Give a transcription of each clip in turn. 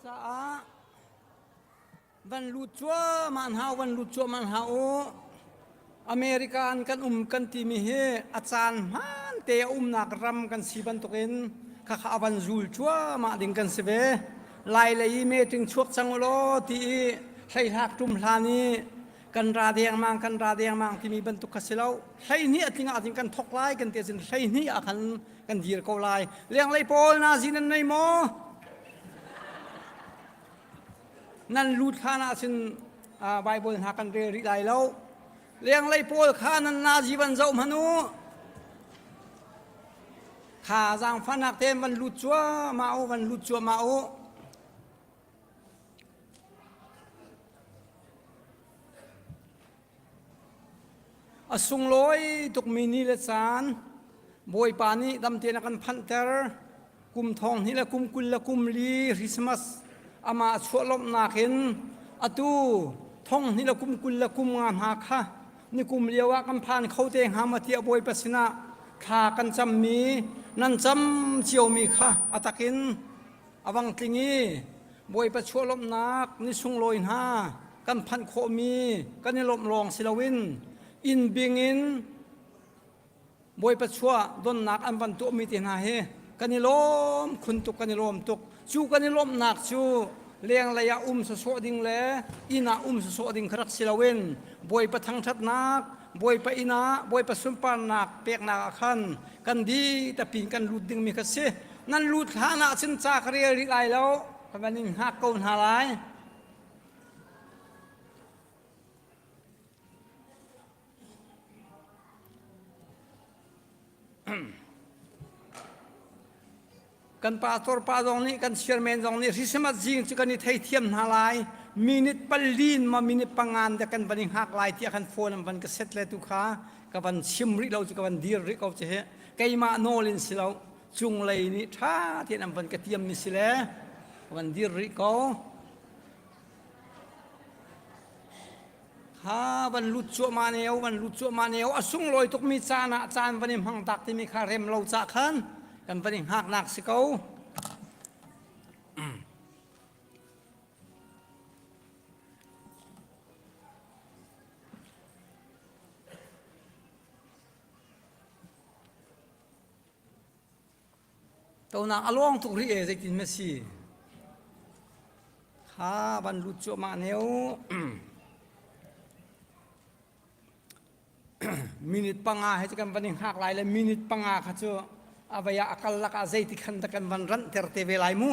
จ้าวันลุจัวมันหาวันลุจัวมันหาโออเมริกันกันกันทีมีเฮอาจารย์มันเตะนักรำกันสีบันตุกินข้าข้าวันจูลชัวมาดิ่งกันเสเวไล่เลยเมถึงชวกสังโลที่ใช้หักจุ่มลานีกันราเดียงมังที่มีบรรทุกขสิเลาใช้นี้ทิ้งกันทกไล่กันเตียสินใช้นี้อาคันกันดีร์เกาไล่เลี้ยงไล่โพลนาซินันในโมนั่นรูดข้านาสินไบเบิลหากันเรียไล่แล้วเลี้ยงไล่โพลข้านันนาจีบันเจ้ามนุข้าจางฟันหักเต็มวันรูดชัวมาโอวันรูดชัวมาโออสุงลอยตุกมินีเลสานบอยปานีดำเตียนกันพันเตอร์กุมทองนี่ละกุมกุลละกุมลีคริสต์มาสอามาชวลมนาเข็นอตูทองนี่ละกุมกุลละกุมงามหาค่ะนี่กุมเลียวกันผ่านเขาเตงหามาเทียบอยปัสนาขากันจำมีนั่นจำเจียวมีค่ะอัตกินอวังติงีบอยปัชวลมนักนี่สุงลอยหากันพันโคมีกันนี่ลมรองศิลวินอินบิงอินบอยปัชวะดนนักอันบันตุมีตินาเฮกันนิลมคุณตุกกันนิลมตุกชูกันนิลมนักชูเลี้ยงระยะสโสดิ่งเล่อินาสโสดิ่งครักศิลาเวนบอยปะทังชัดนักบอยปะอินาบอยปะสุมปานักเปียกนักขันกันดีแต่ปีนกันลุดดิ่งมีกษนั่นลุดหานาสินจากเรียริไลแล้วพนันนิหักกนหาลายกันปาตอร์ปาดองนี้กันเชียร์แมนดองนี้ริสมัดจิงจะกันนี่ไทยเทียมนาลายมินิตปลีนมามินิตปังงานแต่กันบันหักลายที่กันโฟนบันก็เสร็จเลยทุกขากับบันชิมริเราจะกับบันดีริเราจะเหไกมาโนลินสิเราจุงเลยนี่ท่าที่นำบันกระเทียมนี่สิเลยกับบันดีริเขาฮาบันลุดจัวมาเนียวอสุงลอยตุกมีจานะจานบันหังตักที่มีคาเรมเราจะขันกันบันหักนักสิเขาตัวนักอลองตุกรีเอจะกินเมสีฮาบันลุดจัวมาเนียวมินิตปังอาให้กันบันหักลายเลยมินิตปังอาข้าเจ้าอาบยาakal lak azay tikan takan ban ran terte velai mu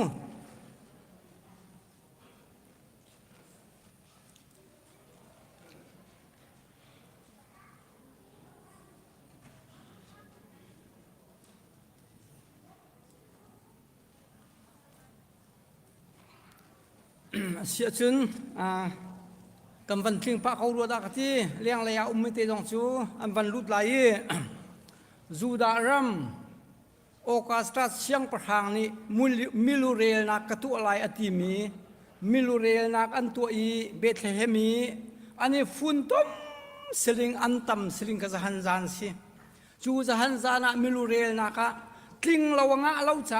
sia chun kam van thing pa khau ru da khati liang leya ummite jong chu an van lut lai zuda ramโอกาสตรัสเชียงประทางนี้มิลูเรลนักกระตุอะไรอติมีมิลูเรลนักอันตัวอีเบธเลเฮมีอันนี้ฝุ่นต้มสลิงอันต่ำสลิงกระหันจานสิจูจะหันจานะมิลูเรลนักกลิ้งเรางะเราจะ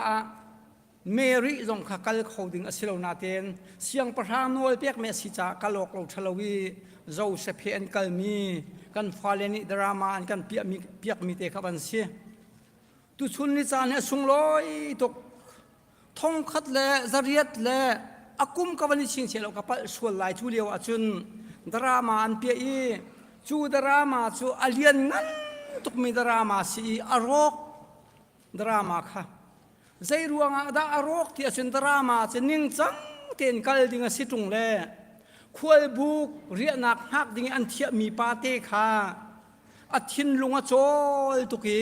เมริจงขักลเขาดึงอสิลนาเตนเชียงประทางโนลเปียกเมสิจากลอกเราทะลวีเจ้าเสเพนกัลมีกันฟาเลนิดรามากันเปียกมีเตขับันเสียตุชุนนิจานเนี่ยสุงลอยตกทองคัดเล่จริยตเล่อากุมกับวันนี้ชิงเชลกับปัลส่วนลายชูเลียวอาจุนดรามาอันเปียจูดรามาจูอเลียนงั้นตุกมีดรามาสีอารกดรามาค่ะใจรวงอาดาอารกที่อาจุนดรามาจะนิ่งจังเตียนกัลดิ่งสิตรงเล่ควายบุกเรียนักฮักดิ่งอันเทียมีปาเตค่ะอาทินลุงอาโจลตุกี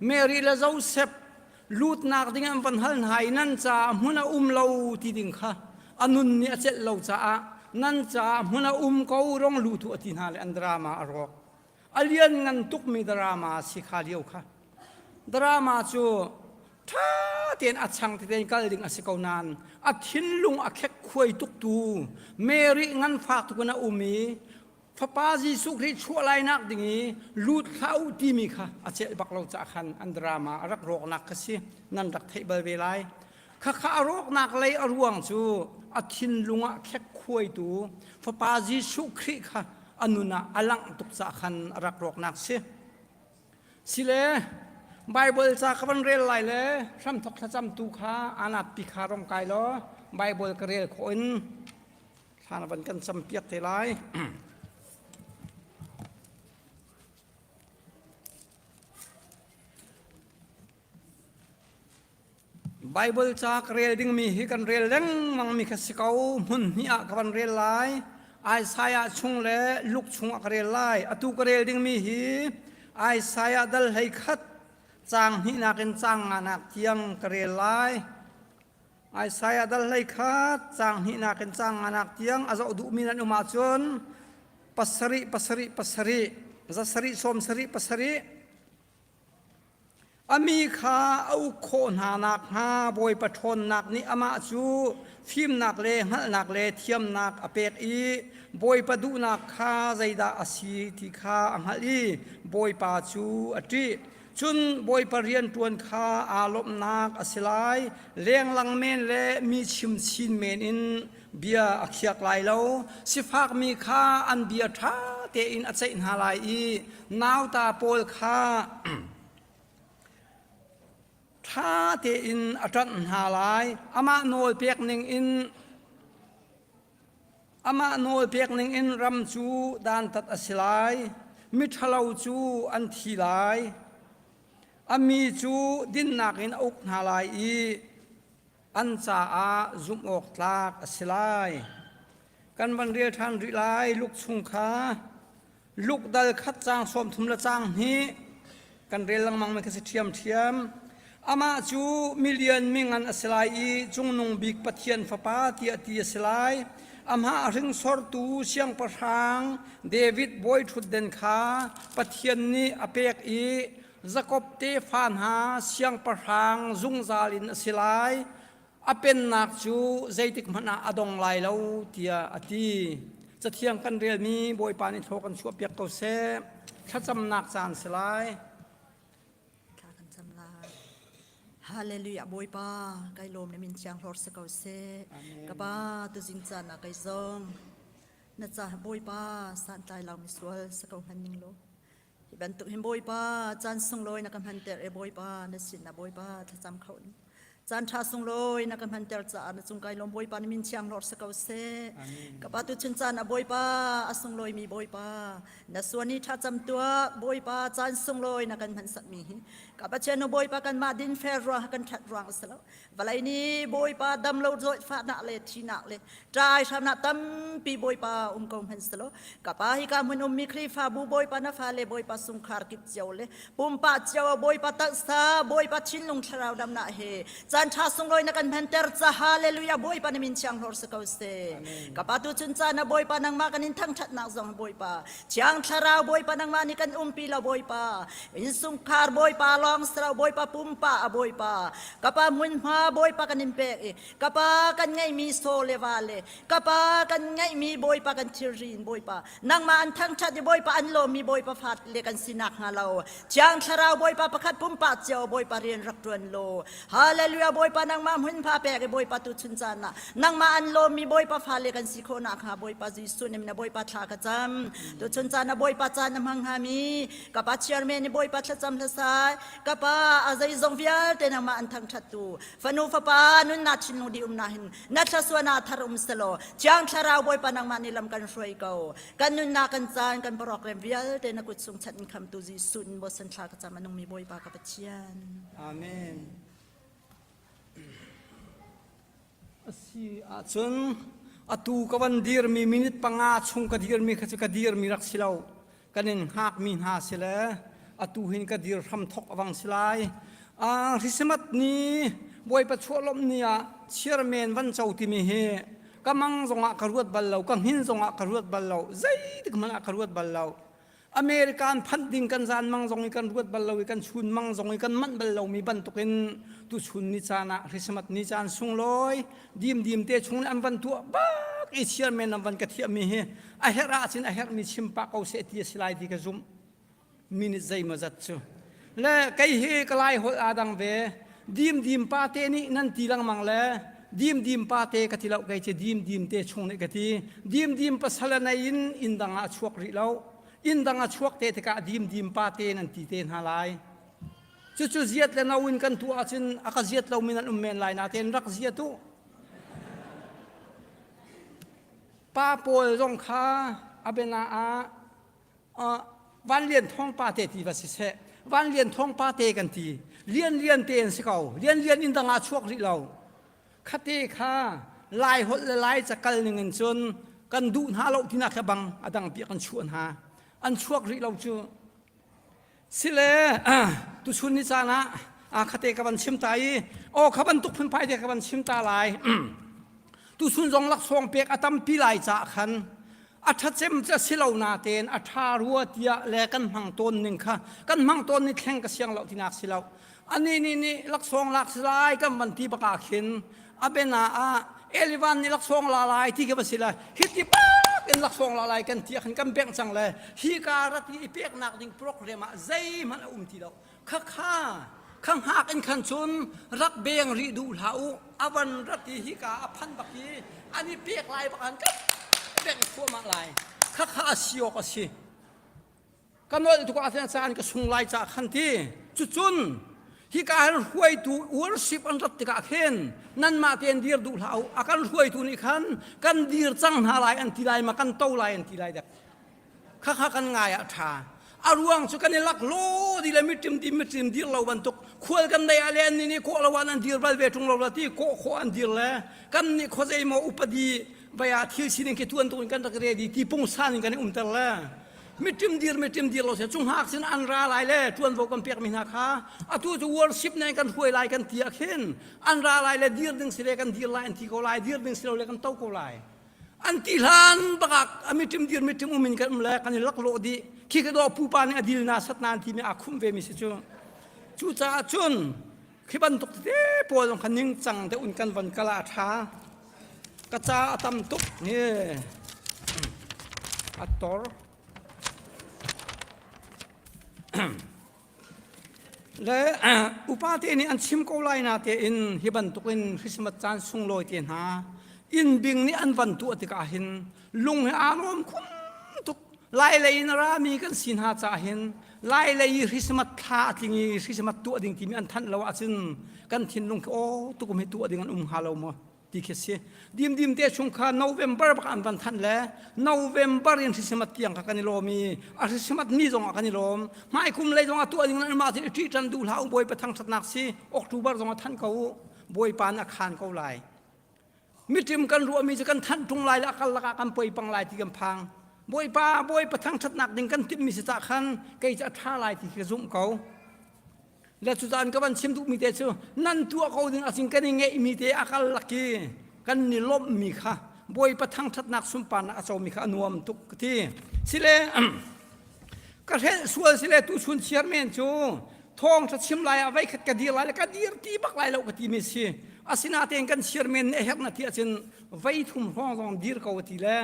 เมรีและโจเซฟลูดนักดิ่งอันพันหันหายนั่นจะมุนาเราที่ดิ่งค่ะอนุนเนี่ยเจ็ดเราจะนั่นจะมุนาเขาร้องลูทุอตินาเลอันดรามาอารอกอเลียนงันตุกมีดรามาสิขาเดียวค่ะดรามาจูท่าเตียนอัดช่างเตียนกัลดิ่งอสิกานานอัดหินลุงอักเขกควยตุกตูเมรีงันฝากตุกนาอุมีพระปาจีสุคริชั่วไรนักดิ่งลูดเข้าที่มีค่ะอาเจบักเราจะขันอันดรามารักโรคนักสินั่นรักเทเบลเวไล ข้ารกนักเลยอรวงจูอธินลุงะแค่คุยตูฟปาจิสุคริค่ะอนุนาอลังตุกสักขันรักรกนักสิเลไบเบิลจากวันเรียนไรเลยซ้ำทกจำตุขาอานับปิคารมกายล้อไบเบิลกเรียนคนทานวันกันจำเปียกเทไรไบเบิลจากเรียนดิ้งมีฮิกันเรียนเล้งมังมีขสิกาวมุนฮิอักวันเรียนไรไอสายชุงเล่ลูกชุงอักเรียนไรอตุกเรียนดิ้งมีฮิไอสายดัลให้ขัดจางฮินักินจางอานักเทียงกเรียนไรไอสายดัลให้ขัดจางฮินักินจางอานักเทียงอาจจะดูมีนันอุมาชนปัสริจะสริสมสริปัสริอมีข้าเอาโคนหานักหาบอยปะทนนักนี่อามาจูฟิมนักเลหัลนักเลเทียมนักอเปกอีบอยปะดูนักข้าใจดาอสีที่ข้าอังฮัลีบอยปาจูอติจุนบอยปะเรียนตวนข้าอารมณ์นักอสิไลเลี้ยงลังเมนเลมีชิมชินเมนอินเบียอักเขียกไหลเราสิฟากมีข้าอันเบียท่าเตอินอัจเจนหาไลอีนาวตาโปลข้าถ้าเตอินอัจฉริหาลายอามาโนเปียกหนึ่งอินรำจูดานตัดอสิลายมิทลาวจูอันทีลายอามีจูดินนักอินอุกหาลายอีอันจ่าอาจุมอกตากอสิลายกันบันเรียทันริลายลูกชุงขาลูกดัลขัดจางสมทุมละจางนี้กันเรียลังมังไม่คิดเทียมอามาจูมิเลียนมิงันอสไลจุงนงบิกปะเทียนฟ้าเตียอสไลอามาถึงสอร์ตูเสียงประทางเดวิดบอยทุดเดนขาปะเทียนนี้อเปกอีจักบเตฟานหาเสียงประทางจุงซาลินอสไลอเป็นนักจูใจติกมันอดงไลเลาเตียอตีจะเทียงกันเรียนนี้บอยปานิโทกันชัวเปียกเกาเซ่ชัดจำนักจานสไลฮาเลลูยาบอยปาไกลมในมินช่างรอสเกาเซกบ้าตุจินจานะไกซองนัจาบอยปาสันตายเรามิสวลสเกาหันนิงโลที่บรรทุกหิมบอยปาจานส่งลอยนักพันเตอร์บอยปานัสินนะบอยปาถ้าจำเขาจานชาส่งลอยนักพันเตอร์จานจุงไกลมบอยปาในมินช่างรอสเกาเซกบ้าตุจินจานะบอยปาส่งลอยมีบอยปานัส่วนนี้ถ้าจำตัวบอยปาจานส่งลอยนักพันสักมีกับเชนบอยปากันมาดินเฟรรักันทัดรังสละวันนี้บอยปาดำเราโดยฟ้าหนักเลยทีหนักเลยใจชำนักตั้มปีบอยปากงเห็นสละกับป้าฮิกามันมีคลีฟ้าบูบอยปานาฟ้าเลยบอยปาสุงคาร์กิจเจ้าเลยปุ่มป้าเจ้าบอยปาตักษาบอยปาชินลงชราวดำหนักเฮจันทาสุงลอยนักพันเตอร์จะฮาเลลูยาบอยปานมินช่างฮอร์สเกาเซกับป้าตุจุนจานะบอยปานังมากันนินทั้งชัดนักซองบอยปาช่างชราวบอยปานังมานิกันปีละบอยปาอินสุงคาร์บอยปาลองสระบอยปาปุ่มปาบอยปากะปามุนมาบอยปากันนิมเปกกะปากันไงมีโซเลวาเลกะปากันไงมีบอยปากันทิรินบอยปานังมาอันทั้งชัดบอยปาอันโลมีบอยปาฟัดเลกันสินักฮาเราจางชราวบอยปาประคัดปุ่มปาเจ้าบอยปาเรียนรักตวนโลฮาเลลูยาบอยปานังมามุนพาเปกบอยปาตุชุนจานะนังมาอันโลมีบอยปาฟาเลกันสิโคนักฮาบอยปาจิสุนิมนะบอยปาทากะจำตุชุนจานะบอยปาจานะมังฮามีกะปาเชียร์เมนบอยปาทะจำละสายกะปาอาศัยทรงวิญญาณนำมาอันทั้งชัดตูฟนูฟปานุนนัดชินุดิอุมนาหินนัดชสวนาทารุมสโลจางชาราวบอยปานังมานิลำกันช่วยเกากันนุนนากันจานกันปรอกเรมวิญญาณนักุศลชัดคำตูจิสุนบสันชากจามันงมีบอยปากกับเชียนอาเมนสิอาจนอตูกวันดีร์มีมินิตปังอาชงกดีร์มีขจกดีร์มีรักสิเลากันเองหักมีหาสิเลอตูหินกดีร์ทำทกวังสิไลริสมัตนี้บอยประชวลมเนี่ยเชียร์เมนวันเจ้าที่มีเฮกำมังจงอักรวดบัลเลากังหินจงอักรวดบัลเลาใจที่กำมังอักรวดบัลเลาอเมริกันพันดิ่งกันจานมังจงกันรวดบัลเลากันชุนมังจงกันมันบัลเลามีบันตุกินตุชุนนิจานะริสมัตนิจานสุงลอยดีมเตชุงอันบันตัวบักอิเชียร์เมนอันบันกะเทียมีเฮอาเฮราชินอาเฮรมีชิมปากเอาเสตีสไลด์ที่กระซุมมินิใจมาจัดชูและไก่เฮกลายหัวอาดังเว ดีมป้าเตนี่นั่นตีลังมังเลยดีมป้าเตกติเราไกจะดีมเตชงในกติดีมปัสละในอินดังอาชวกริเราอินดังอาชวกเตตกะดีมป้าเตนั่นตีเตนหาลายจุเจียดและนาวินกันตัวอาชินอากาเจียดเรามินันเมนลายนาเตนรักเจียตุป้าโปลจงค้าอาเบนาวันเรียนท่องป้าเตตีวัสิเสวันเรียนท่องป้าเตกันทีเรียนเตนสิเขาเรียนอินดังอาชวกริเราคติข้าลายหดลายจะกันหนึ่งจนกันดูหาเราที่นักบังอดังเปียกันชวนหาอันชวกริเราจูสิเลตุชุนนิจานะคติกับบันชิมตายโอ้ขบันตุกพันไปเดียกับบันชิมตาลายตุชุนจงลักษวงเปียกอตัมปีลายจากขันอัฐเจมจะสิเลานาเตนอัฐารัวเตียแลกันมังต้นหนึ่งค่ะกันมังต้นนี่แข่งกับเสียงเราที่นักสิเลาอันนี้ลักษวงลักสลายกันบันทีประกาศเห็นอาเบนาเอลิวันนี่ลักษวงลายที่เก็บสิละฮิตที่ป้าเป็นลักษวงลายกันที่ขันกันเปียกจังเลยฮิการที่เปียกนักดิ่งโปรแกรมใจมันที่เราข้างหักอินขันชนรักเบียงรีดูเหลาอวันรัติฮิกาพันบักยีอันนี้เปียกลายประกันก็เปียกขั้วมาลายข้าสิโยก็สิกันว่าทุกอาจารย์ก็ส่งลายจากขันที่จุนฮิการรวยตูวอร์ชิปอันรัติกาเข็นนั่นมาเตียนดีร์ดูเหลาอาการรวยตูนี่ขันกันดีร์จังหาลายอันที่ลายมากันโตลายอันที่ลายเด็กข้ากันง่ายอะท่าอารวงสุกันลักโลดีเลยมิตรดีเราวันตุกควรกันได้อะไรนี่โคละวันอันดีร์บาลเวทุงเราละที่โคอันดีร์แล้วกันนี่โคใจมาอุปดีใบอาทิตย์สิ่งที่ตัวตุนกันตะเกียดีที่ปุ่งสานกันตะแล้วมิตรดีร์เราเสียจงหักสินอันราลายเลยทวนโวกันเปียกมินาคาอะตัวจะวอร์ชิปในกันหวยลายกันเตียขึ้นอันราลายเลยดีร์ดึงสิเลกันดีร์ลายอันที่เขาลายดีร์ดึงสิเลกันเต้าเขาลายอันที่ลันบักมิตรดีร์อุมินกันแล้วกันลักโลดีขี้กระโดดผู้ปานอดีลนาสัตนานที่มีอาคุมเวมิสิจูจ่าจุนขี้บันตุกเตปวดลงคันยิงจังแต่อุ่นกันวันกะลาทากระจาตำตุกนี่อัตตอร์และอุปาเทนี่อันชิมโกไลนาเตอินฮิบันตุกินคริสต์มาสจานสุงลอยเตียนหาอินบิงนี่อันวันตัวติกาหินลุงอารมณ์คุณตุกไล่เลยนรามีกันสินหาจ่าหินไล่เลยคริสต์มาสท่าทิ้งคริสต์มาสตัวดิ่งที่มีอันทันเราอาจินกันทิ้งลุงโอ้ตุกไม่ตัวดิ่งอันฮาโลมาที่เคสดิมเตชงคาโนเวมเบอร์ประกันวันทันแล้วโนเวมเบอร์ยันคริสต์มาสที่ยังกันนิโรมีคริสต์มาสมีจงกันนิโรมไม่คุมเลยจงตัวดิ่งนั้นมาที่จันดูลาวบอยไปทางสัตนักสิออกตูบาร์จงทันเขาบอยปานอาคารเขาไล่มิตรมกันรัวมีจะกันทันตรงลายละกันปอยปังลายที่กำพังบอยป้าบอยประทังชัดหนักดิ่งกันทิมมีสิตาขันใครจะท่าลายที่กระซุ่มเขาและสุดท้ายก็วันชิมทุกมีเตชูนั่นตัวเขาดิ่งอาศิงกันยังไงมีเตอาการลักกี้กันนิลบมีค่ะบอยประทังชัดหนักสุมปานอาโซมีค่ะนวมทุกที่สิเลก็เห็นส่วนสิเลตุชุนเชียร์เมนชูทองจะชิมลายเอาไว้ขัดกระดีลายแล้วกระดีตีบักลายแล้วกระดีมีสิอาศินาเตงกันเชียร์เมนเอ็กนาที่อาศินไว้ทุ่มห้องดีร์เขาทีแล้ว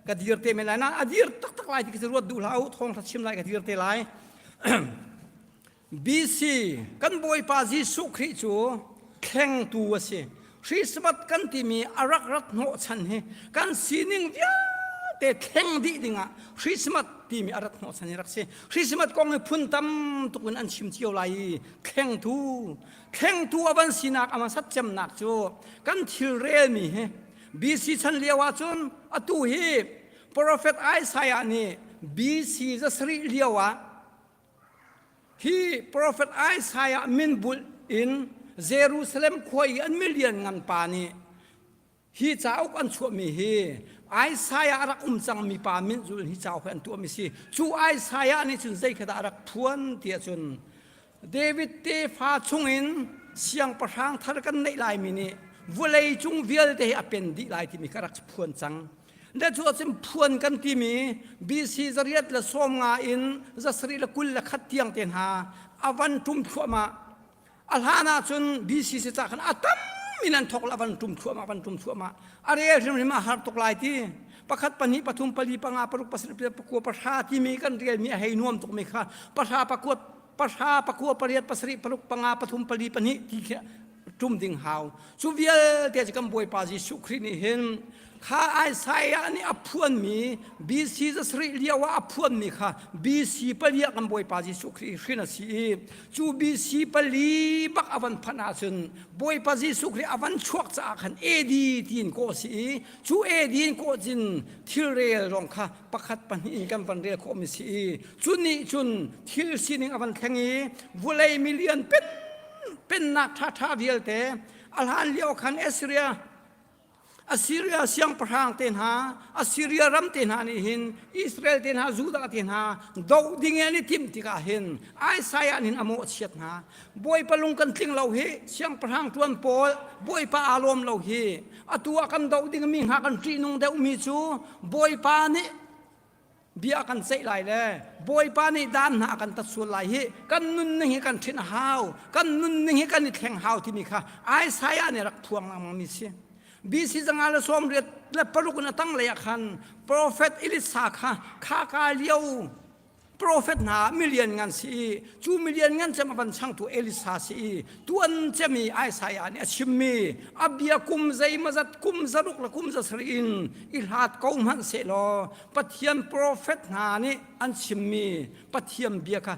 กระดีร์เตไม่ลายนะอดีร์ตักลายที่จะรวดดูแล้วทองทัดชิมลายกระดีร์เตลายบีซีกันบอยปาจิสุคริจูแข่งตัวสิคริสต์มาสกันที่มีอารักรัตโนชันเฮกันสีนิ่งยาแต่แข่งดีดิ่งอ่ะคริสต์มาสที่มีอารักโนชันรักสิคริสต์มาสกองให้พุ่นตั้มตุกันอันชิมเชียวไหลแข่งตัววันสีนักอามาสัจจำนักจูกันทิลเรมีเฮบีซีฉันเลียวจนอตุฮีโปรเฟตไอซายานี่บีซีจะสริเลียวฮีโปรเฟตไอซายามินบุลอินเยรูซาเล็มคอยอันมิลเลียนงันปานีฮีเจ้าอันชั่วมีฮีไอซายารักจังมีปามินจุลฮีเจ้าอันตัวมีสิชูไอซายานี่จุนใจขดารักพวนเตียจุนเดวิดเตฟ้าชงอินเสียงประทางทารกันในลายมินีวัเลยจุงเวียลเตอเป็นดีลายที่มีกระรักพวนจังและชัวร์จิมพวนกันที่มีบีซีจะเรียดและสมงาอินจะสรีละกุลละขัดเตียงเตียนหาอวันทุ่มทั่วมาอัลฮานาจนบีซีจะจากกันอัตมินันทกละวันทุ่มทั่วมาวันทุ่มทั่วมาอะไรเรื่องนี้มาหาตกลายที่ประคัดปนิปทุมปลีปังอาปรุกปัสริปประกวดประชาที่มีกันเรียนมีให้นวมตกไม่ค่ะประชาประกวด ประชาประคัวประเรียดประสริปรุกปังอาปทุมปรีปนิที่จุ่มดิ่งหาวสุเวียเดียจะกำบวยปาจิสุครินิเห็นข้าไอ้สายอันนี้อภวนมีบีซีจะสริเลียว่าอภวนมีค่ะบีซีปลียกำบวยปาจิสุคริขึ้นสีจูบีซีปลีบักอวันพนาชนบวยปาจิสุคริอวันชวกจากขันเอดีทีนโกสีจูเอดีนโกจินทิเรลรองค่ะประคัดปันอินกันวันเรียกโคมิสีจุนี่จุนทิลสีนิงอวันแข่งนี้วุเลยมิเลียนเป็นนักท่าเวียลเตอัลฮันเลียวขันเอสเรียอัสซีเรียเสียงประทางเตนหาอัสซีเรียรัมเตนหานี่หินอิสราเอลเตนหาจูดาเตนหาดาวดิ่งอันนี้ทิมติกาหินไอสายอันนี้อโมเชียตหาบอยปลุงกันทิ้งเราเฮเสียงประทางตวนโปลบอยปาอารมณ์เราเฮอตัวกันดาวดิ่งมิงหากันจีนงเดวมีจูบอยปานี่เบียกันเสยไหลเลยบอยปานี่ด้านหากันตัดส่วนไหลเฮกันนุ่นนี่กันทิ้งหาวกันนุ่นนี่กันนี่แทงหาวที่มีค่ะไอสายอันนี้รักทวงนางมิเสียบีซีจังอาลสอมเรียและปรุกนตั้งเลยคันโปรเฟตอิลิสาค่ะข้ากาเลียวโปรเฟตนามิเลียนงานสีจูมิเลียนงานจะมาบันช่างตัวเอลิสาสีตัวนั้นจะมีไอสายอันนี้ชิมมีอับยาคุมใจมาจัดคุมจรุกและคุมจัสรินอิลฮัดกอมันเสลอปัทยมโปรเฟตนานี่อันชิมมีปัทยมเบียค่ะ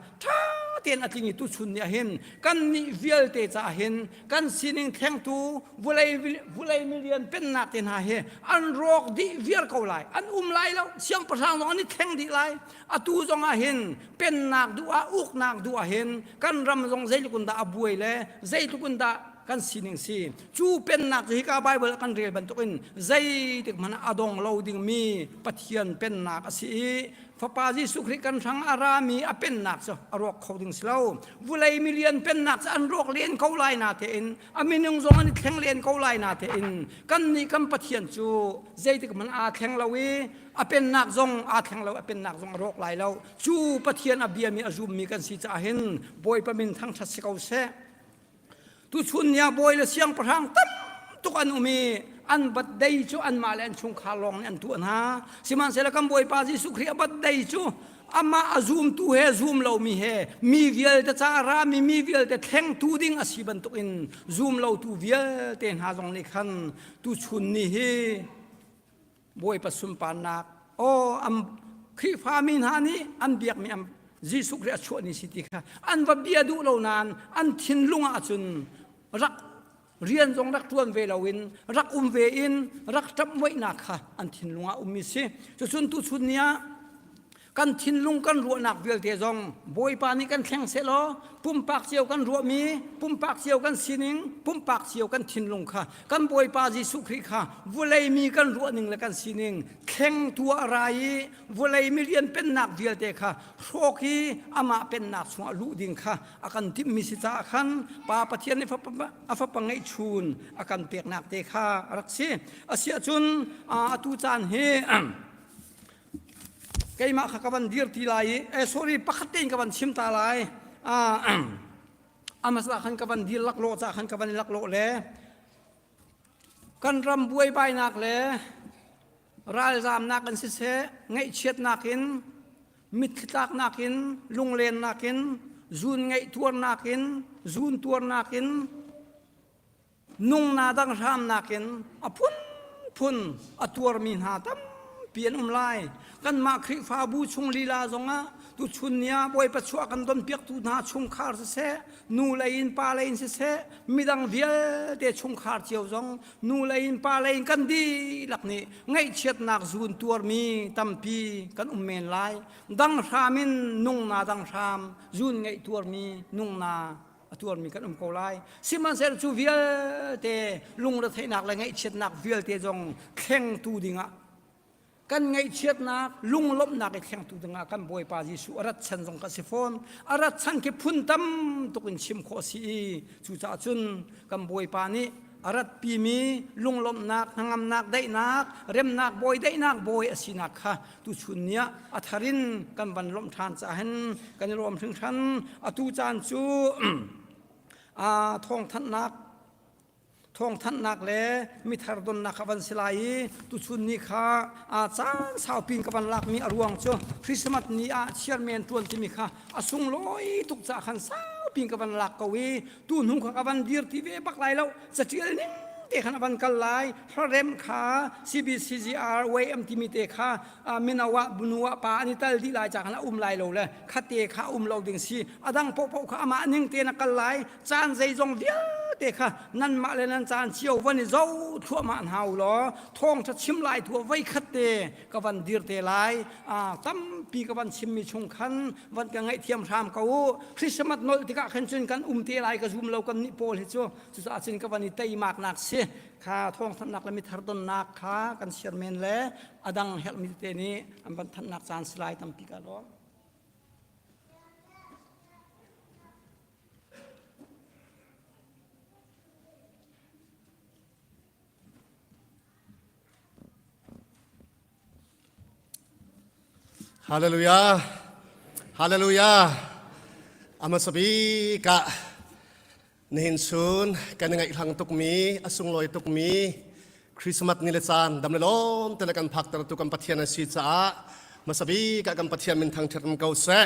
เตียนอธิงิตุชุนเนี่ยเห็นกันนี่เวียลเตจ่าเห็นกันสินิงแทงตูวุเลยมิเลียนเป็นนักเตนหาเฮอันโรคดิเวียลเขาไลอันไลแล้วเสียงประชาชนนี่แทงดีไลอตูจงอาเห็นเป็นนักดูอาอุกนักดูอาเห็นกันรำจงใจลุกุนดาอบวยเลยใจลุกุนดากันสินิงสีจูเป็นนักที่กาไบเบิลกันเรียนบรรทุกินใจติกมันอดงเราดิ่งมีปะเทียนเป็นนักสีฟปาจิสุคริกันทั้งอารามีอเป็นนักซะอรอกเขาดึงสลาววุเลยมิเลียนเป็นนักอันรอกเลียนเขาไลนาเทนอามินึงจงอันแข่งเลียนเขาไลนาเทนกันนี่กันปะเทียนจูใจติกมันอาแข่งเราวีอาเป็นนักจงอาแข่งเราเป็นนักจงรอกไลเราจูปะเทียนอเบียมีอจุมมีกันสิจะเห็นบอยปะมินทั้งชัดเสกเอาเสตุชุนยาบอยและเสียงประทังตั้มตุกันอุมีอันบัดได้จูอันมาเลนชุงขาลองอันตัวนะสิมันเสละกันบอยปาจิสุครีบัดได้จูอามาอาซูมตูเฮซูมเรามีเฮมีเวียลแต่จารามีเวียลแต่แทงตูดิ้งอาศิบันตุอินซูมเราตูเวียลเตนหาจงนี่ขันตุชุนนี่เฮบอยปัสสุมปานักโออัมขีฟามินหานี่อันเบียกมีอัมจิสุครีชวนิสิติค่ะอันว่าเบียดูเรานานอันทินลุงอาจุนรักเรียนจงรักทวนเวลาวินรักเวอินรักจับไว้นักค่ะอันทินลุงอามิสิจะชุนตุชุนเนียกันทินลุงกันรัวนักเวลเตจงบอยปานี่กันแข่งเสลอปุ่มปากเสียวกันรัวมีปุ่มปากเสียวกันสินิงปุ่มปากเสียวกันทินลุงค่ะกันบอยปาจิสุคริค่ะวุเลยมีกันรัวหนึ่งและกันสินิงแข่งตัวอะไรวุเลยมิเลียนเป็นนักเวลเตค่ะโชคีอามาเป็นนักสวลุดิงค่ะอากันทิมมิสิตาขันปาปะเทียนในฟ้าปังไงชูนอากันเปียกนักเตค่ะรักเสียอาเสียจุนอาตูจานเฮไก่มาขกวันเดียร์ทีไลsorry ปักเต็งกวันชิมตาไลมาสักขันกวันเดียร์ลักโลจากขันกวันลักโลเล่กันรำบวยใบนักเล่รายจามนักกันเสะไงเชียดนักินมิตรตักนักินลุงเลนนักินจูนไงตัวนักินจูนตัวนักินนุ่งนาดังรามนักินพุนตัวมินหาตั้มเปลี่ยนไลกันมาคริฟาบูชงลีลาจงตุชุนเนียบอยปัจจุบันต้นเปียกตุนาชงคาร์เสนูเลนปาเลนเสมิดังเวียเตชงคาร์เจียวจงนูเลนปาเลนกันดีหลักนี้ไงเช็ดนักจูนตัวมีตัมปีกันเมนไลดังรามินนุ่งนาดังรามจูนไงตัวมีนุ่งนาตัวมีกันโกไลสิมันเสร็จจูเวียเตลุงระเทนักเลยไงเช็ดนักเวียเตจงแข่งตูดิงะกันไงเชียดนักลุงลบนักแข่งตุดงากันบอยปาจิสุอารัชันจงกสิฟอนอารัชันเก็บพุ่นตั้มตุกินชิมโคสีจุจ่าจุนกันบอยปานี้อารัปีมีลุงลบนักนางนักได้นักเร็มนักบอยได้นักบอยอสินักค่ะตุชุนเนียอัธรินกันบันลมทานจะเห็นกันรวมถึงฉันอตุจานจูทองทันนัก ทองท่านนักเล่มิทารดนนักวันสิไลตุชุนนิคาอาจารย์สาวปิงกับวันลักมีอรวงเจ้าคริสต์มาสนี้เชียร์แมนตวนที่มีค่ะสุงลอยตุกจากขันสาวปิงกับวันลักกวีตูนุ่งกับวันดีร์ที่เวบักไลแล้วจะเชื่อเนี่ยเตะขันวันกันไลพระเรมขา CBCGR เวมที่มีเตะขามินาวะบุนัวปาอันนี้ตัลที่ไลจากขันไลเราเลยขัดเตะขาเราดึงสีอดังโป๊ะขามาหนึ่งเตะนักกันไลจานใจจงเดียวเตะค่ะนั่นมาเลยนั่นจานเชียววันนี้เจ้าทั่วมันหาวหรอท้องจะชิมลายทั่วไว้ขัดเตะกับวันดีร์เตะไลตั้มปีกับวันชิมมีชงคันวันกันไงเทียมชามเขาคริสต์มาสโนติกะขันจนกันเตะไลกับซุมเรากันนิโปลเจ้าสุดอาชินกับวันนี้เตะมากนักเสียข้าท้องท่านนักและมิทารดนนักข้ากันเชียร์เมนและอดังเฮลมิเตนี้อันบันท่านนักจานสไลตั้มปีกันหรอฮาเลลูยาฮาเลลูยาอามาสบีกะเนินซูนกันยังไงทางตุกมีอสุงลอยตุกมีคริสต์มาสนิเลซานดำเนินลมแต่ละกันพักแต่ละตุกันปะเทียนสีจ้ามาสบีกะกันปะเทียนมินทางเทรมเกาเสะ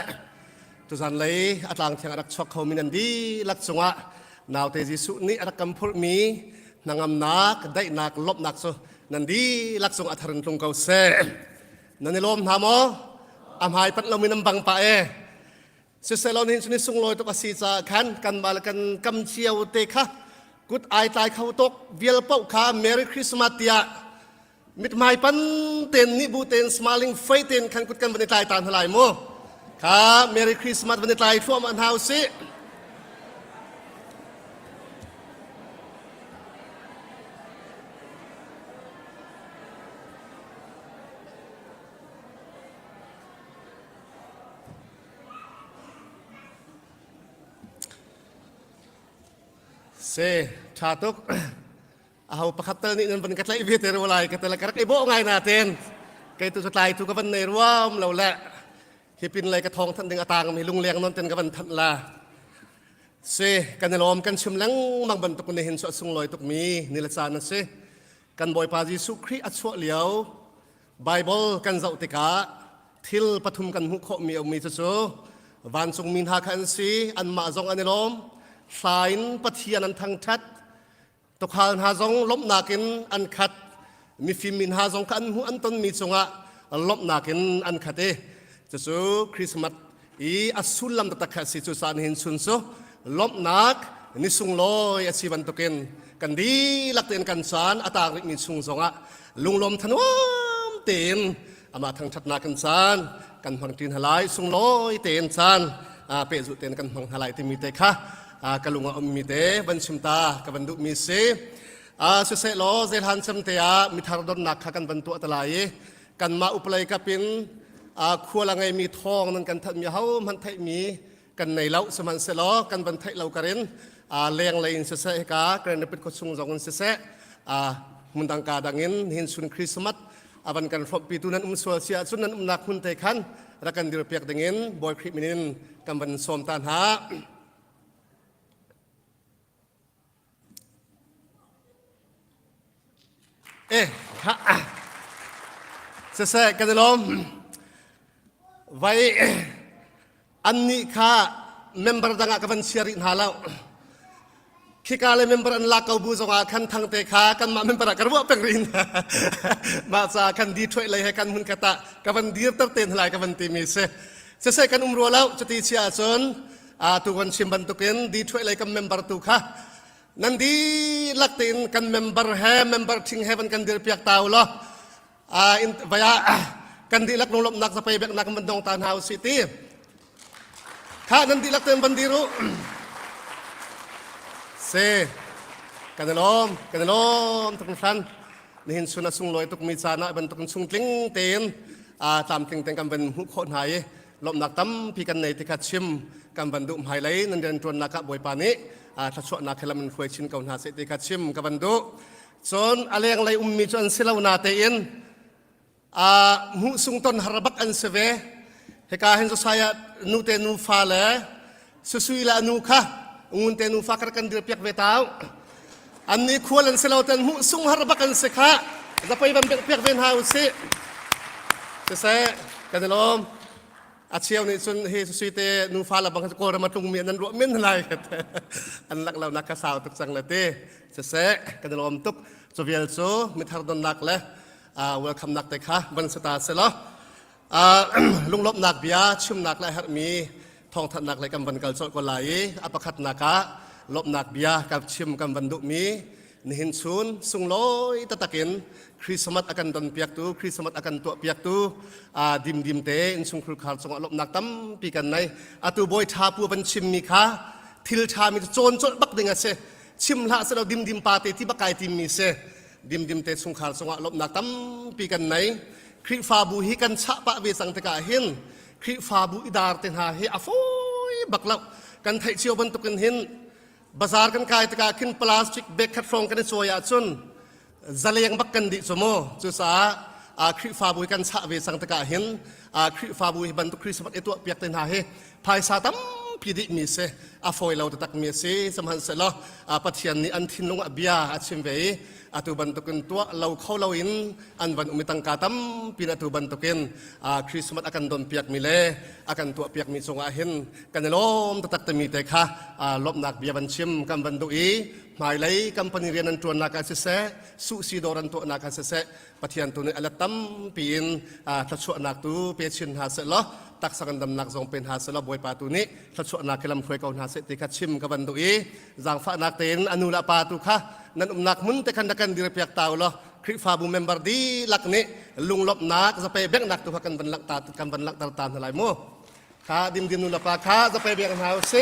ตุสันเลยอัตลังเทียงรักชกเขามินันดีลักษณะนาวเตจิสุนี้รักกำพูดมีนางอำนักได้นักลบนักโซนันดีลักษณะอัตรันตรงเกาเสะนันในลมทำอ๋อหายปัดเรามีน้ำบังไปเสร็จแล้วนี่ชนิดส่งลอยตกสีจาขันกันมาแล้วกันกำเชียวเตะค่ะกุดไอตายเขาตกเวียลเป้าขาเมรี่คริสต์มาสเตียมิดหมายปันเต็นนิบูเต็นสมาลิงไฟเต็นขันกุดกันวันนี้ตายตานทลายมั่วค่ะเมรี่คริสต์มาสวันนี้ตายทั่วมันเฮาสิชาตุกเอาประคัตเตอร์นี่นั่นเป็นกัตไลเวทเรวไลกัตไลกรักไอโบไงนาเทนไกตัวสุดท้ายทุกวันในรวมเราแหละที่เป็นไรกระทองท่านดึงอตางมีลุงเลี้ยงนนเต็นกับวันทันลากันในลมกันชุมลังมังบันตุกในเห็นสวดสุงลอยตุกมีนิลสานันกันบ่อยปาจิสุครีอัศวเหลียวไบเบิลกันเจ้าติกาทิลปฐุมกันหุกมีเอามีจุวันทรงมินหาคันซีอันมาจงอันในลมสายปะเทียนันทางชัดตกหาหาจงลบนากินอันขัดมีฟิมินหาจงกันหูอันต้นมีจงะลบนากินอันขัดจะสู้คริสต์มาสอสุลลำตะขัดสิจุสานเห็นสุนโซลบนักนิสุงลอยอสิวันตกินกันดีลักเตียนกันสารอัตากมีสุงจงะลุงลมทนวมเตียนอามาทางชัดนากันสารกันพังจีนหลายสุงลอยเตียนสารเปจุเตียนกันพังหลายที่มีเตค่ะกลุงอมิเตบันชิมตากับบันดุมิเซสุเซโลเซลฮันซัมเตียมิทารดนนักกันบันตุอัตลายกันมาอุปเลยกับเป็นครัวละไงมีทองนั่นกันทัดมีเฮามันไทยมีกันในเล้าสมันเซโลกันบันไทยเรากระเร็นเลี้ยงเลยเสะกากระเร็นเป็นคนสุงจงเสะมุนดังกาดังเงินเห็นสุนคริสต์มาสบันกันฟบปีตุนันสวเสียสุนันนักหุ่นเตขันรักกันดิรเปียกดังเงินบอยคริมินินกันบันสมตานหาเสะกันลมไว้อันนี้ข้าเมมเบอร์ดังกับวันเชียรินหาแล้วคิกาเลยเมมเบอร์อันลักเอาบูจงอาคันทางเตะขากันมาเมมเบอร์กันว่าเป็นรินมาจากกันดีช่วยเลยให้กันหุ่นกตะกับวันดีตัดเต้นหลายกับวันตีมีเสะกันรัวแล้วจะตีเชียร์จนทุกวันชิมบันตุกินดีช่วยเลยกับเมมเบอร์ตุค่ะนั่นดีลักตินกันเมมเบอร์เมมเบอร์ทิ้งให้มันกันเดือดเปียกเตาล้อวายกันดีลักลงลบนักสเปย์เบกนักมันดงตานฮาวซิตี้ข้านั่นดีลักเต็มบันดีรู้กันลมทุกท่านนี่เห็นสุนัขสุงลอยตุกมีจานะบันตุกสุงติ้งเตียนตามติ้งกันเป็นหุโคนหายลบนักตั้มพี่กันในที่ขัดชิมกันบันดุหายไหลนั่นเดินจวนนักบวยปานี้ถ้าชวนักเรามันคุยชินกับหาเสติขัดชิมกับบันดุจนอะไรอย่างไรมีจนเสลานาเตียนมุสุงต้นฮาร์บักอันเสเวเหตุการณ์ที่saya nu te nu fa le sesuai la nu kah ungun te nu fa kan dir piak vetau อันนี้ควรเสลาตันมุสุงหารบักันสิคะจะไปบันเปียกเป็นหาวสิจะเสกันลมอาเชียวนี่ส่วนเฮสุยเตนูฟ้าละบังสกอรมาตรงเมียนั้นรวมเมียนอะไรอันลักเรานักสาวตุกสังเลเตจะเสกันลมตุกโซเวียลโซมิทาร์ดอนนักเลยเวลคัมนักเตค่ะบันสตาเสลาลุงลบนักเบียชิมนักเลยฮะมีทองทัดนักเลยกำบันกัลโซกลายอปคัดนักะลบนักเบียกับชิมกำบันดุมีนิหินซุนสุงลอยตะตะกินคริสต์มาสอากันดอนเปียกตูคริสต์มาสอากันตัวเปียกตูดิมเตอินสุงครุขารสงลบนักตั้มปีกันในตูบอยชาปูบันชิมมีค่ะทิลชามีโจนบักดึงเสชิมละเสเราดิมปาเตที่บักไก่ติมมีเสดิมเตสุงขารสงลบนักตั้มปีกันในคริฟาบูฮิกันชะปะเวสังตะกาเห็นคริฟาบูอิดาร์เตนหาเฮอฟอยบักเล่ากันไทยเชียวบันตุกันเห็นบาซาร์กันกายตะกาขึ้นพลาสติกเบกคัดฟรองกันในโซยาจุนจะเลียงบักกันดิสโมจุสาคริฟาบูกันชะเวสังตะกาเห็นคริฟาบูฮิบันตุคริสต์มาสเอตัวเปียกเตนหาเฮภายซาตัมพิดิมีเซอฟอยเราตะตักมีเซสมหันเสลอปัทยันนี้อันทินลงอเบียอาชิมเวตูบันตุกันตัวเราเข้าเราอินอันวันอุมิตังกาตัมปีนตูบันตุกันคริสต์มาสอากันโดนเปียกมิเลอากันตัวเปียกมีทรงอาเห็นกันล้อมตะตักตะมีเตค่ะลบนักเบียบันชิมกันบันตุอีหมายเลยกัมปนีเรียนอันตัวนักเสษสุสีดอรันตัวนักเสษปัทยันตัวนี้อัลตัมปีนทัศวนักตูเปียชินหาเสลอตักสังดำนักทรงเป็นหาเสลอบวยปาตูนี้ทัศวนักกลำถวยเกาหาเสติคัดชิมกันบันตุอีจางฟ้านักเตนอนุลาปาตูค่ะนั่นนักมุนแต่กันดีรเปียกตาวล้อคริฟาบูเมมเบอร์ดีลักนี้ลุงลบนักจะไปเบียงนักตัวกันบันลักตากันบันลักตาตาอะไรมั่วข้าดิมนุลปาข้าจะไปเบียงหาเส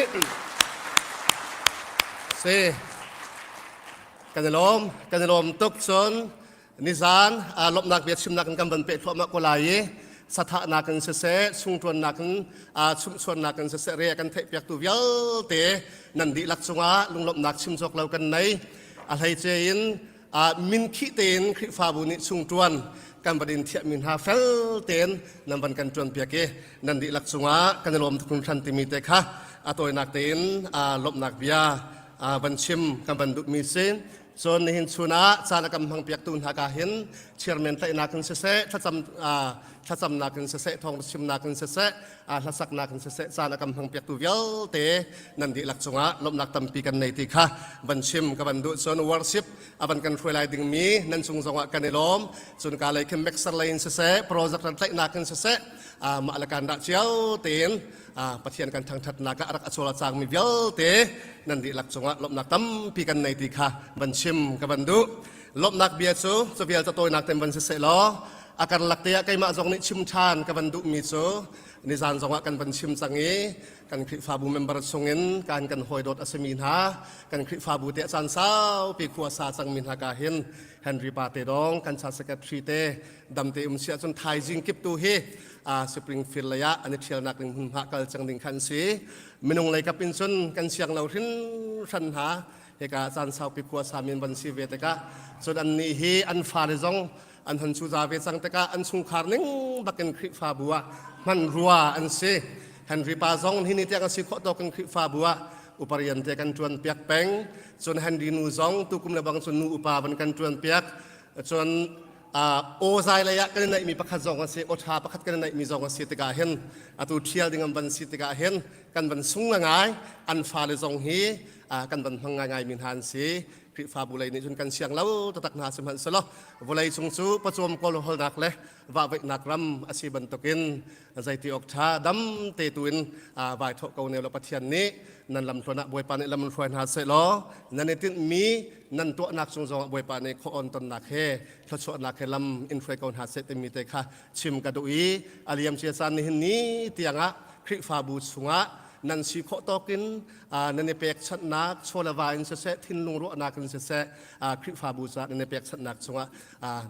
กันลมตุกซนนิสานลบนักเบียดชิมนักกันบันเป็ดพวกมักกลายสถานากันเสษสุงทวนนักชุมชนนักกันเสษเรียกันเทปยักตัวเยลเตนันดีลักษณะลุงลบนักชิมจกเรากันในอะไรเจนมินขีเตนคริฟาบุนิสุงทวนกันประเด็นเทียมินฮาเฟลเตนนำบันกันจวนเปียกเกนันดีลักษณะกันลมทุกคนทันติมีเตค่ะตัวนักเตนลบนักเบียบันชิมกันบันดุมีเซนส่วนในหินสุนัขจานกำพังเปียกตูนหากาเห็นเชียร์เมนไตนักกันเสษถ้าจำนักกันเสษทองชิมนักกันเสษถ้าสักนักกันเสษจานกำพังเปียกตูเยลเตนันดีลักษณะลบนักตั้มปีกันในตีค่ะบันชิมกับบันดุส่วนวอร์ชิปบันกันช่วยไล่ดึงมีนั่นสุงจังหวะกันในลมส่วนการไล่ขึ้นแม็กซ์ไลน์เสษโปรเจกต์ไตนักกันเสษมาละกันดักเชียวเตนปะเทียนกันทางทัดนักรักอโศลจางมีเยลเตนันดีลักษณะลบนักตั้มปีกันในตีค่ะบันชิมกับบันดุลบนักเบียดซูจะเบียดจะตัวนักเต็มบันเสษล้ออาการหลักเตียไกมาจงนิชิมชานกับบันดุมิโซนิสานจงว่ากันบันชิมสังเอกันคริฟาบูเมมเบอร์ทรงเงินกันหอยโดดอัศมินหากันคริฟาบูเตจันสาวปีขัวซาสังมินหากาเห็นเฮนรี่ปาเตดองกันชาสกัดทรีเตดำเตอุมเสียจนไทยจิงกิบตูเฮสปริงฟิลเลยะอันนี้เชียร์นักดึงหุ่นหักกัลจังดึงขันสีมินงเลยกับปินชนกันเชียงเราทิ้นชันหาเอกาจันสาวปีขัวสามินบันซีเวตกะส่วนอันนี้เฮอันฟาเรซองอันหันชูจาเวสังตะกะอันสุงคาร์นิงบักกันคริฟาบัวมันรัวอันเซเฮนรี่ปาซองที่นี่เตียกันสิขอตกันคริฟาบัวอุปริยันเตียกันจวนเปียกแปงส่วนเฮนรี่นูซองตุกุมเลบังส่วนนูอุปาบันกันจวนเปียกส่วนโอไซเลยะกันในมีประคัดซองกันเซโอชาประคัดกันในมีซองกันเซตกะเห็นตุเชียลดิ่งบันเซตกะเห็นกันบันสุงง่ายอันฟาเลซองฮีกันบันพังง่ายมินฮันเซคริฟาบุไลในจนกันเชียงเล่าตะตักนาสมันสลอบุไลสุงสูประจวมกอลฮอลนักเลยว่าเวนักรำอาชีบันตกินใจที่ออกชาดำเตตุนวายทกเกาเนลปัทยันนี้นั่นลำทวนบวยปานลำทวนหาเสลอนั่นในที่มีนั่นตัวนักสงฆ์บวยปานขออนตนนักเฮทศนักเฮลำอินฟลูเกาหาเสตมีเตค่ะชิมกระดูอีอาลียมเชียซันนี้เตียงะคริฟาบูสุงะนั่นสิขอตอกินนั่นในเปียกชัดนักโชลาวาอินเสะทินลุงรัวนักอินเสะคริฟาบูซานั่นในเปียกชัดนักสงะ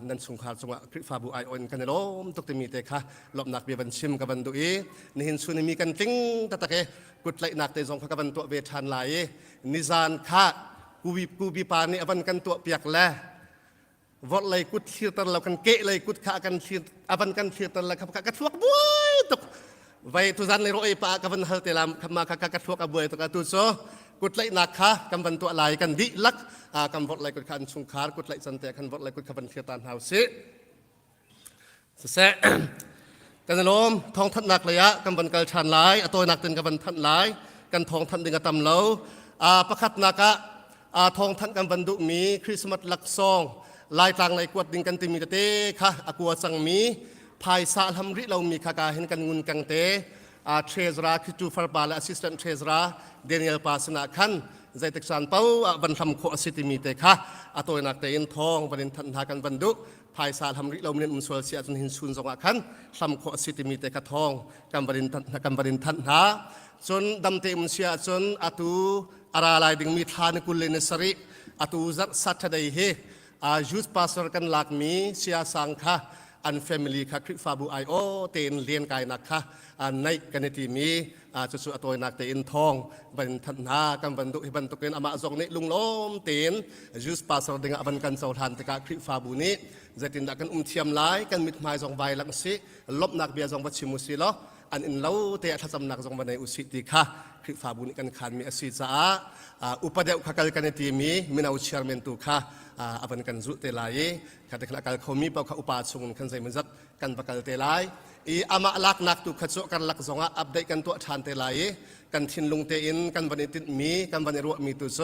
นั่นสงขาสงะคริฟาบูไอออนกันล้มตกเตมีเตค่ะลบนักเบียบันชิมกับบันดุอีนี่เห็นสุนมีกันติ้งตะตะเกกุดไหลนักเตจงกับบันตัวเวทันไหลนิจานค่ะกูบีปานี่บันกันตัวเปียกแลวอดเลยกุดเชียตันเรากันเกะเลยกุดขากันเชียบันกันเชียตันแล้วครับกัดฟวกบุยตกไว้ทุจันในรอยปากกับวันฮัลเตลามขมาคักกัดพวกอบวยตกตุโซ กุดไลนักค่ะกำบันตัวลายกันดิลักกำวดไลกุดขันชุงคาร์กุดไลจันเตะขันวดไลกุดขันเทียตันเฮาสิเสะกันลมทองทัดนักระยะกำบันกัลชันลายตัวนักตึงกำบันทัดลายกันทองทันดึงกระตำเล้าประคัดนักะทองทันกำบันดุมีคริสต์มาสลักซองลายกลางลายกวดดึงกันติมีเตะค่ะกัวสังมีภายสาลำริเรามีขากาเห็นกันงุนกังเตเทรซราคิจูฟาร์บาและแอสซิสแตนต์เทรซราเดนิเอลปาสนาคันใจเต็กสันเป้าบันทำโคสิติมีเตค่ะตัวนักเตะอินทองบันทันทากันบันดุภายสาลำริเรามีนุสวลเสียจนหินซุนสองคันทำโคสิติมีเตค่ะทองกันบันทันทาจนดำเตมุนเสียจนอาราลายดึงมีทานกุลเลนสริจัดสัตย์ได้เฮยูสปาสร์กันหลักมีเสียสังค่ะอันแฟมิลี่ค่ะคริฟาบูไอโอเตนเลียนกายนักค่ะในกันทีมีจะสู่ตัวนักเตนทองบันทันหากันบันตุบันตุเป็นอามาจงเนลุงล้มเตนยูสปาสร์ดึงบันกันเสาทานตะกะคริฟาบูนี้จะตินดักกันเทียมไลกันมิดไม้จงใบหลังสิลบนักเบียจงบัชิมุสิล้ออันอินเล่าเตะทัศนักจงบันในอุสิติค่ะคริฟาบูนี้กันขันมีอสิจ้าอุปเดวขกัลกันทีมีมินาอุเชียร์เมนตุค่ะอาบันกันจุเตลายขัดขลักการเขามีเป้าข้าอุปาสงฆ์ขันใจมันจัดกันประกาศเตลายอามาลักนักตุขัดโซกันลักสงะอัปเดตกันตัวทานเตลายกันทินลุงเตอินกันบันติดมีกันบันรัวมีตุโซ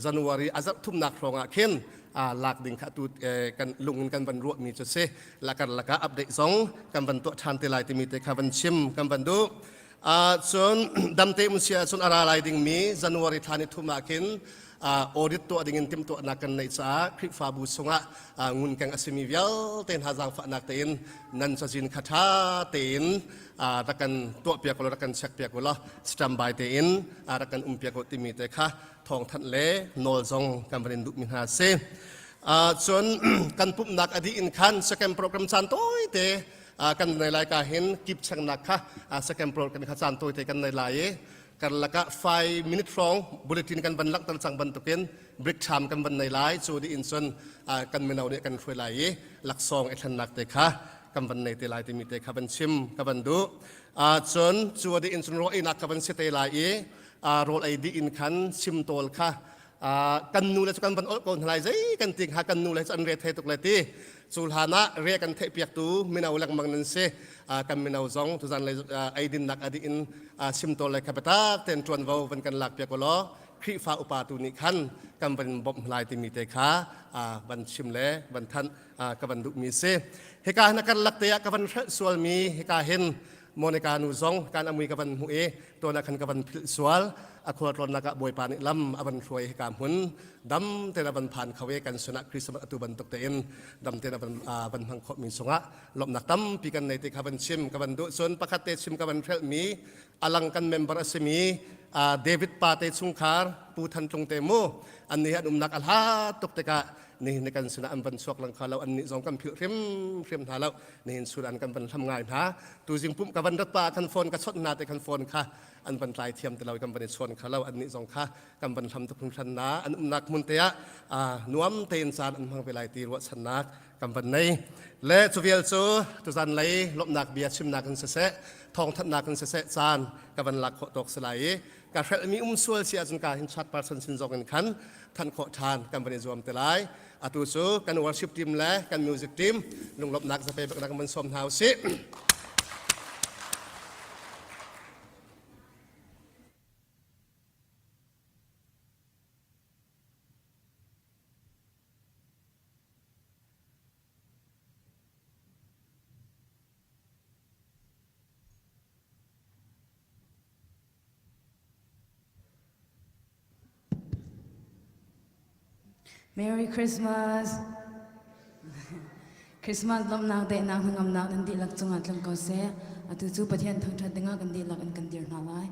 จันวารีอาจจะทุ่มนักรองอาเข็นลักดิ่งขัดตุกันลุงกันบันรัวมีจุเซลักกันลักอัปเดตสงกันบันตัวทานเตลายที่มีเตขับบันชิมกันบันดูส่วนดำเตมุเสียส่วนอะไรลายดิ่งมีจันวารีทานิทุ่มนักเข็นออดิตตัวดิ่งทิมตัวนักกันในสาคริฟาบุสงะงุนแกงอสิมีเวลเต็นหาจังฝันนักเต็นนันสจินคาถาเต็นรักกันตัวเปียกรักกันเช็คเปียกละสตัมบายเต็นรักกันเปียกติมีเตค่ะทองทันเล่โนซงกันเป็นดุมินาเซส่วนกันปุ่มนักอดีอินคันสแกมโปรแกรมจันตัวเตกันในรายการเห็นกิบช่างนักค่ะสแกมโปรแกรมขัดจันตัวเตกันในรายกันละก็5 minute from bulletinกันบันลักตันสังบันตุกินบริกชามกันบันในไลน์จูดีอินซันกันเมนเอาเนี่ยกันคุยไลน์ลักซองเอทันนักเตะค่ะกันบันในเตไลน์ที่มีเตะขับบันชิมขับบันดูจนจูดีอินซันโรอินักขับบันเสตไลน์โรลไอดีอินคันชิมโตลค่ะกันนูเลสกันบันโอคนไลน์ใจกันติงหากันนูเลสอันเรทเฮตุกเลตีสุลฮานะเรียกันเทปียกตูเมนเอาหลักมังนันเซกันเมนเอาซองทุจันเลยไอดินนักอดีอินชิมโตเลยขับตาเต็นจวนวาวเป็นกันหลักเปียกล้อคริฟ้าอุปาตุนิคันกันเป็นบ่มลายที่มีเตขาบันชิมเล่บันทันกับบันดุมีเซเหตุการณ์นักการหลักเตะกับบันสวลมีเหตุการณ์เห็นโมนิกานูซองการอมุยกับบันหูเอตัวนักขันกับบันสวลอควาตรนักบวยปานิลำอบันรวยเหตุการณ์หุ่นดำเตนบันผ่านเขาเวกันสนะคริสต์มาสตุบันตกเตนดำเตนบันพังขมีสงะลบนักตั้มปีกันในเตะกับบันชิมกับบันดุส่วนประคัตเตชิมกับบันเทลมีอลังกันเมมเบอร์สมีเดวิดปาเตซุงคาร์ปูทันจงเตมูอันนี้อันนักอัลฮาตุกเตกะนี่ในการสนะอันบันสวกลังคาเราอันนี้สองกันผิวเรียมทาเรานี่เห็นสุดอันกันบันทำงานนะตัวจริงปุ่มกับบันรัตปาคันโฟนกับชดนาแต่คันโฟนค่ะอันบันลายเทียมแต่เรากันบันชวนค่ะเราอันนี้สองค่ะกันบันทำตุกชันนะอันนักมุนเตียนวมเตนซานอันพังเวลาตีรวชนักกันบันในและสุเวียลซูตุจันเลยลบนักเบียชิมนักกันเสะทองทัดนักกันเสะจานกันบันหลักตกสลายการเฟลมีส่วนเสียจนการเห็นชัดปาร์สันสินจงกันขันท่านขอทานกันบันรวมแต่ไรตุสูกันวอร์ชิปทีมและกันมิวสิกทีมลงลบนักจะไปบักนักมันสมเท้าสิ Merry Christmas. Christmas lom nak de nak ngam nak nan di lak chungat lang ko se atu chu pathian thang that denga kan di lak an kan dir na lai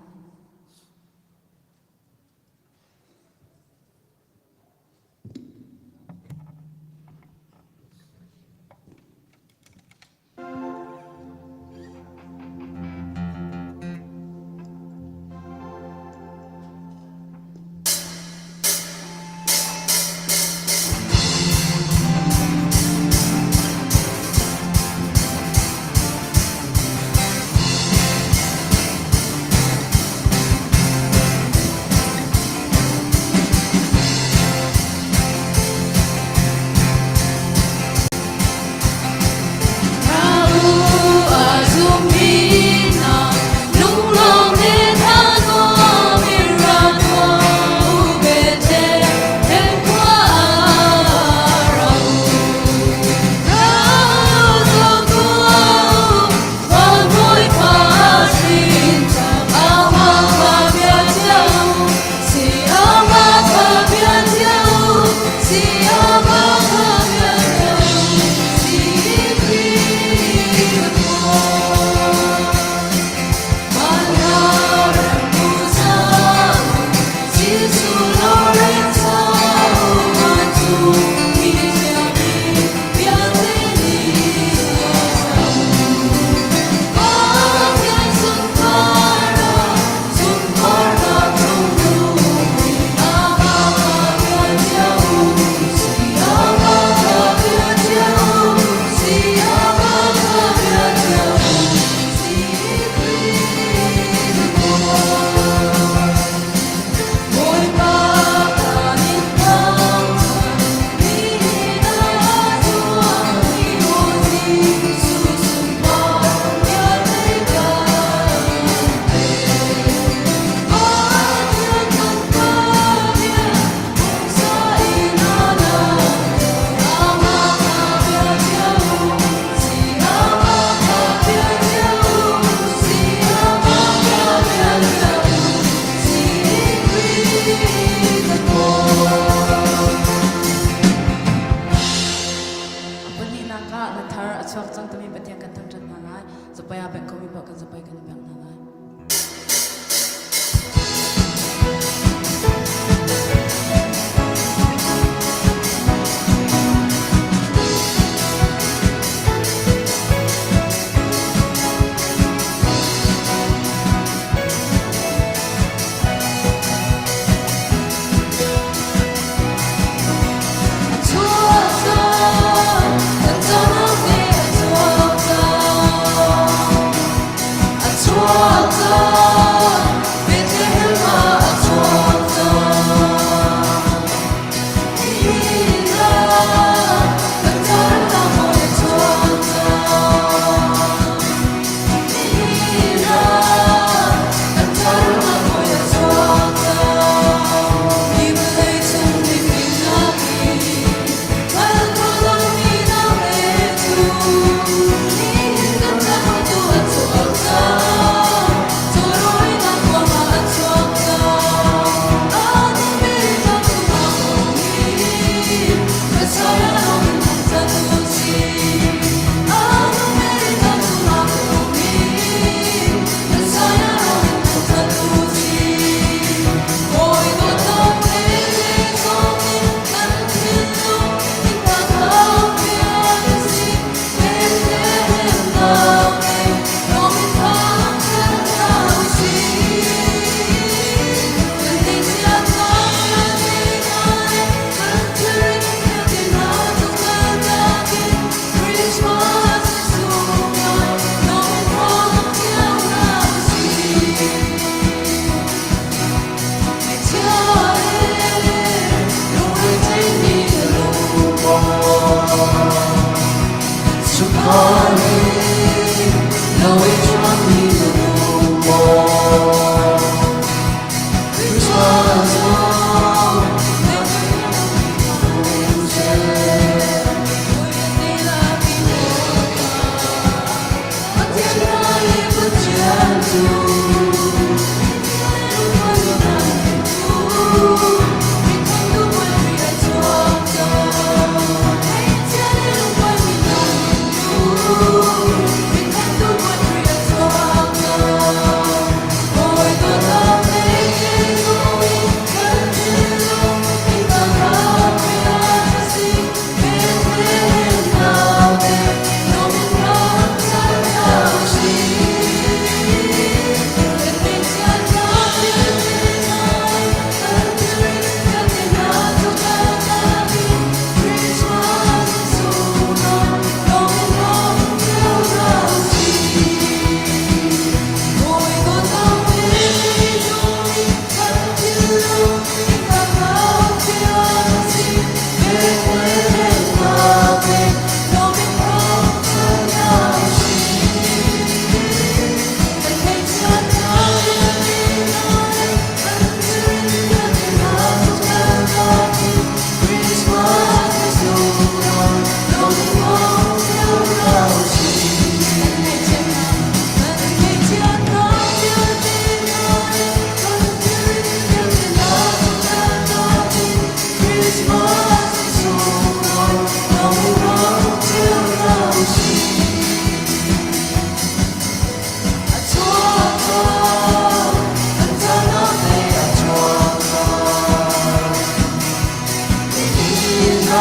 เ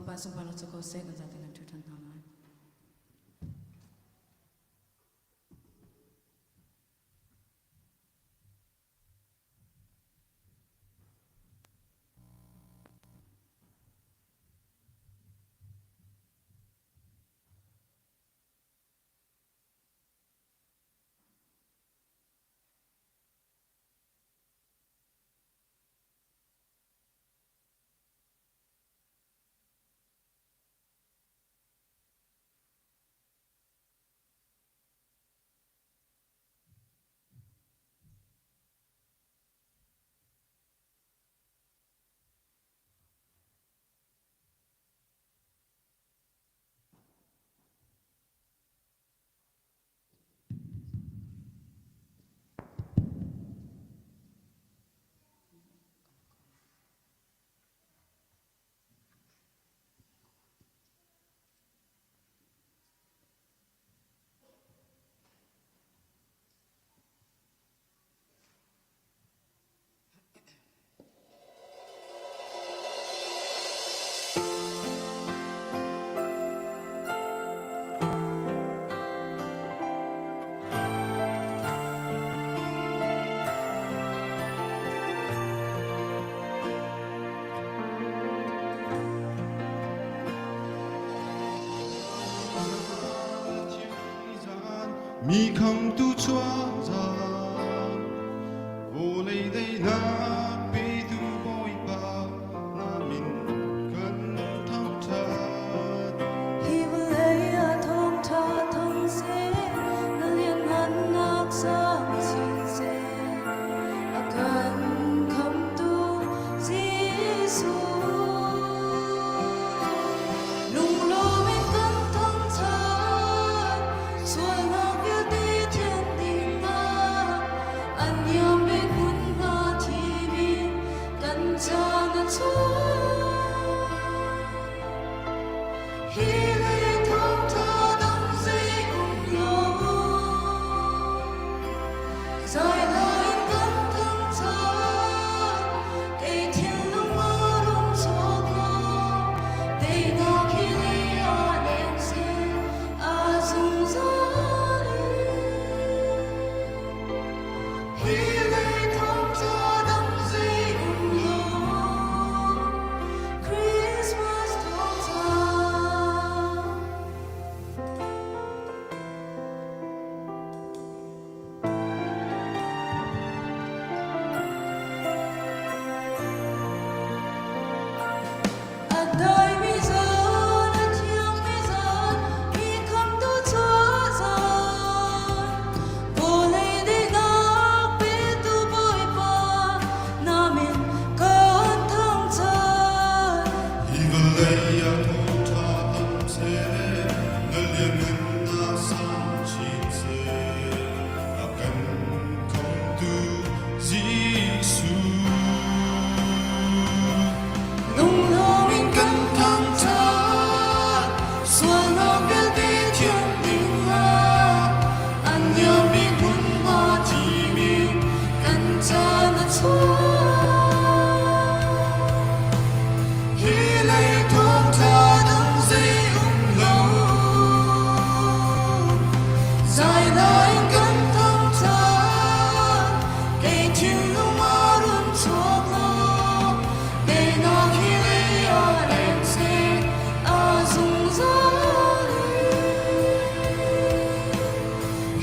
pa sung pa lo chu ko se kan za tengan thu than na ma mi không tu chúa ra vô lấy đây na bị tu bôi ba na min cần thăng thật hi vơi a thong tha thong se na liên ngăn nak sang chi se akan kham tu Giêsu lung lo men kan thong tha suai ngọc yêu đi thiên đình na anh yêu bên hun na thì bi kan cha na chúa hi lệ thong tha đắm dây cùng nhau dài lời cân thân cha cây thiên lung mơ rung cho cô đây na khi lệ a đen xe a dung gió hi lệ thong tha đắm dây cùng nhau Christmas thong tha a đời mi giờ a thiêng mi giờ mi không tu chúa giờ vô lấy đi ngọc biết tu bồi ba na mình con thông trời Himalaya thota tam se nalyan na sam chin se akan không tu Giêsu lung lo mình cân thăng cha xua ngọc biết đi thiên đình na anh yêu mi hun hoa thì mình cần cha na chúa hi lệ thong tha đắm dây ung lâu dài lời cân thăng cha cây thiên lung mơ run cho cô để nó khi lấy a đen xe a dung gió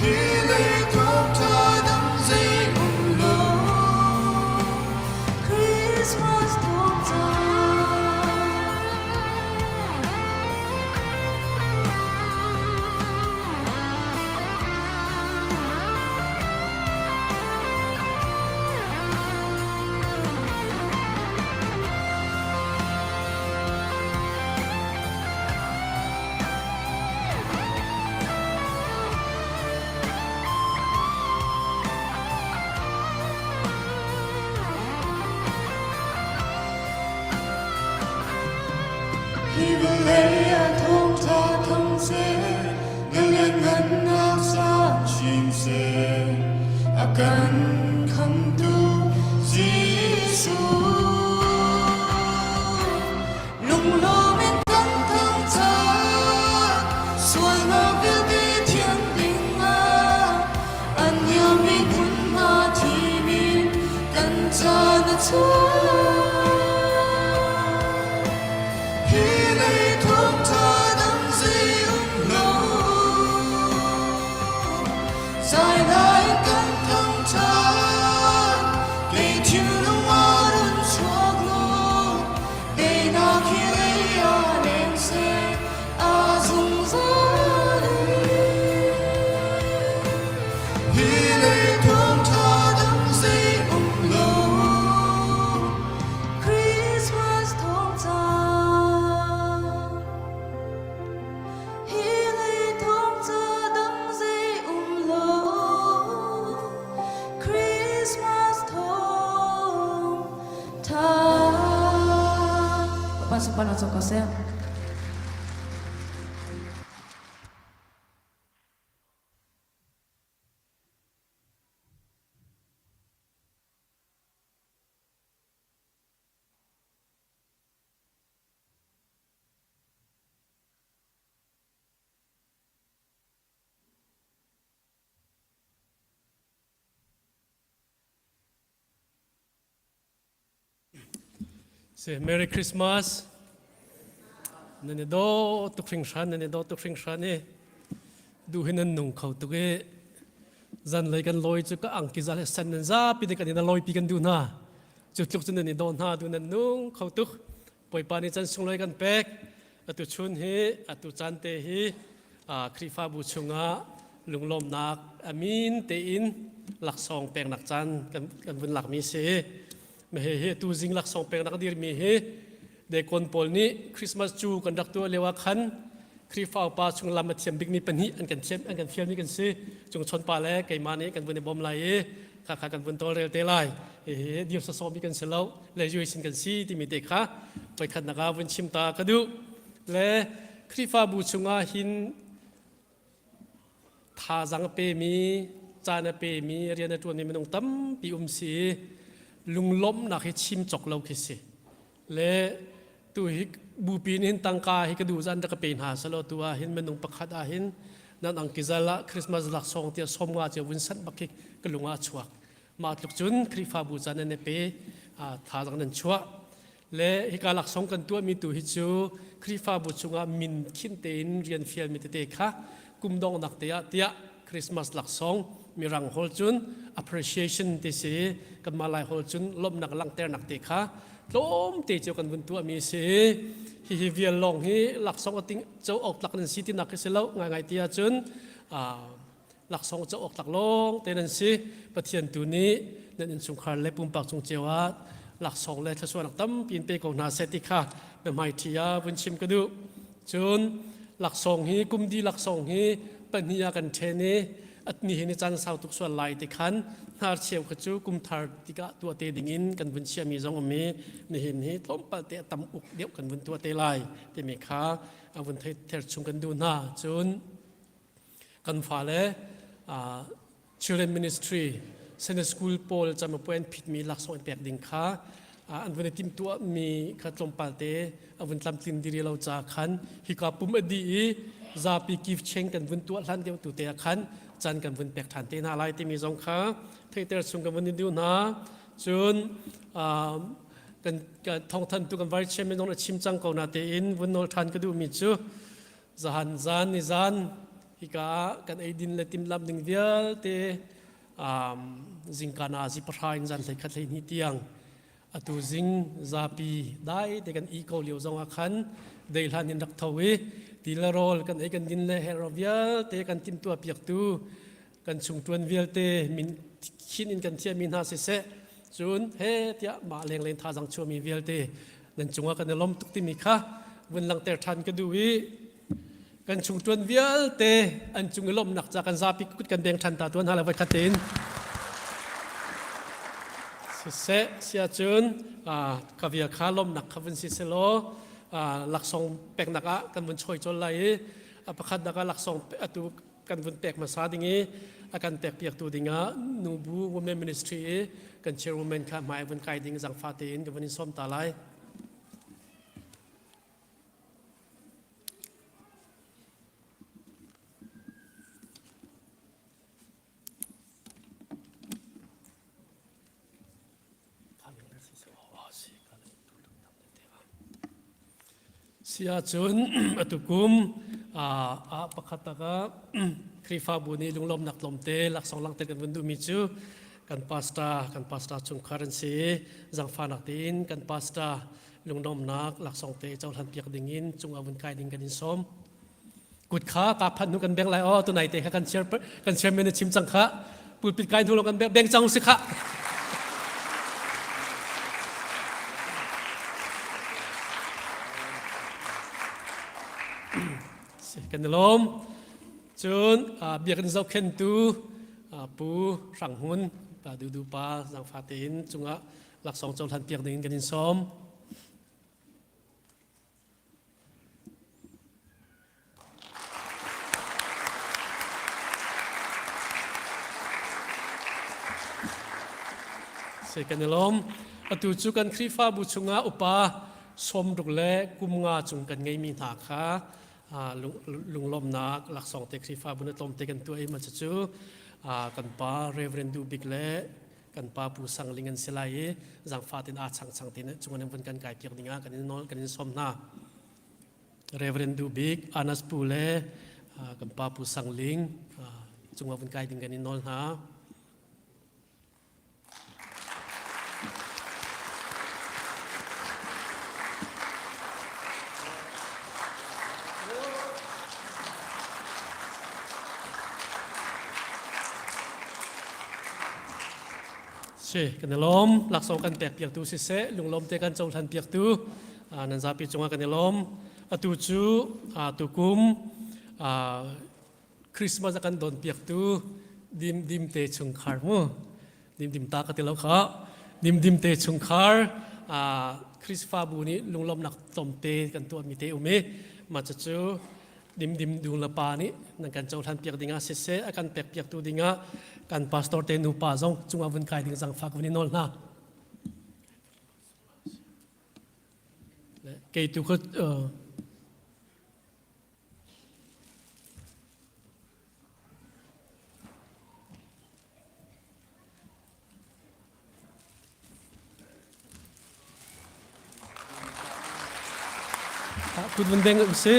hi lệ thong tha đắm dây ung lâu Christmas thong tha Himalaya thong tha thong se nalyan ngân na sa chin se akan kham tu Giêsu lung lo men 车，一类同他等谁拥有，再来跟等他，给天的我的错路，给那起来呀连谁啊从这里，一类同他等谁拥有，Christmas 同在。Hele tomte danse lov, Christmas tomte. Pasok pa na sa kose. Say Merry Christmas. Nene do tuk fing shan nene do tuk fing shan e. Du hinan nung khau tuk e. Zan lai kan loi chu ka ang ki zal san nan za pi de kan na loi pi kan du na. Chu tuk chu nene do na du nan nung khau tuk. Poi pa ni chan sung loi kan pek. Atu chun hi atu chan te hi krifa bu chunga lunglom nak amin te in lak song pek nak chan kan bun lak mi se. Me he tu zing lak song pek nak dir mi he de kon pol ni Christmas chu kan dak tu lewa khan krifa pa chung lam thiam big mi pan hi an kan thiam an kan thiam ni kan se chung chon pa le kai ma ni kan bun bom lai e kha kha kan bun tol rel te lai he dio sa so mi kan selo le jui sin kan si ti mi te kha pai khat na ga bun chim ta ka du le krifa bu chunga hin tha jang pe mi chana pe mi rian tu ni menong tam pi si lunglom na khi chim chok lo khi se le tu hi bu pin hin tangka hi ka du zan da ka pein ha salo tu a hin menung pakhat a hin nan ang kizala Christmas lak song tia somwa che win san bakhi ka lunga chuak ma tluk chun krifa bu zan ne pe a tha jang nan chua le hi ka lak song kan tu mi tu hi chu krifa bu chunga min khin te in rian fial mi te kha kum dong nak te ya tia Christmas lak song mirang hol chun appreciation te se kan malai hol chun lom nak lang ter nak te kha lom te chu kan bun tu mi se hi vial long hi lak song ating chau ok lak nan city nak se lo ngai tia chun lak song chau ok lak long te nan si pathian tu ni nan in chung khar le pum pak chung chewa lak song le thaswa nak tam pin pe ko na se ti kha be mai thia bun chim ka du chun lak song hi kum di lak song hi pania kan the ni at ni hin chan sau tuk so lai te khan har cheu khachu kum thar tika tu te dingin kan bun sia mi jong me ni hin hi tlom pa te tam uk deu kan bun tu te lai te me kha avun thai ther chung kan du na chun kan fa le children ministry Sunday school pol chama point phit mi lak so pek ding kha an vene tim tu mi kha tlom pa te avun tlam tin diri lo cha khan hi ka pum adi za pi kif cheng kan bun tu hlan deu tu te khan chan kan bun pek than te na lai te mi jong kha thei ter chung kan bun du na chun kan thong than tu kan vai chem me nong chim chang ko na te in bun nol than ka du mi chu zahan zan ni zan hi ka kan ei din le tim lam ding vial te zingkana zi prain zan le khat le ni tiang atu zing zapi dai te kan i ko liu zong a khan dei hlan in rak thawi tila rol kan ei kan din le herovial te kan tim tu apiak tu kan chung tuan vial te min khin in kan thia min ha se se chun he tia ma leng leng tha jang chu mi vial te nan chunga kan lom tuk ti mi kha bun lang ter than ka du wi kan chung tuan vial te an chung lom nak cha kan zapi kut kan beng than ta tuan hala vai khatin se sia chun kavia kha lom nak khavun si se lo lak song pek naka kan bun choi chol lai apakhat naka lak song atu kan bun pek ma sa dingi akan pek piak tu dinga nubu women ministry kan chairwoman kha mai bun kai ding jang fa te in kan bun som ta lai เสียจน อตุกุมประคัตตะกะครีฟ้าบุนีลุงลมนักลมเตลักสองลังเตกันวันดูมิจูกันพาสตาจุงคารันซีจังฟานักตีนกันพาสตาลุงลมนักลักสองเตเจ้าทันเปียกดิ่งินจุงอาวุนกายดิ่งกันอินสมกุดขาตาพันนุกันแบงไลอ้อตัวไหนเตะกันเชียร์เมนชิมจังคะปูดปิดกายทุลกันแบงจังสิคะกันลมจนเบียกันเจ้าเข็นตูปูสังหุนดูปลาสังฟาตินจุงะหลักสองเจ้าทันเปียกดิ่งกันอินสมเสกันลมอตุจุกันครีฟ้าบุชุงะอุปาสมดุกเละกุมงาจุงกันไงมีหนาคะลุงลมนักหลักสองเตครีฟ้าบุญตมเตกันตัวเองมาจูกันป้าเรเวนดูบิกเละกันป้าผู้สังลิงันเสลายจังฟาตินอาชังตินจุงนั้นเป็นการไก่เปียกดิ่งกันนอนกันสมนาเรเวนดูบิกอานัสปูเละกันป้าผู้สังลิงจุงนั้นเป็นไก่ดิ่งกันนอนหาเช่กันลมหลักสองกันแตกเปียกตูเสะลุงลมเตกันจงทันเปียกตูนันซาปีจงกันลมตูจูตูกุมคริสต์มาสกันโดนเปียกตูดิมเตชงคาร์มั้งดิมตากันแล้วเขาดิมเตชงคาร์คริสฟ้าบูนี้ลุงลมหนักตมเตกันตัวมีเตอุเมมาจะจูดิมดูละปานี้นั่นกันเจ้าทันเปียกดิ่งเสะกันแตกเปียกตูดิ่งกันพาสตอร์เตนูปาซงจุงอาวุนกายดิ่งสังฟักวันนี้นอนนะเกยตุก็คุณวันเดงอุซิ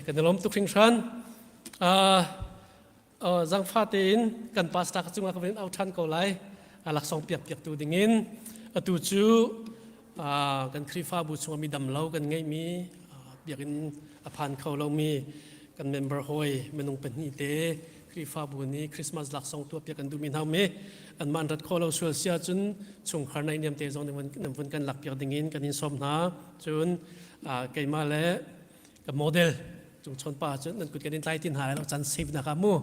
กันลมตุกสิงชันจังฟาตินกันพาสตาจุงอากันเอาชันเกาไลหลักสองเปียกตูดิ่งินตูจูกันครีฟ้าบุชงมีดำเล่ากันไงมีเปียกันอภันเขาเรามีกันเมมเบอร์ฮอยเมนุงเป็นนี่เตครีฟ้าบุนี้คริสต์มาสหลักสองตัวเปียกันดูมินเฮาเมอันมันรัดเขาเราช่วยเสียจนชงคาร์ในเนียมเตจงในวันกันหลักเปียกดิ่งินกันอินสมนาจนเกี่ยมาแล้วกับโมเดลจุงชนป่าจนนั่นกุดกันในไตตินหายเราจันสิบนะครับมู่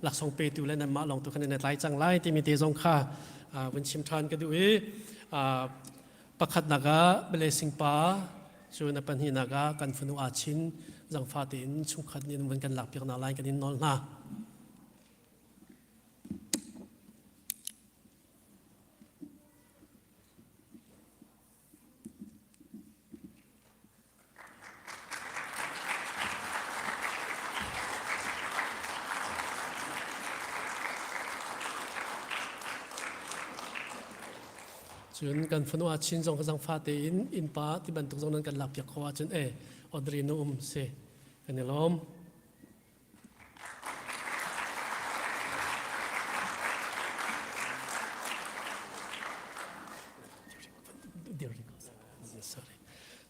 หลักสองเปตูและนั่นมาลองตัวกันในไตจังไรที่มีเตจงค่าวันชิมทานกันดูประคัดนักเบลสิงป้าชวนปัญหานักกันฟนุอาชินจังฟาตินชุกขัดนี่มันกันหลักเพียงนาไลกันนินนอนนะจนกันฟนุอาชินจงกำลังฟาตินอินป้าที่บรรทุกจงนั้นกันหลับอยากขวาจนอดรีนุมเสกันในลม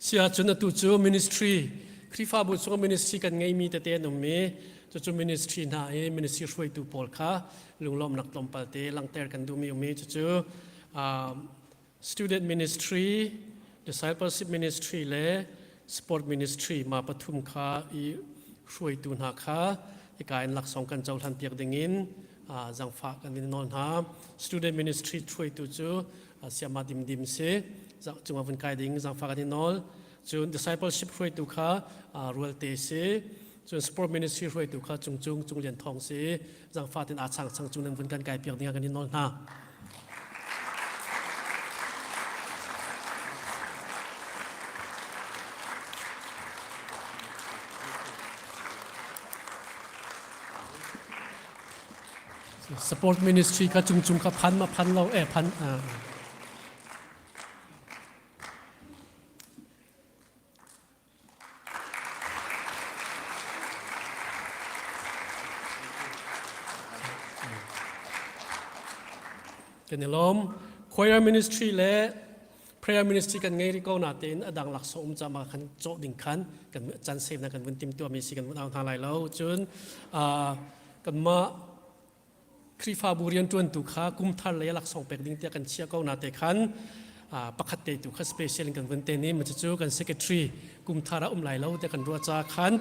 เสียจนตุจูมินิสทรีครีฟ้าบุษมินิสทรีกันไงมีแต่เตนุมเมจูมินิสทรีน่ามินิสทรีช่วยตูปอลค่ะลุงลมนักลมปาเตลังเตอร์กันดูมีอุเมจูStudent Ministry, Discipleship Ministry และ Sport Ministry มาปฐุมค่าช่วยตูนหาค่าอีกการหลักสองกันเจ้าทันเปียกดิ่งินจังฝากกันวินนอนหา Student Ministry ช่วยตูจูเสียมาดิมเสจังหวะวันกายดิ่งจังฝากกันนอนจน Discipleship ช่วยตูค่ารัวเตเสจน Sport Ministry ช่วยตูค่าจุงเหรียญทองเสจังฝากตินอาชังจุงนั้นวันกันกายเปียกดิ่งกันนอนหา support ministry ค่ะจุงค่ะพันมาพันเราพันกันนี่ล้ม choir ministry และ prayer ministry กันไงที่ก็น่าเต้นดังหลักสมจะมาขันโจดิ่งขันกันจันเซฟนะกันวันติมตัวมีสิกันวันเอาทางไหลแล้วจนกันมาคริฟาบุรียนจวนตุขากุมทัลเลยหลักสองเป็กดิ่งเตียกันเชียก็น่าเตะขันประคัตเตตุขาสเปเชียลกันวันเตนี้มันจะจูกัน secretary กุมทาระไหลแล้วแต่กันรัวจ้าขัน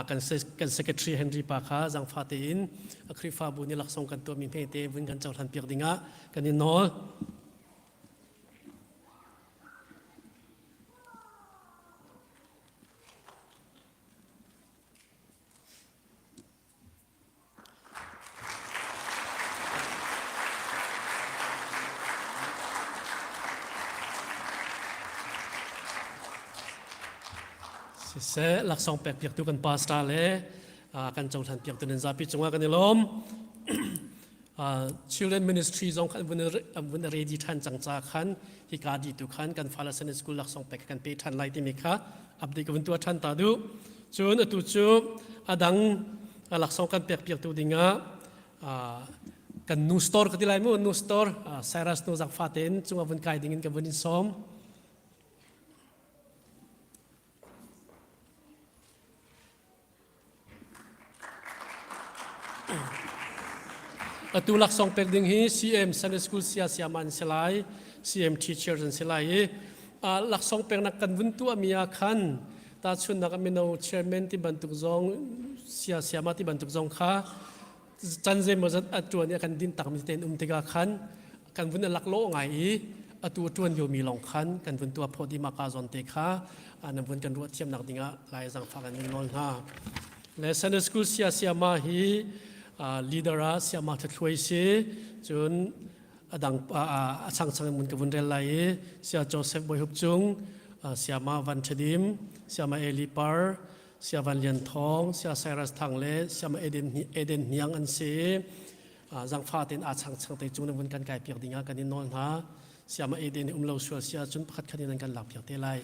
กัน secretary Henry ปาขาจังฟาเตอินคริฟาบุนี่หลักสองกันตัวมีเพเตวันกันเจ้าทันเปียกดิ่งะกันนี่นอเสหลักสองแปดเปียกตัวกันปาสตาเลกันเจ้าทันเปียกตัวนั้นจะพิจารณากันในลม children ministry จงกันวันเรดีทันจังจากขันฮิกาดีตุขันกันฟาลาเซนสกูลหลักสองแปดกันไปทันไลที่มีค่ะอัปเดตกันตัวทันตาดูจนตุจูดังหลักสองกันเปียกตัวดิ่งะกันนูสตอร์กันที่ไรมั้งนูสตอร์ไซรัสนูจากฟาเตนจงวันไกดิ่งกันวันนี้ซ้อมตัวหลักสองเป็นดิ่งฮี CM Sunday School เสียมันสลาย CM Teachers สลายหลักสองเป็นนักการวุ่นตัวมีอาคันตาชุนนักมีนาเชอร์แมนที่บรรทุกจงเสียมาที่บรรทุกจงค่ะจันเจมส์ตัวนี้กันดินตักมีเต็นติกาคันกันวุ่นหลักโลไงตัวจวนโยมีลองคันกันวุ่นตัวพอดีมากาจอนเตค่ะนั่นวุ่นกันรัวเทียมนักดิ่งะลายสังฟังกันนอนค่ะและ Sunday School เสียมาฮีleader เสียมาช่วยสิจนดังช่างมุนกับวันเรลัยเสียโจเซฟบอยฮุบจุงเสียมาวันชดิมเสียมาเอลิปาร์เสียวันเลียนทองเสียไซรัสทางเลเสียมาเอเดนเนียงอันเสียจังฟ้าเต็นช่างแต่จุงในวันกันไก่เปียกดิ่งกันนินนอนฮะเสียมาเอเดนเราชัวเสียจนพัดคันนั้นกันหลับเปียกเตลัย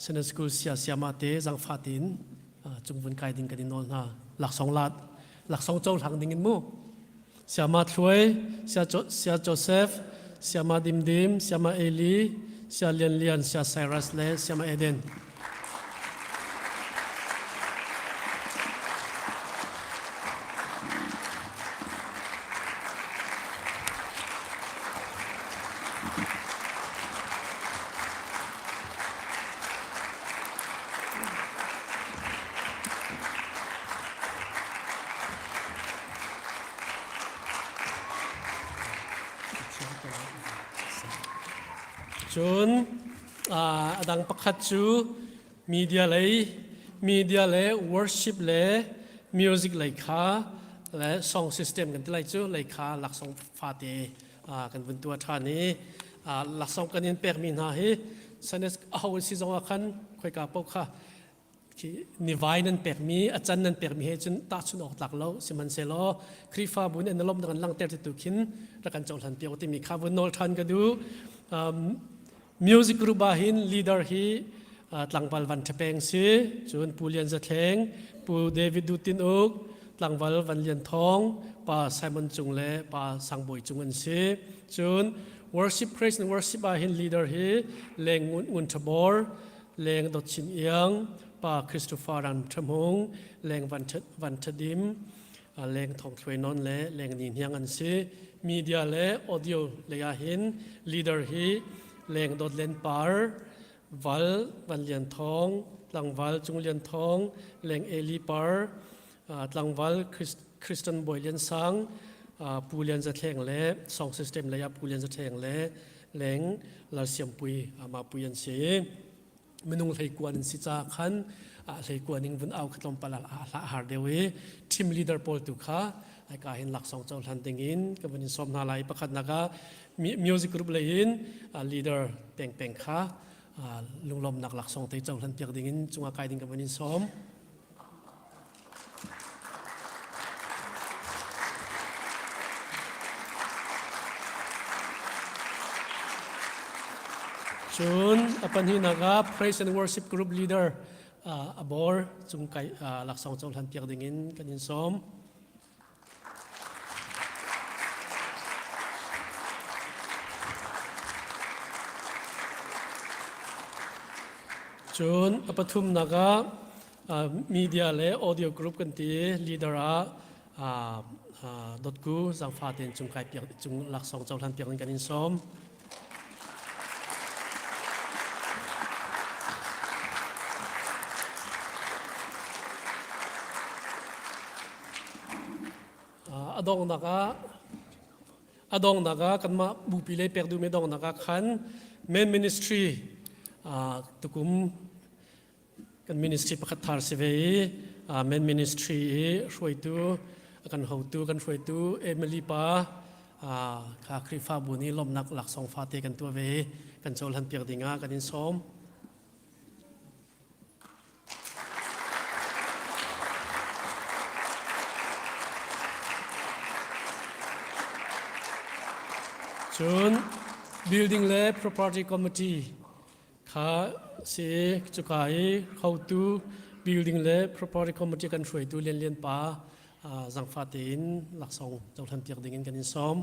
Sunday School เสียมาเตจังฟ้าเต็นจุงวันไก่ดิ่งกันนินนอนฮะหลักสองลัดหลักสองโจทางดิ่งมู่เสียมาช่วยเสียโจเซฟเสียมาดิมเสียมาเอลีเสียเลียนเสียไซรัสเลเสียมาเอเดนจนดังประคัตจูมีเดียเลย worship เลย music เลยค่ะและ song system กันที่ไรจูเลยค่ะหลักสองฟาเตกันบนตัวท่านี้หลักสองกันยันเปิดมีนาฮีสันนิษเอาสิจงอาคันคุยกับพวกค่ะนิวายนั้นเปิดมีอาจารย์นั้นเปิดมีให้จนตัดชุนออกหลักแล้วสิมันเซลล์คริฟาบุญเอ็นลมดังลังเตอร์ติตุกินแล้วกันจงทันเปียวที่มีข้าวบนโนลทันก็ดูmusic group bahin leader hi tlangwal van thapeng si chun pulian za thleng pu David Dutin ok tlangwal van lian thong pa Simon Chungle pa Sangboi Chungan si chun worship praise and worship bahin leader hi leng ngun thabor leng dot chin yang pa Christopher Ran Thamung leng van thadim leng thong thloi non le leng nin hiang an si media le audio le ya hin leader hiแรงโดดเล่นปาร์วัลวันเลียนทองหลังวัลจุงเลียนทองแรงเอลีปาร์หลังวัลคริสตันบอยเลียนสังปูเลียนจะแทงเละสองซิสเต็มระยะปูเลียนจะแทงเละแรงลาเซียมปุยมาปุยันเสียมนุงไทยกวนสิจ้าขันไทยกวนนิ่งวันเอาขนมปลาละหาเดวีทีมลีดเดอร์โพลตุค่ะไอ้การเห็นหลักสองเจ้าทันติงินกับวันนี้สมนาไลประคัตนักmusic group เลยอิน leader เป็งค่ะลุงลมนักหลักสองเจ้าทันเปียกดิ่งจงอาการดิ่งกับวันนี้สม จุนอปันหินัก Praise and Worship Group Leader abor จุงไก่หลักสองจงทันเปียกดิ่งกันยินสมจุนอปทุมนักมีเดียและ Audio Group กันตี Leaderดอทกูสังฟาเต็นจุงไก่เปียกจุงหลักสองจงทันเปียกกันยินสมอดองนักกันมาบุปิเลเปิดดูไม่ดองนักขัน Main Ministry ตุกุมกัน Ministry ประคัตทาร์เสวีMain Ministry ช่วยตัวกันเขาตัวกันช่วยตัวเอมิลีปาข้าคริฟ้าบุญนี้ล้มนักหลักสองฟาเตกันตัวเวกันโจลหันเปียกดิ่งกันอินสมจุน Building และ Property Committee ข้าเสียจุกายเขาตัว Building และ Property Committee กันช่วยตัวเลียนป่าสังฟาตินหลักสองเจ้าทันเปียกดิ่งกันอินสม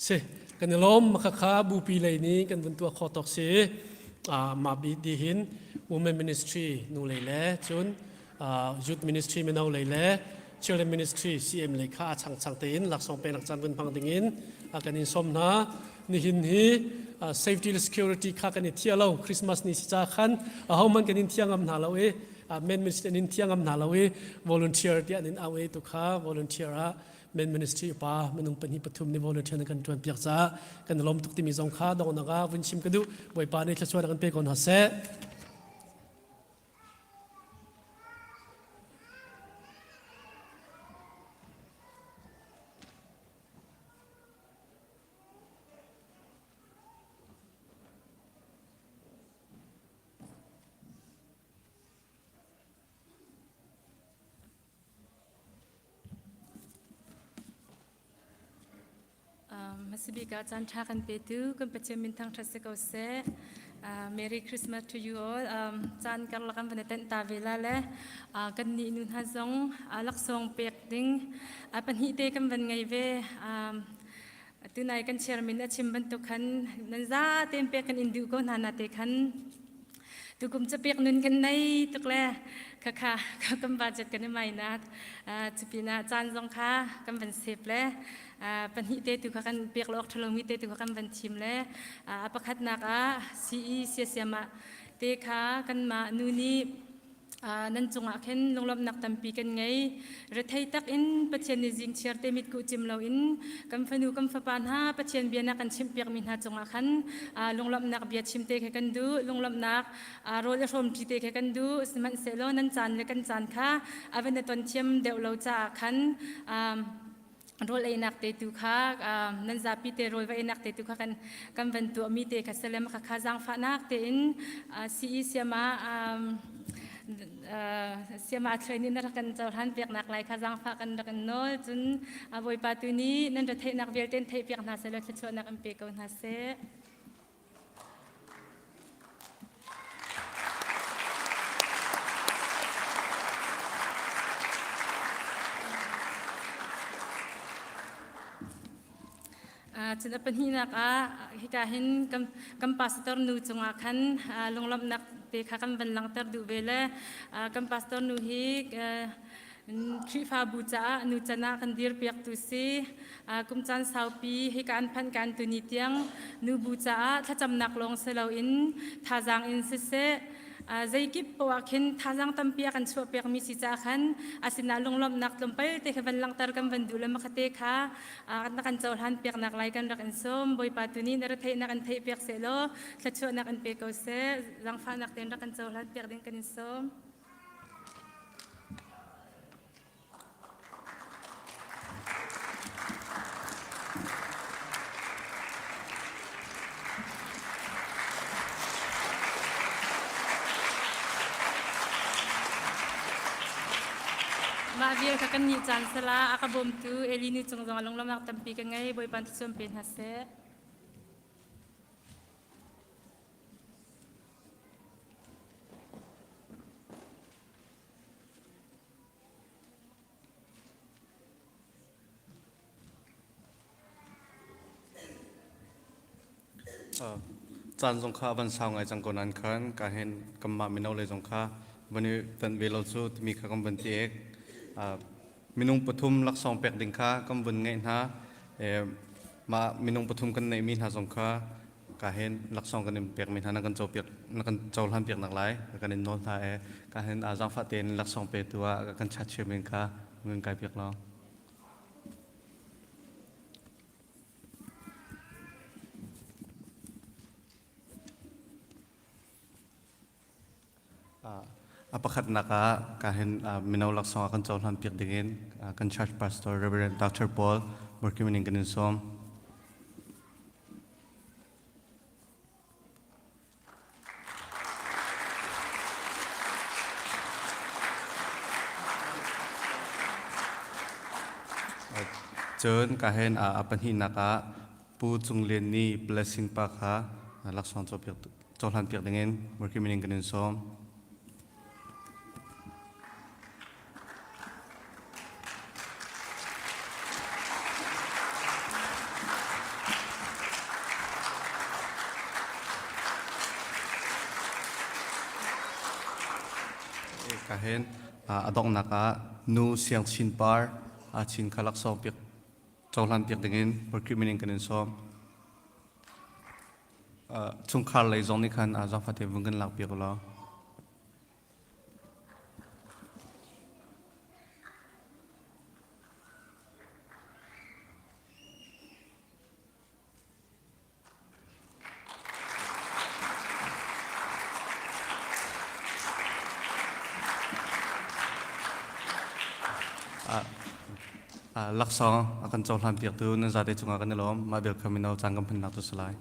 เสกันล้มมาค้าบูปีเลยนี้กันบนตัวคอตอกเสมาบีดีหิน Women Ministry นูเลยแหละจุนYouth Ministry ไม่เอาเลยแหละ Children Ministry CM เลยข้าช่างเตินหลักสองเป็นหลักจันเป็นพังดิ่งกันอินสมนะนี่หินฮี Safety and Security ข้ากันเที่ยวเราคริสต์มาสนี่สิจ้าขันเขามันกันเที่ยงอำนาจเราMain Ministry นินเที่ยงอำนาจเราVolunteer เดียนินเอาตุกข้า Volunteer Main Ministry ป่ามันต้องเป็นหิปทุมใน Volunteer กันจวนเปียกจ้ากันล้มตุกที่มีสองข้าดองนักวินชิมกันดูบ่อยป่าในช่วยกันไปก่อนหาเสมาสบิกาจันทากันเปตูกันประเจมินทางทัศกเสMerry Christmas to you all จันกันละกันวันเต็นตาเวลาและกันนี่นุนฮะซงลักซงเปียกดิ้งปัญหาเตกันวันไงเวตัวนายกันเชียร์มินชิมบันตุขันนั่นจ้าเต็มเปียกกันอินดูก็นานาเตขันตุกุมจะเปียกนุนกันในตุกแลค่ะกำบัดจัดกันใหม่นะจะปีน่าจันทร์ค่ะกำบัดเสพและปัญหาเตตุกันเปียกหลอกทะลงมิเตตุกันบันชิมและประคัดนักซีเสียมาเตค่ะกันมานูนีนั่นจงอาเข็นลงลำนักตั้มปีกันไงรัฐไทยตักอินปัจเจนจิงเชียร์เตมิดกูจิมเราอินกำฟันูกำฟัปานฮาปัจเจนเบียนักกันชิมเปียกมินฮาจงอาขันลงลำนักเบียชิมเตะกันดูลงลำนักโรลชมจีเตะกันดูสมันเซโลนั่นจานเล็กันจานค่ะเวนตอนเทียมเดวเราจะขันโรลไอนักเตตุค่ะนั่นจะพิเตโรลไอนักเตตุค่ะกันวันตัวมีเตะกัสเลมค่ะข้าจังฟ้านักเตอินซีเสียมาเสียมาเทรนนี่นักกันเจ้าท่านเปียกนักไหลข้าจังฟ้ากันนักกันโน้จนบอยปาตุนี้นั่นจะเทนักเบียร์เต้นเทเปียกนาเสลจะชวนนักอันเปียกกันนาเสจนเป็นหินักฮิกาหินกัมปัสตอร์นูจงอาคันลงลำนักเตะขันบันลังเตอร์ดูเวลกัมปัสตอร์นูฮิกทริฟาบูจ้านูจันกันดีร์เปียกตุสีกุมจันสาวปีฮิการพันการตุนิเตียงนูบูจ้าถ้าจำนักลงเซลาอินท่าจางอินเซใจกิบปวกเห็นท่าจังตั้มเปียกันชัวเปียกมีสิจ้าขันสินาลงลมนักลมไปเตะขันลังตาร์กันบันดูแลมาคเตะค่ะนักกันเจ้าหันเปียกนักไล่กันรักอินส้มบอยปาตุนีนรเทนักกันเทเปียกเซโลชัดชัวนักกันเปียกเกาเซจังฟ้านักเต้นรักกันเจ้าหันเปียกเด้งกันอินส้ม มาเวียร์กันนิจันสลาอากาบมตูเอลินิจงจงลงลำนักตั้มปีกันไงบอยปันที่สมเป็นฮัสเซ จานสงข้าวันเสาร์ไงจังกนันขันการเห็นกำมามินเอาเลยสงข้าวันนี้เป็นเวลาสุดมีข้ากำบันทีเอกมินุงปทุมลักษองเป็กดิ่งข้ากำบันไงนะมามินุงปทุมกันในมินหาสงข้าการเห็นลักษองกันในเป็กมินหานักกันโจเป็กนักกันโจลันเป็กหนักหลายกันในโนนท่าการเห็นอาจังฟ้าเตนลักษองเป็กตัวกันชัดเชื่อมินข้าเงินกายเป็กเราapa khat naka kahen minau laksong akan chawlan piak dingin kan church pastor Reverend Dr. Paul Morkimin ingin som chen kahen apan hi naka pu chunglen ni blessing pa kha laksong chawlan piak dingin Morkimin ingin som kahen adong naka nu siang chin par chin khalak som piak chawlan piak dingin perkimining kanin som chung khar lei zong ni khan azang phate bungan lak piak lo laksong akan chawlan piak tu nan zate chunga kan lom ma bel khamino changam phan nak tu salai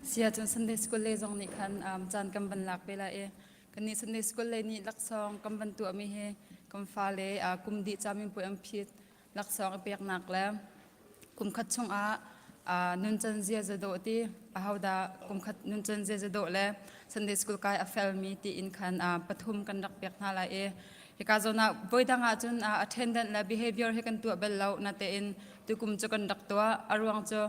sia chun Sunday school le zong ni khan chan kam ban lak pela e kan ni Sunday school le ni laksong kam ban tu ami he kam fa le kum di chamin pu am phit laksong pek nak la kum khat chung nun chan zia zado ti hauda kum khat nun chan zia zado le Sunday school kai a fel mi ti in khan pathum kan rak pek na la e hika zona boidanga chun attendant la behavior he kan tu bel lau na te in tu kum chu kan dak to arwang chu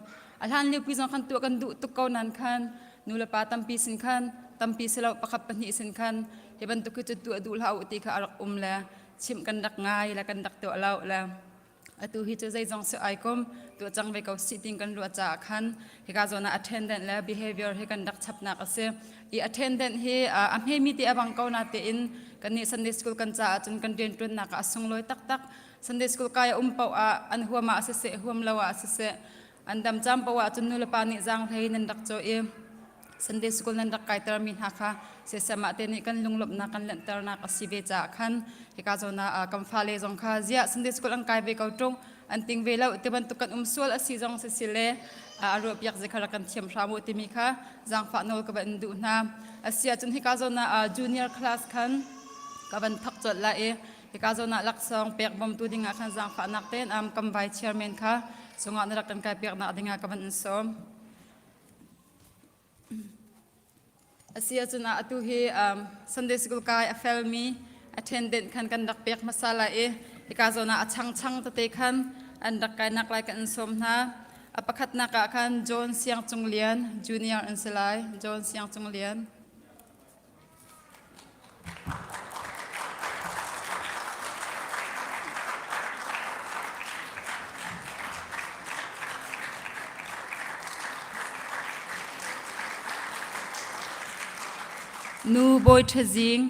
alhan le pi zong khan tu kan du tu ko nan khan nula pa tampi sin khan tampi selo pakap pani sin khan heban tu ku chu tu adul hau ti kha arak la chim kan dak ngai la kan dak to lau la atu hi chu zai jong se aikom tu chang ve ko sitting kan lu cha khan hika zona attendant la behavior he kan dak chap na ka se I attendant he am he mi ti abang ko na te in kan ni Sunday school kan cha chun kan den tun na ka asung loi tak tak Sunday school kaya pau an huama asese huam lawa asese andam cham pawa chun nu la pa ni jang thei nan dak cho e Sunday school nan dak kai tar min ha kha se sama te ni kan lunglop na kan len tar na ka sibe cha khan hika zona kam fa le jong kha zia Sunday school ang kai be ko tong an ting ve lau te ban tu kan sual asi jong se sile aro piak je khala kan thiam ramu ti mi kha jang fa nol ka ban du na asia chun hika zona junior class khan ka ban thak chot la e hika zona laksong pek bom tu dinga khan jang fa nak ten kam vice chairman kha sunga na kan kai pek na dinga ka ban som asia chuna atu hi Sunday school kai a fel mi attendant khan kan dak pek masala e hika zona achang chang te khan an dak kai nak lai kan som na apakhat na ka khan John Siang Chunglian junior an selai John Siang Chunglian nu boy thazing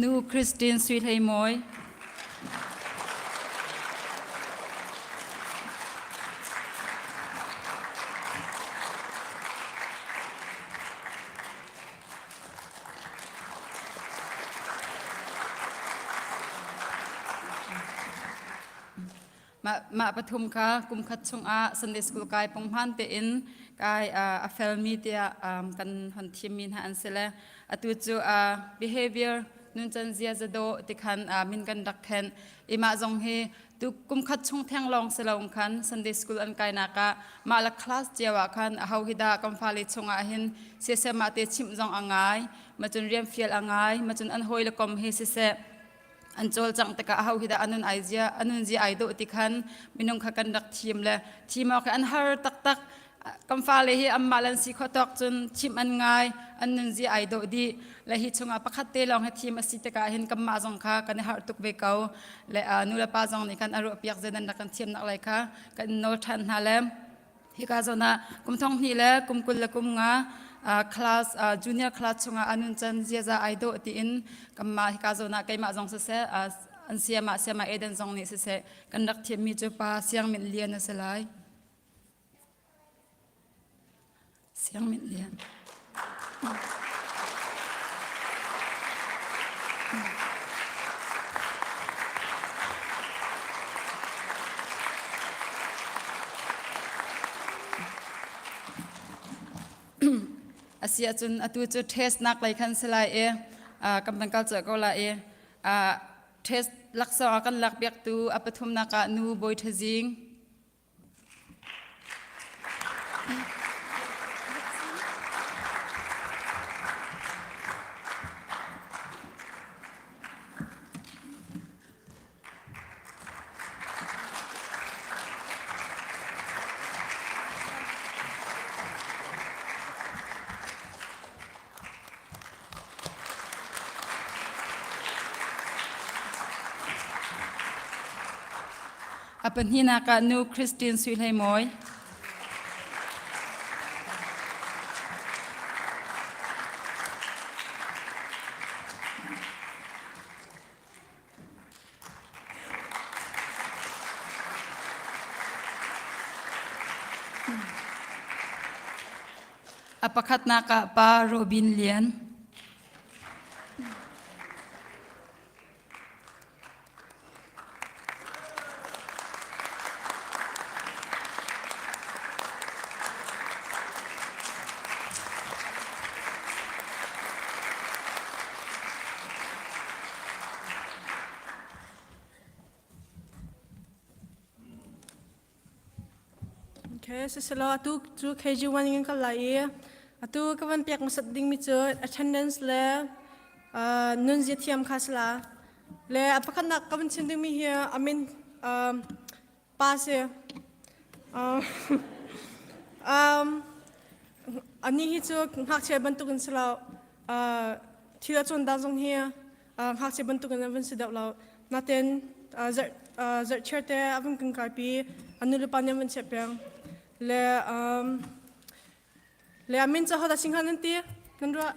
นูคริสตินสวีทไฮมอยมาปฐุมค่ะกุมขัดชงอาสันเดสกุลกายปงพันเตอินกายอาเฟลมีเตียกันหันทีมินหันเสลอตุจูbehavior นุนจันเซียจะโดติคันมินกันดักแทนอิมาจงเฮตุกุมขัดชงแทงลองเสลงคันสันเดสกุลอันกายนักะมาละคลาสเจียวคันเฮาฮิดากัมฟาลิชงอาหินเสียเสมาเตชิมจงอ่างายมาจนเรียมเฟียลอ่างายมาจนอันหอยละกอมเฮเสอันโจลจังตะกะเฮาฮิดาอันนุนไอเจียอันนุนจีไอโดติคันมินุงขกันดักทีมเลยทีมเอาแค่อันฮาร์ตักกัมฟาเลฮีอัมมาลันซีขอตอกจนชิมอันง่ายอันนุนจีไอโดดีและฮิชงอาปะคัตเตลองให้ทีมอสิตะกะเห็นกัมมาจงค่ะกันฮาร์ตุกเบเกาและนูละปาจงนี่กันอารมณ์เปียกเจนันดักกันทีมนักเลยค่ะกันโนทันฮาเลมฮิกาโซนากุมทองนี่แหละกุมกุลละกุมงาคลาสจูเนียร์คลาสชงอันนุนจันเจียจะไอโดตีอินกัมมาฮิกาโซนาไกมาจงเสะอันเสียมาเอเดนจงนี่เสะกันดักทีมมีจุปาเสียงมินเลียนเสลายเสียงมินเลียนอาเซียจุนอตูจุเทสนักเลยคันสลายกำลังการเจอก็ละเทสลักษณะกันลักเบียกตูอปทุมนักนูบอยทจิงอปันหินากานูคริสตินสวีทไฮมอยอปคัตนากาปาโรบินเลียนSeselo atu tu kejuan ingin kalai atu kawan pihak masat ding micu attendance le nun zetiam khasla le apakah nak kawan cending mi here amin pas ya ani hicu hak cia bentukan selau tidak cun dazong here hak cia bentukan avan sedap lau naten zat certe avan kengkapi anu lepanya mencapang le amin cha hoda singhan nanti nandwa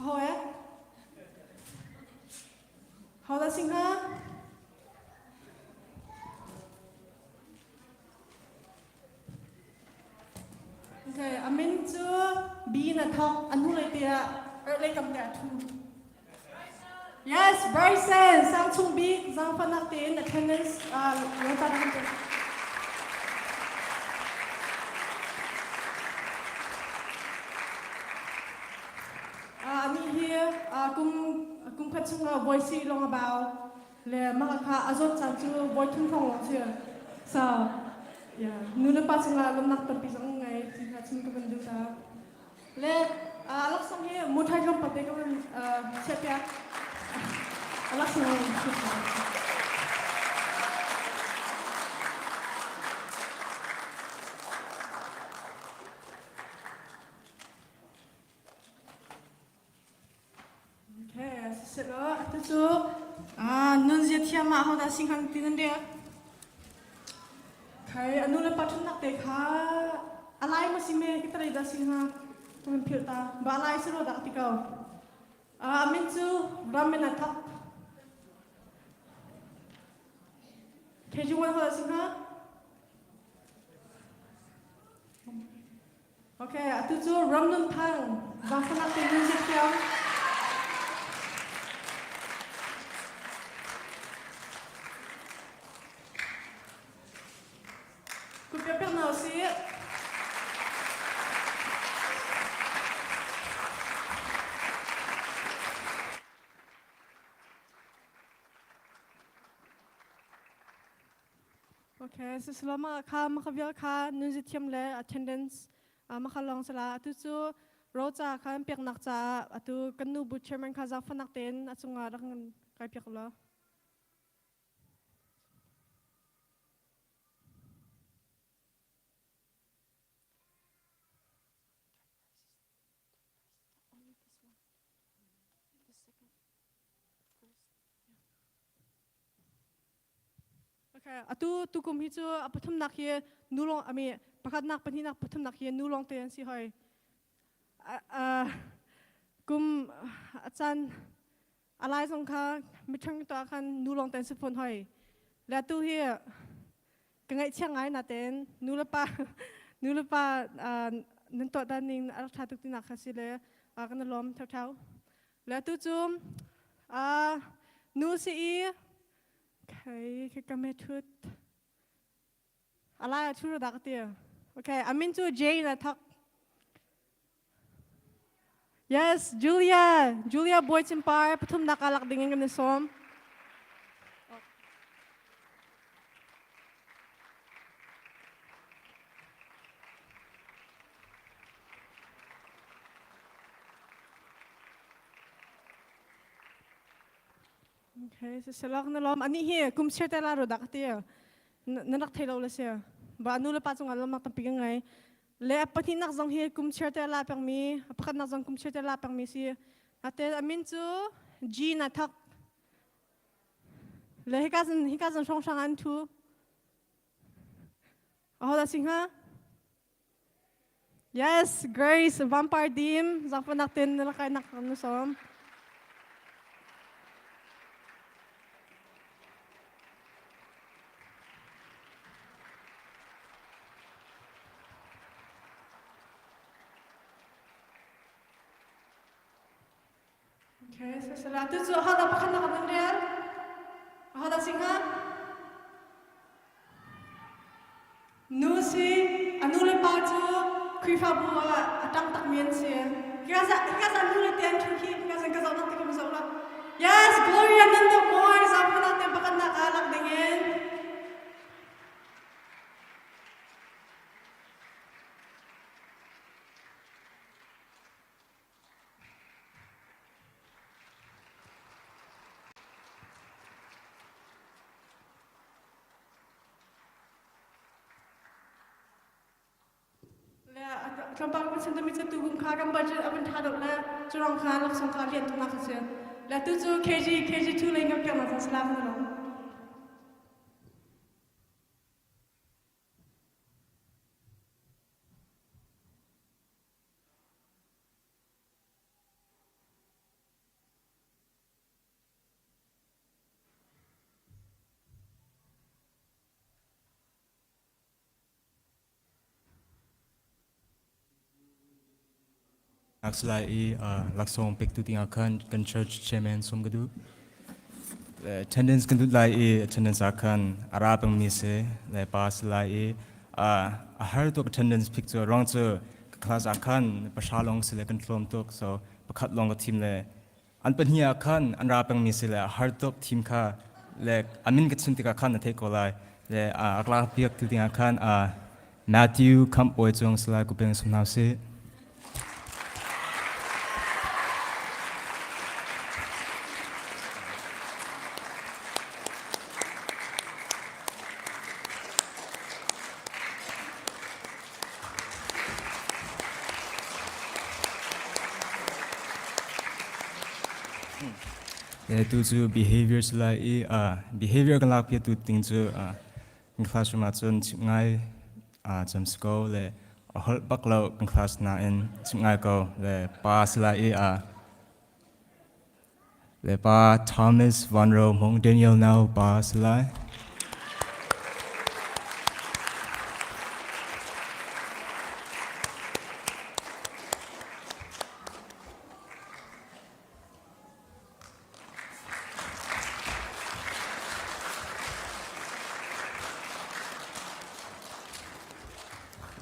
hoe hoda singha okay amin chu bi na thok anu le tia le kam ta thu Yes, Bryson, sang chung bi, sang panatin, attendance, yung tanong ko. Ani here, kung katsung voice long about, le makaka azot sang chu boy tung thong long siya. So, yeah, nuna pa sang lumnak terpisang ngay, katsung ko bandu sa. Le, alak sang here, mutay long pati ko siya kaya. Alas na yun. Okay, silo. Ito so, nun siya tiya maaho na singhan tinan dia. Kaya ano na patun nak teka, alay mo si me kita rin da singhan. มันผิดตาบ้านไอ้สุดดักติเกามินซูรัมเมนัททักเคจูวันเขาสิงห์โอเคตุจูรัมนุนทังบางคนนักเรียนสิเกียวคุณเปียกหนาวสิ Okay, so selama makavia nunzitiam le attendance makalong sala atu roja kan piak nak cha atu kanu bu chairman khaza fanak ten achunga rang kai piak la Okay, atu tukum hicu apathum nak ye nulong ami pakat nak pani nak pathum nak ye nulong ten si hoi kum achan alai song kha mithang to khan nulong ten supon hoi la tu hi kangai chiang ai na ten nulapa nan to dan ning al tha tuk tinak khasile kan lom thau thau la tu chum nu si Okay, kami tut. Alay turu dak dia. Okay, amin tu Jane attack. Yes, Julia boy cimpar patum nakalak dengan kami som. Okay, so selak na lom ani hi kum shirta la ro daktia nanak thelo la sia ba anu la pa chung alam mak tamping ngai le apati nak jong hi kum shirta la pang mi apakat nak jong kum shirta la pang mi si ate amin chu G na thak le hikazan song sang an thu ahoda singha yes Grace vampire dim jang panak ten la kai nak anu som Okay, so setelah itu ada pakan nak dengar, ada singa, nusi, anu lepas tu kuifa buat atang tak miensi, kita anu letian cuci, kita nak tak masalah. Yes, Gloria nanti more, siapa nanti pakan nak alak dengan. Kelompok peserta itu tugum kagam budget abang thadok la curang khan lak song kalian tu nak hasil. La tu KG tu lagi ngap kan selamat dulu. Akslai laksong pek tu tinggal kan church chairman somgadu attendance kan tu lai attendance akan arab ang mise lai pas lai har tu attendance picture rong tu class akan pasalong sila kan flom tu so pakat long team le an penhia akan arab ang mise le har tu team ka le amin kitchen tika kan na take olai le akla piak tu tinggal kan Matthew kamp boy jong sila kupeng sumnau se tu tu behaviors lai behavior kan lak tu ting tu in classroom at chun ngai jam school le hol baklo kan class na in sungai ko le pa sila le pa Thomas Van Ro Mong Daniel now pa sila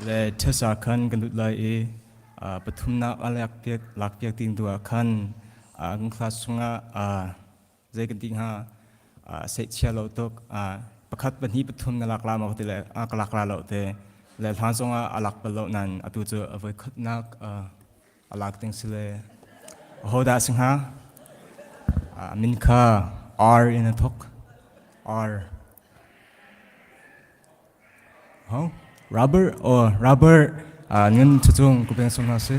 le thesa khan kan dut lai pathum na alak piak ting tu khan ang class sunga zai kan ting ha se chia lo tok pakhat ban hi pathum na lak la ma te le kalak la lo te le than songa alak pa lo nan atu chu avoi khat nak alak ting sile hoda sing ha min kha r in a thok r how rubber or rubber ngun chuchung kubeng sumna se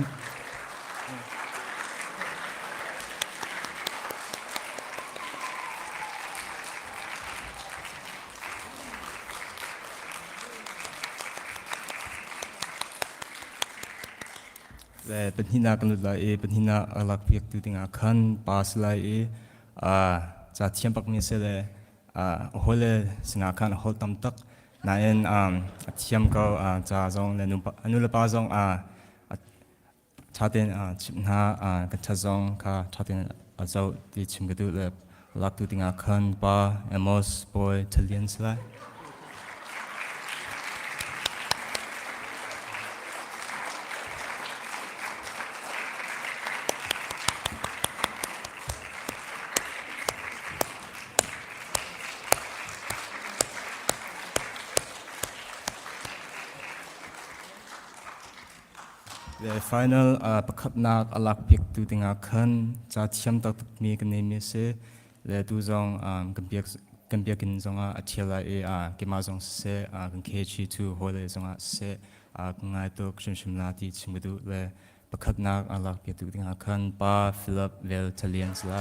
le penhina kan la penhina alak piak tu tinga khan pas lai cha thiam pak mi se le hole singa khan hol tam tak naen thiam ko cha zong le anu le pa zong chaten chimna ka cha zong ka chaten azau ti chimgadu le lak tu tinga khan pa emos boy talian sla The final pakhat nak alak piak tu tinga khan cha thiam tak mi kan ne se le tu zong kan piak in zonga athela ke ma zong se kan kh tu hole zonga se ngai to shim la ti chimdu le pakhat nak alak piak tu tinga khan pa Philip Vel Talians la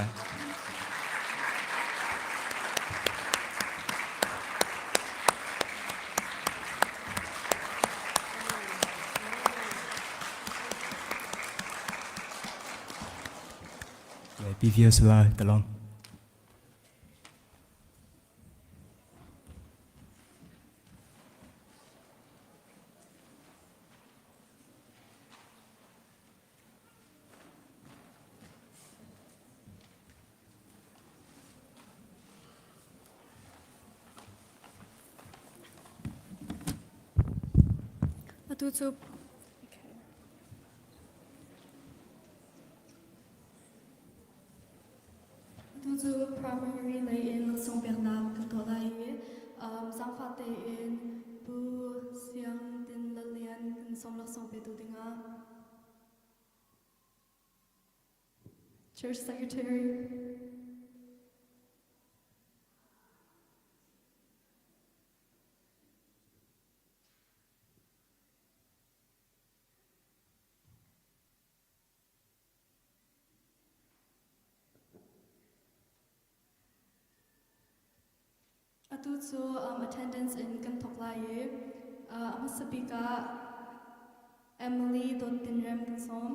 BVS la talong Atutu primary lay in Song Bernard Katolai, Zangfate in Bu Siang Din Lalian in Song Lak Song Petudinga. Church Secretary. Atutu attendance in Kantoklaye, Amasapika Emily Dotinrem Kinsom.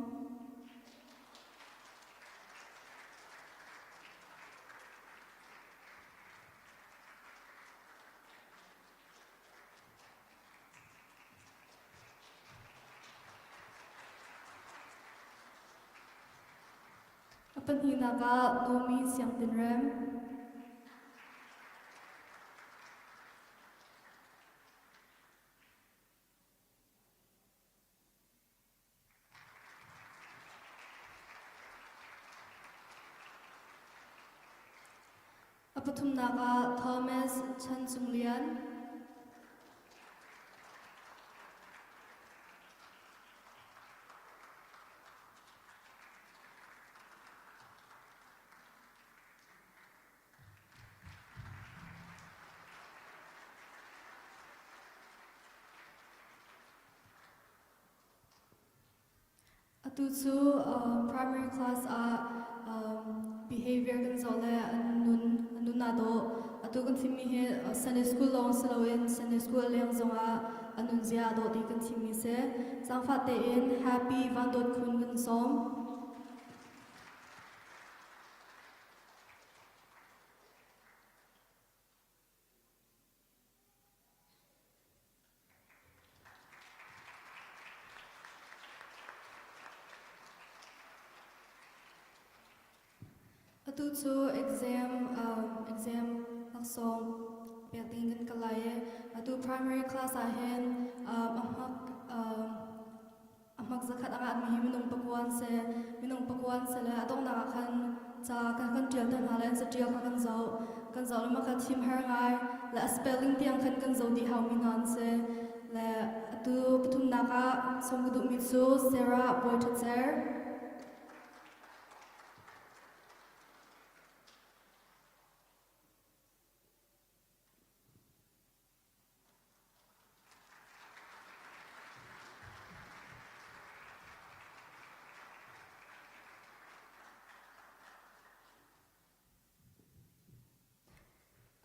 Apanhinaga Nomi Siangtinrem. Apatumnaga Thomas Chansunglian. Atutu primary class behavior kan zole nunado atu kan thimi he Sunday school long salawin Sunday school leng zonga anunzia do di kan thimi se sangfa te in happy vandot kun kan som atu chu exam laksong pekting kan kalaye atu primary class a hen amak zakat angat mi minung pakuan se le atong na khan cha kan tial tan halen se tial kan zau le ma kha thim har ngai la spelling tiang kan zau di hau min han se le atu pathum na ka somgudu mitsu Sarah Boytzer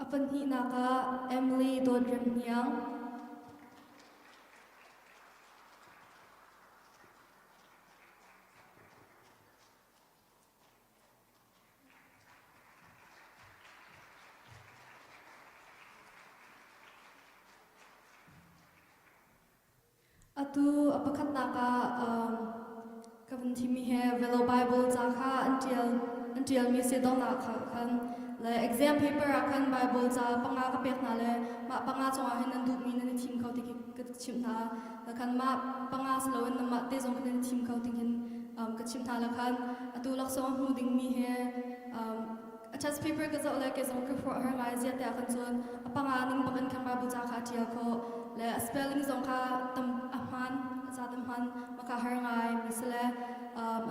apan hi naka Emily Dodrem Niang atu apakat naka kavan thimi he velo Bible cha kha until mi se dong na khan le exam paper akan Bible cha panga ka pek na le ma panga chonga hen nan du mi nan thim khau ti ka chim na la khan ma panga slowen na ma te jong kan thim khau ti hin ka chim na la khan atu lak so hu ding mi he attach paper ka zo le ke zong ka for her ngai zia ta kan chon apanga ning bakan kan Bible cha kha tia kho le spelling zong kha tam aman za tam han ma ka har ngai mi se le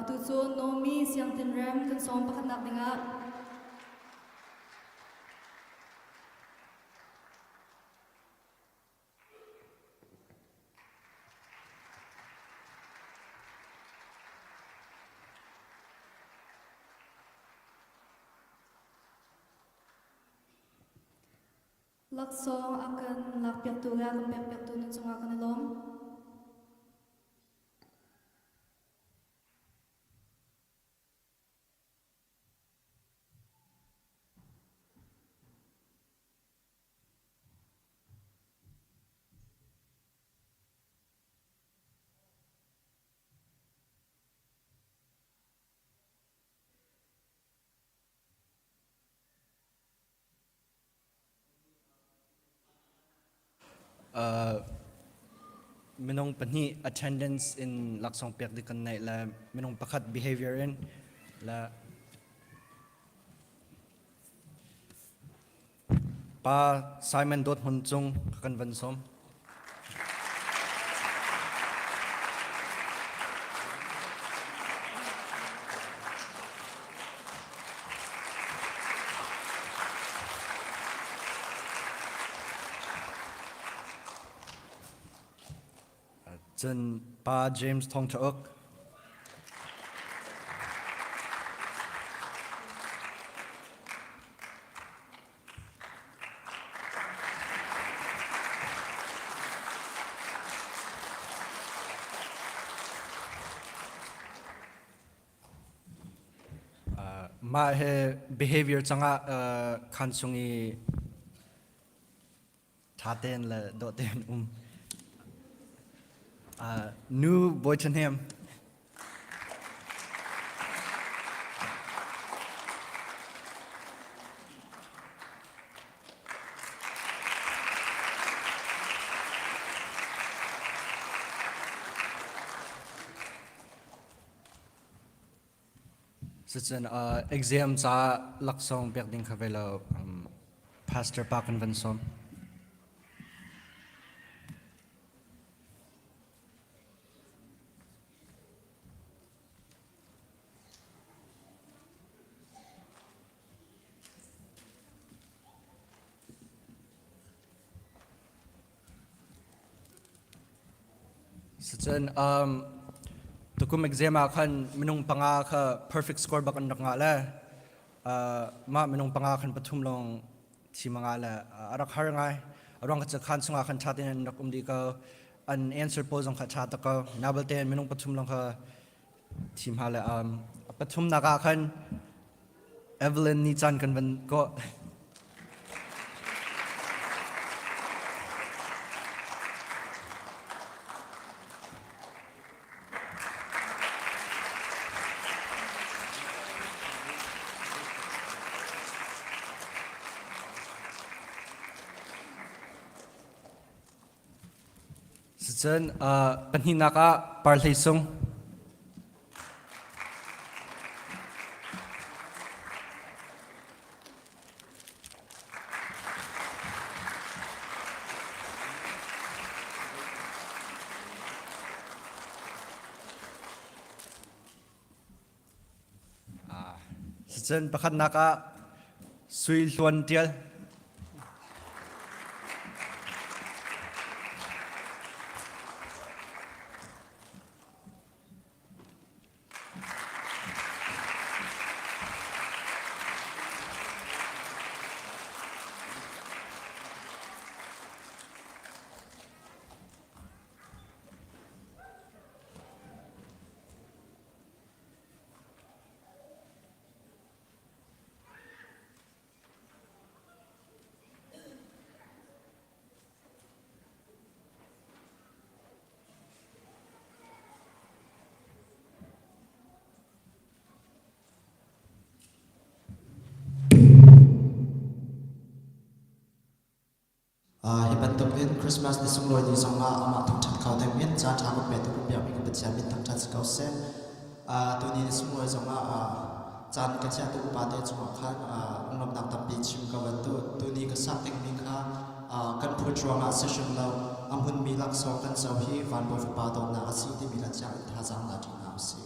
atu chu no mi siang tin ram kan som pakhat nak ninga laksong akan lakpiak tu ga kan pek tu nan sunga kan lom minong pani attendance in laksong pek di kan nai la minong pakhat behavior in la pa Simon dot hun chung kan van som chen pa James thong cha ok ma he behavior changa khan sungi thaten la doten new Boytonham such an exam sa laksong pekding khavelo Pastor Pakan Vansom Sen tukum exam akan minung panga ka perfect score bakan nak ngala ma minung panga kan patum long ทีมงานละรักหาไงรองกจะขันสงาขันชาตินักดีก็อัน answer โพสองขันชาติก็นับเต็มไม่ต้องประชุมลงค่ะทีมหาละประชุมนักขันเอเวลินนิจันกันเป็นก็เช่นปัญหานักปาร์ตี้ส่งเช่นประคันนักสุยล้วนเดียวฮิบันตุกอินคริสต์มาสดิสงลอยดิสงอาอามาทุกชัดเขาแต่เมียนจ้าทางเป็ดตุกเปียมีกับปัจจัยมินทั้งชัดเขาเส้นตัวนี้ดิสงลอยสงอาจานกันเชียตุกปาเตจงอาขันองลำนักตับปีชิมกับวันตัวนี้ก็สักเทคนิคกันพูดจวงอาเซชันเราอามุนมีลักษณะกันเจ้าฮีฟันบอยฟ้าตอนนาสีที่มีลักษณะท่าจังลาดินามสี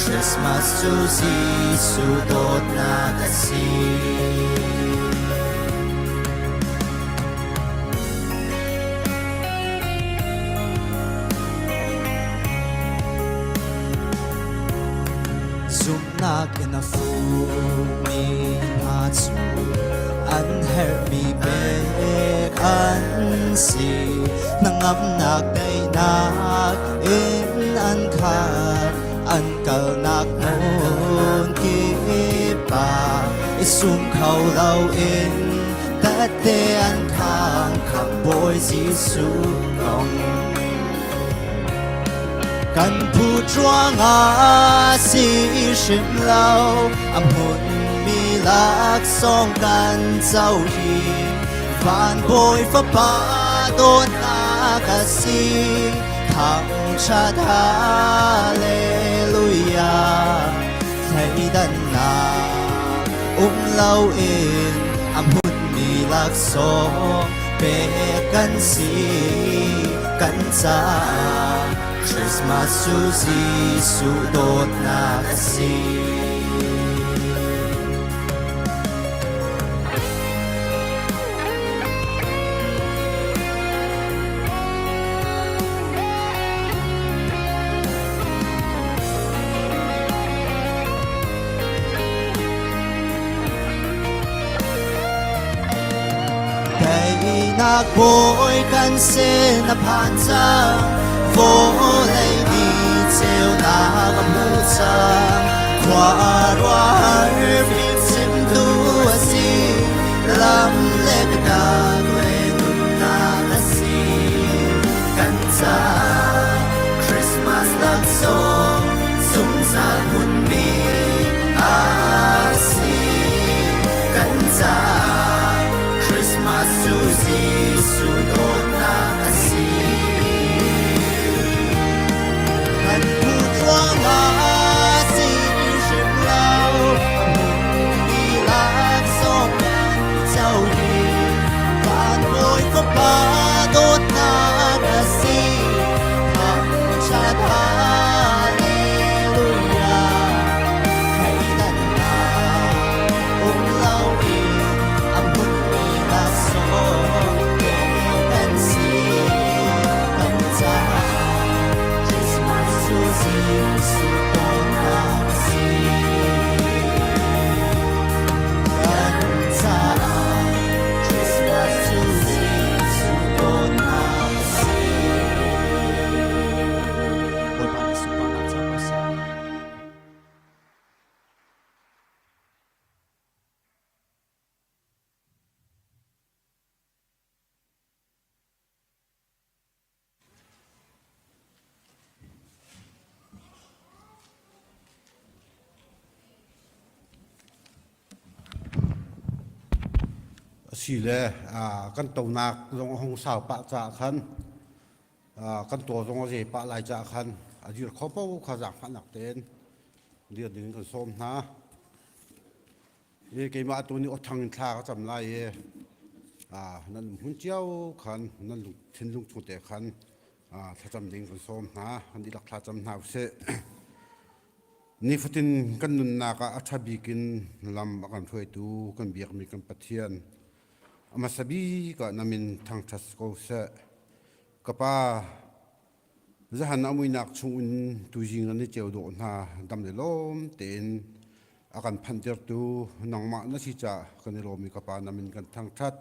Christmas Susi Sudot Nagasi Zumnak in a fool me not so Unheard me beg unsi Nangamnak day nak in uncutอันเก่านักโอนกีปาสุ่มเขาเราเองแต่เตียนข้างขับบอยสีสุกองกันผู้จวงอาสีชิมเราอมุนมีลักสองกันเจ้าฮีฟานบอยฟ้าป่าโดนอากาศีทั้งชาติฮาเลลูยาให้ดันนาเราเองอามุนมีลักษณะเ กันสีกันจาคริสต์มาสสุซีสุโดดนากสี นักโบยกันเสนผ่านจางโฟเลยดีเจ้านากับมูจางควารวาร์ฟิกซิมตัวสีลำเล็กดาเวนุนาลสีกันจาคริสต์มาสลักสงสุมสาบุญมีอาสีกันจาSusi sudona kasi At putrang asirishimlaw Among ilag sokan tawdi Panoy ko pa dot na kasi Pangchat hallelujah Kailan na umlawin angสีเลยกันตัวนักลงหงสาวปะจากขันกันตัวตรงนี้ปะลายจากขันอายุเขาเป้าขาจากขันหนักเต้นเดือดดึงกันส้มนะยี่เกี่ยมาตัวนี้อดทางอินทราก็จำไรนั่นหุ่นเจ้าขันนั่นทิ้งลุงชุดเตะขันถ้าจำดึงกันส้มนะอันนี้หลักถ้าจำหนาวเสนี่ฟัตินกันนุนนักอัฐบิกินลำกันช่วยดูกันเบียกมีกันปะเทียนอามาสบีก็นามินทางทัสโกเสก็ป้าจะหันอามุยนักชุนตุจิงกันนี่เจ้าโดนหาดำเดลมเต็นอาการพันเจอตูนังมาณสิจ่ากันในโลมีก็ป้านามินกันทางทัด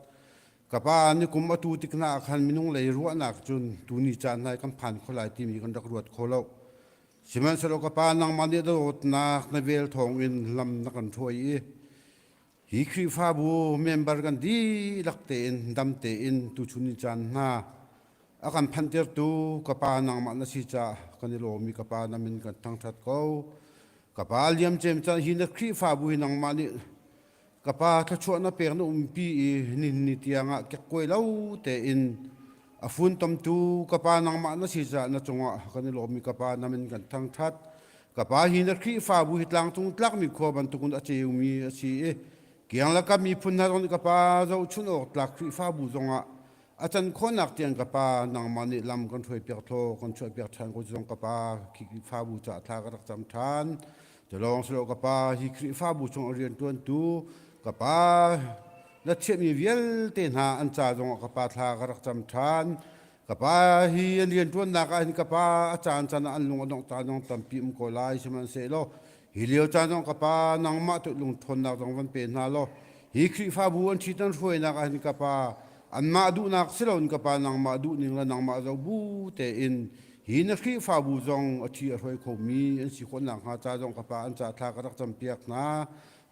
ก็ป้านี่กุมอตูติกนาคันมินุงเลยรัวนักจนตูนิจานให้กันผ่านคนหลายที่มีกันรักรวดโคโลสิมันสโลก็ป้านังมาเนี่ยโดดนักในเวลทองอินลำนักกันช่วยฮิครีฟาบูเมมเบอร์กันดีลักเตนดำเตนตุชุนิจันนาอาการพันเตอร์ตูกับปานังมันนสิจ่ากันในโลมีกับปานามินกันทั้งชัดเก้ากับปาเลียมเจมจันฮินักครีฟาบูหินังมันนี่กับปาถ้าชวนนับเป็นนุ่มปีนิตยังเก็บกล้วยเล่าเตนอาฟุนตมตูกับปานังมันนสิจ่าณจงะกันในโลมีกับปานามินกันทั้งชัดกับปาฮินักครีฟาบูหิตลังตรงตลักมีขบันตุกุนอาเจียวมีอาชีเกี่ยงแล้วก็มีพุนนารงกับปาเราชุนออกหลักคริฟ้าบุจงะอาจารย์คนนักเตียงกับปานางมันนี่ลำกันช่วยเปียกโทกันช่วยเปียกชันก็จงกับปาคริฟ้าบุจะทากรักจำทานจะลองสโลกับปาฮิคริฟ้าบุจงเรียนตัวตูกับปาและเชื่อมีเวลเต็นหาอันจ่าจงกับปาทากรักจำทานกับปาฮิเรียนตัวนักอันกับปาอาจารย์จันอันลงอันองตานองตัมปีมโกไลใช่ไหมเสโลฮิเลียวจานองกับปานังมาตุลุงทนนักตรงวันเป็นนาโลฮิคริฟ้าบุอันชิตันช่วยนักอันกับปาอันมาดูนักเสลอนกับปานังมาดูนิ่งและนังมาเราบูเตอินหินคริฟ้าบุจงอธิรวยคมีอันสิคนนักหาจาจงกับปาอันจ่าทากรักจำเปียกนะ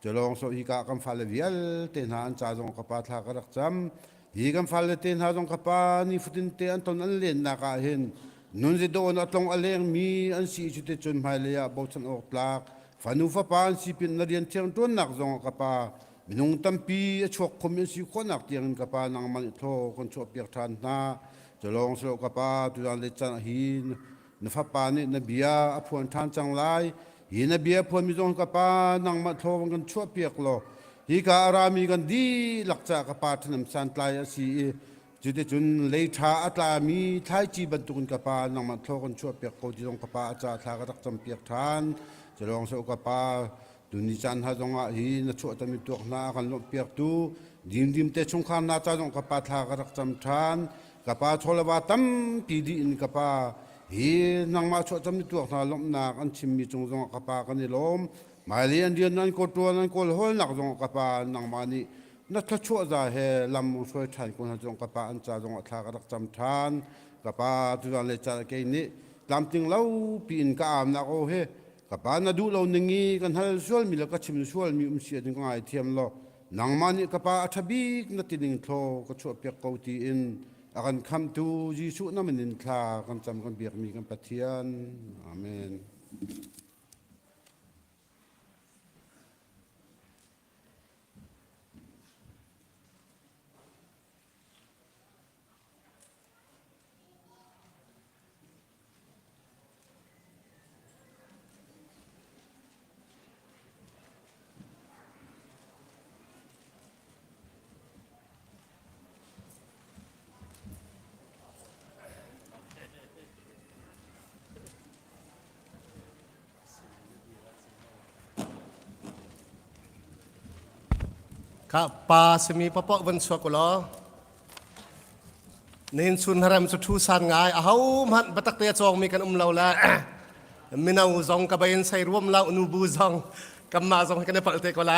จะลองสอิกากำฟัลเวียลเตนหาอันจ่าจงกับปาทากรักจำฮิกำฟัลเตนหาจงกับปานี่ฟุตินเตอันตอนอันเล่นนักเห็นนุนจะโดนอัตลงอเลงมีอันสิจุดเตจนไม่เลยบอกฉันออกหลักฟันูฟ้าปานสิเป็นนักเรียนเชียงต้นนักจงกับปามินงตั้มปีชกคมยันสิคนนักเตียงกับปานังมันโทคนชอบเปียกทานนาจะลองสโลกับปาตุลันเลจันหินนฟ้าปานนี่นเบียอภวนทานจังไรหินนเบียพวนมิจงกับปานังมันโทกันชอบเปียกโลฮิกาอารามีกันดีหลักจากกับปาถนนสันไลอาศี จุดจุนเลยชาอัตลามีท้ายจีบรรทุกกระปานังมันโทกันชั่วเปียกโกจีลงกระปาอาจารย์ทากระตักจำเปียกทานจะลองโซกระปาดูนิจันหาจงอาฮีนัชั่วตมิตัวนากันลงเปียกตูดิมเตชงคานนาจาจงกระปาทากระตักจำทานกระปาโชลวาตัมปีดีอินกระปาฮีนังมาชั่วตมิตัวนาลมนากันชิมมีจงกระปากันนิลมหมายเรียนเดียนนั้นกตัวนั้นกหอหนักจงกระปานังมานีนัทชั่วใจเฮลำมุช่วยทานคนจงกระปาอันจาจงทากระจำทานกระปาตุจันเลจาเกนี้ลำติงเล่าปีนกามนักโอเฮกระปานาดูเราหนึ่งงี้กันฮัลส่วนมีแล้วก็ชิมส่วนมีเสียถึงไงเทียมเรานังมานี่กระปาอัฐบีกนัดติงโทก็ชั่วเปียกเกาตีอินอาการคำตูจีสุนั่นมันนินทากันจำกันเบียกมีกันปะเทียนอาเมน Kak pa semi papa ban suakulo nin sun haram su thu san ngai a hau man batak te chong mi kan lau la minau zong ka bayin sai ruam lau nu bu zong kamma zong kan pal te ko la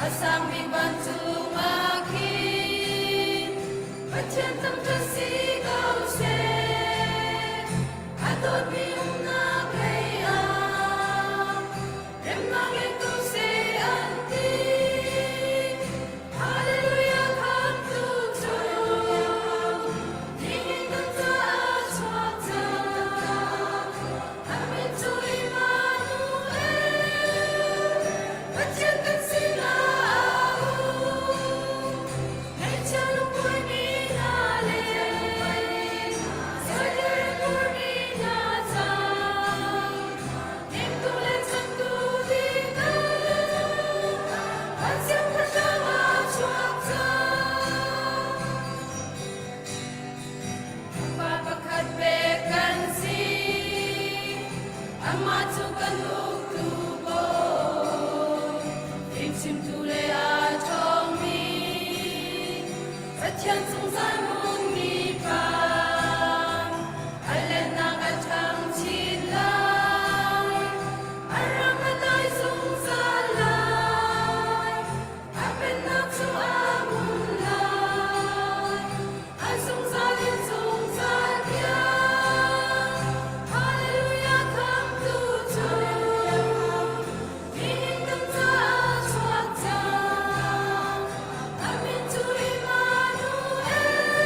sang mi ban tu ma ki Và trên tâm cơ si cao xe A tốt mi na cây a Em mang em tu se an ti Hallelujah come to cho Ning tâm ta cho ta Amen to Emmanuel Và trên tâm si na Hãy cho lúc vui mi na lên Giờ đời vui mi na sang Niềm tu lên chân tu đi tới Bạn riêng của ta mà chuộc ta Papakat bekan si Amat sukan tubo Tim sim tu le a chong mi Sa tian sung san mung mi pa Alen na ka chang chin lai Aram na dai sung san lai Apen nak su amun lai An sung san in sung san ya Hallelujah come to cho Ning tâm ta chuộc ta Amen to Emmanuel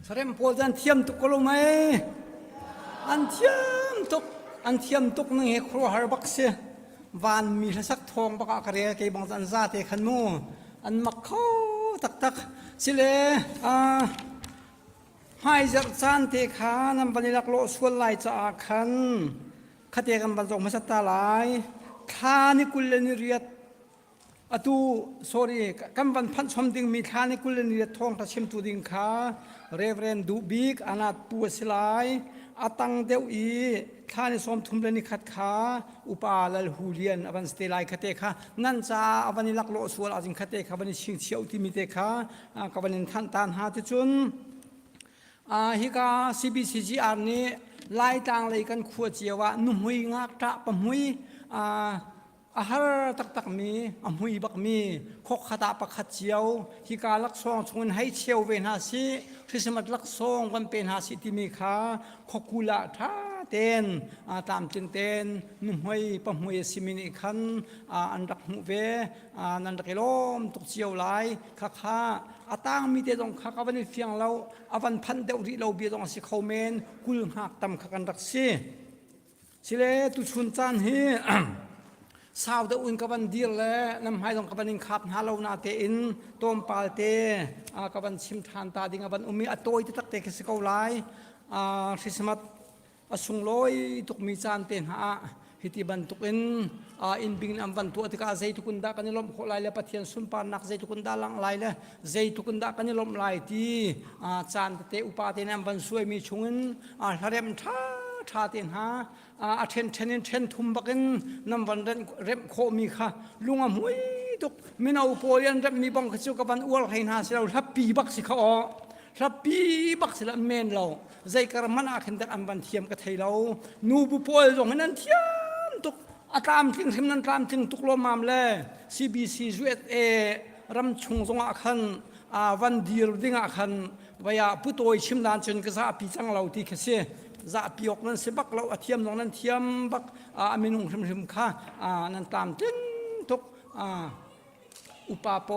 สเรมโพจันเทียมตุกลงไหมอันเทียมตุกนึงเฮครัวฮาร์บักเซวันมีสักทองปากกระเรกบังจันซาเตขันมูอันมักเข้าตักสิเลให้จัดจานเตขานำปนิลักโลส่วนไหลจะอาคันคดีกันบรรจงมาสตาลายทานิกุลนิเรียตsorry กันบันพันชมดิ่งมีทานิกุลนิเรียตทองทัชิมตูดิ่งขาเรเวรนดูบิกอนาตปัวสิลายอาตังเดียวอีทานิสมทุมเลนิขัดขาอุปาลลฮูเลียนอบันสเตลายคดีขานั่นจะอบันิลักโลส่วนอาจิงคดีขาบันิชิงเชียวที่มีเตขากับบันิทันตานหาที่จุนฮิกา CBCGR นี้ไล่ต่างเลยกันขวดเจียวว่านุ่มหุยงักตะปมหุยอาหารตักมีอมหุยบักมีขกขตาปักขัดเจียวฮิกาลักซองชงให้เชียวเวนหาสิที่สมัดลักซองวันเป็นหาสิที่มีขาขกุละท่าเต้นตามจึงเต้นนุ่มหุยปมหุยสิมินิคันอันดักหูเวนันดักลมตุกเจียวไหลข้าอาตางมีเดองข้ากับวันนี้เฟียงเราอวันพันเดวริเราเบียดองสิเขาเมนกุลหักตำขักันรักสิสิเลตุชุนจันฮีสาวเดอุ่นกับวันดีแลน้ำให้ตองกับวันนี้ขับหาเรานาเตอินต้มปาเตกับวันชิมทานตาดิ่งกับวันอุมีอโตยที่ตักเตกสิเขาไลสิสมัดสุงลอยตุกมีจานเตนหาฮิติบันตุกอินบิงอัมวันตัวที่กาใจทุกุนดากันยลมโคลายเลปะเทียนสุนปานักใจทุกุนดาลังลายเลใจทุกุนดากันยลมลายที่จานเตอุปาเตนัมวันสวยมีชุงทะเลมท่าเตนหาเทนทุมบักินนัมวันเร็มโคมีค่ะลุงอมวยตุกมินาอุปยันเร็มมีบังขจิวกับวันอวลให้นาสิเราทับปีบักสิเขาทับปีบักสิละเมนเราใจกระมันอาขันดักอัมวันเทียมกับไทยเรานูบุปอยรงนั้นเทียมตุกอาตามทิ้งทิมนั้นตามทิ้งตุกลมมามเลย CBC USA รำชงสงอาคันวันดีรดิ้งอาคันวายผู้ตัวชิมนานจนกระซาปีจังเราที่เคเสจะปีออกนั้นเสบักเราเทียมตรงนั้นเทียมบักมินุงชิมข้านั้นตามทิ้งตุกอุปาโ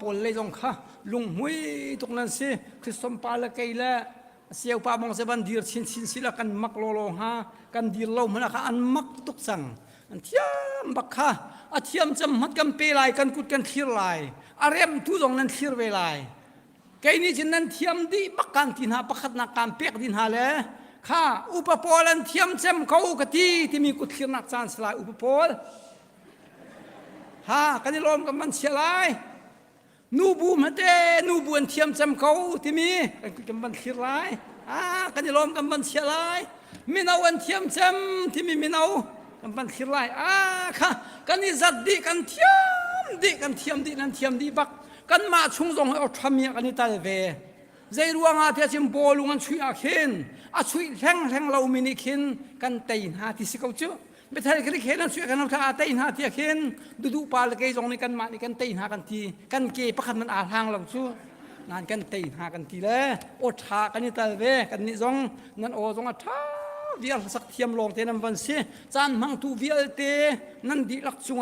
ปลเลยตรงข้าลุงหุยตรงนั้นสิคริสต์ปาละไกละเสียวปามองเสบันดีร์ชินสิละกันมักโลฮากันดีร์เราเหมือนกันอันมักตุกสังอันเทียมบักค่ะอันเทียมจำมัดกันเปลายกันกุดกันทีร์ลายอารมทุจงนั้นทีร์เวลายแกนี่จินนั้นเทียมดีบักกันทินหาปักขัดนักการเปียกดินหาเลยค่ะอุปโภลันเทียมจำเขากะทีที่มีกุดทีร์นักจานสลายอุปโภลฮะกันนี่ลมกับมันเสียลายนูบูมาเตนูบูอันเทียมจำเขาที่มีกันกุดกันมันทีร์ลายกันนี่ลมกับมันเสียลายมินาวันเทียมจำที่มีมินากันบันทิลายค่ะกันนี่จัดดีกันเทียมดีกันเทียมดีนั่นเทียมดีบักกันมาชุงจงเอาทำเมียกันนี่ตาเวใจรัวงาเทียชิมโบลุงันช่วยอาเคนช่วยแรงเรามินิเคนกันเตยหาที่สิเขาเจอไม่ทันกันเคนนั้นช่วยกันเอาท่าเตยหาที่เคนดูปาลเกยจงในกันมาในกันเตยหากันทีกันเกยประคันมันอาทางเราชูนานกันเตยหากันทีเลยโอทากันนี่ตาเวกันนี่จงนั่นโอจงท่าเวียสักเทียมลงเตนัมวันเสียจานมังตูเวียเตนั่นดีลักจุง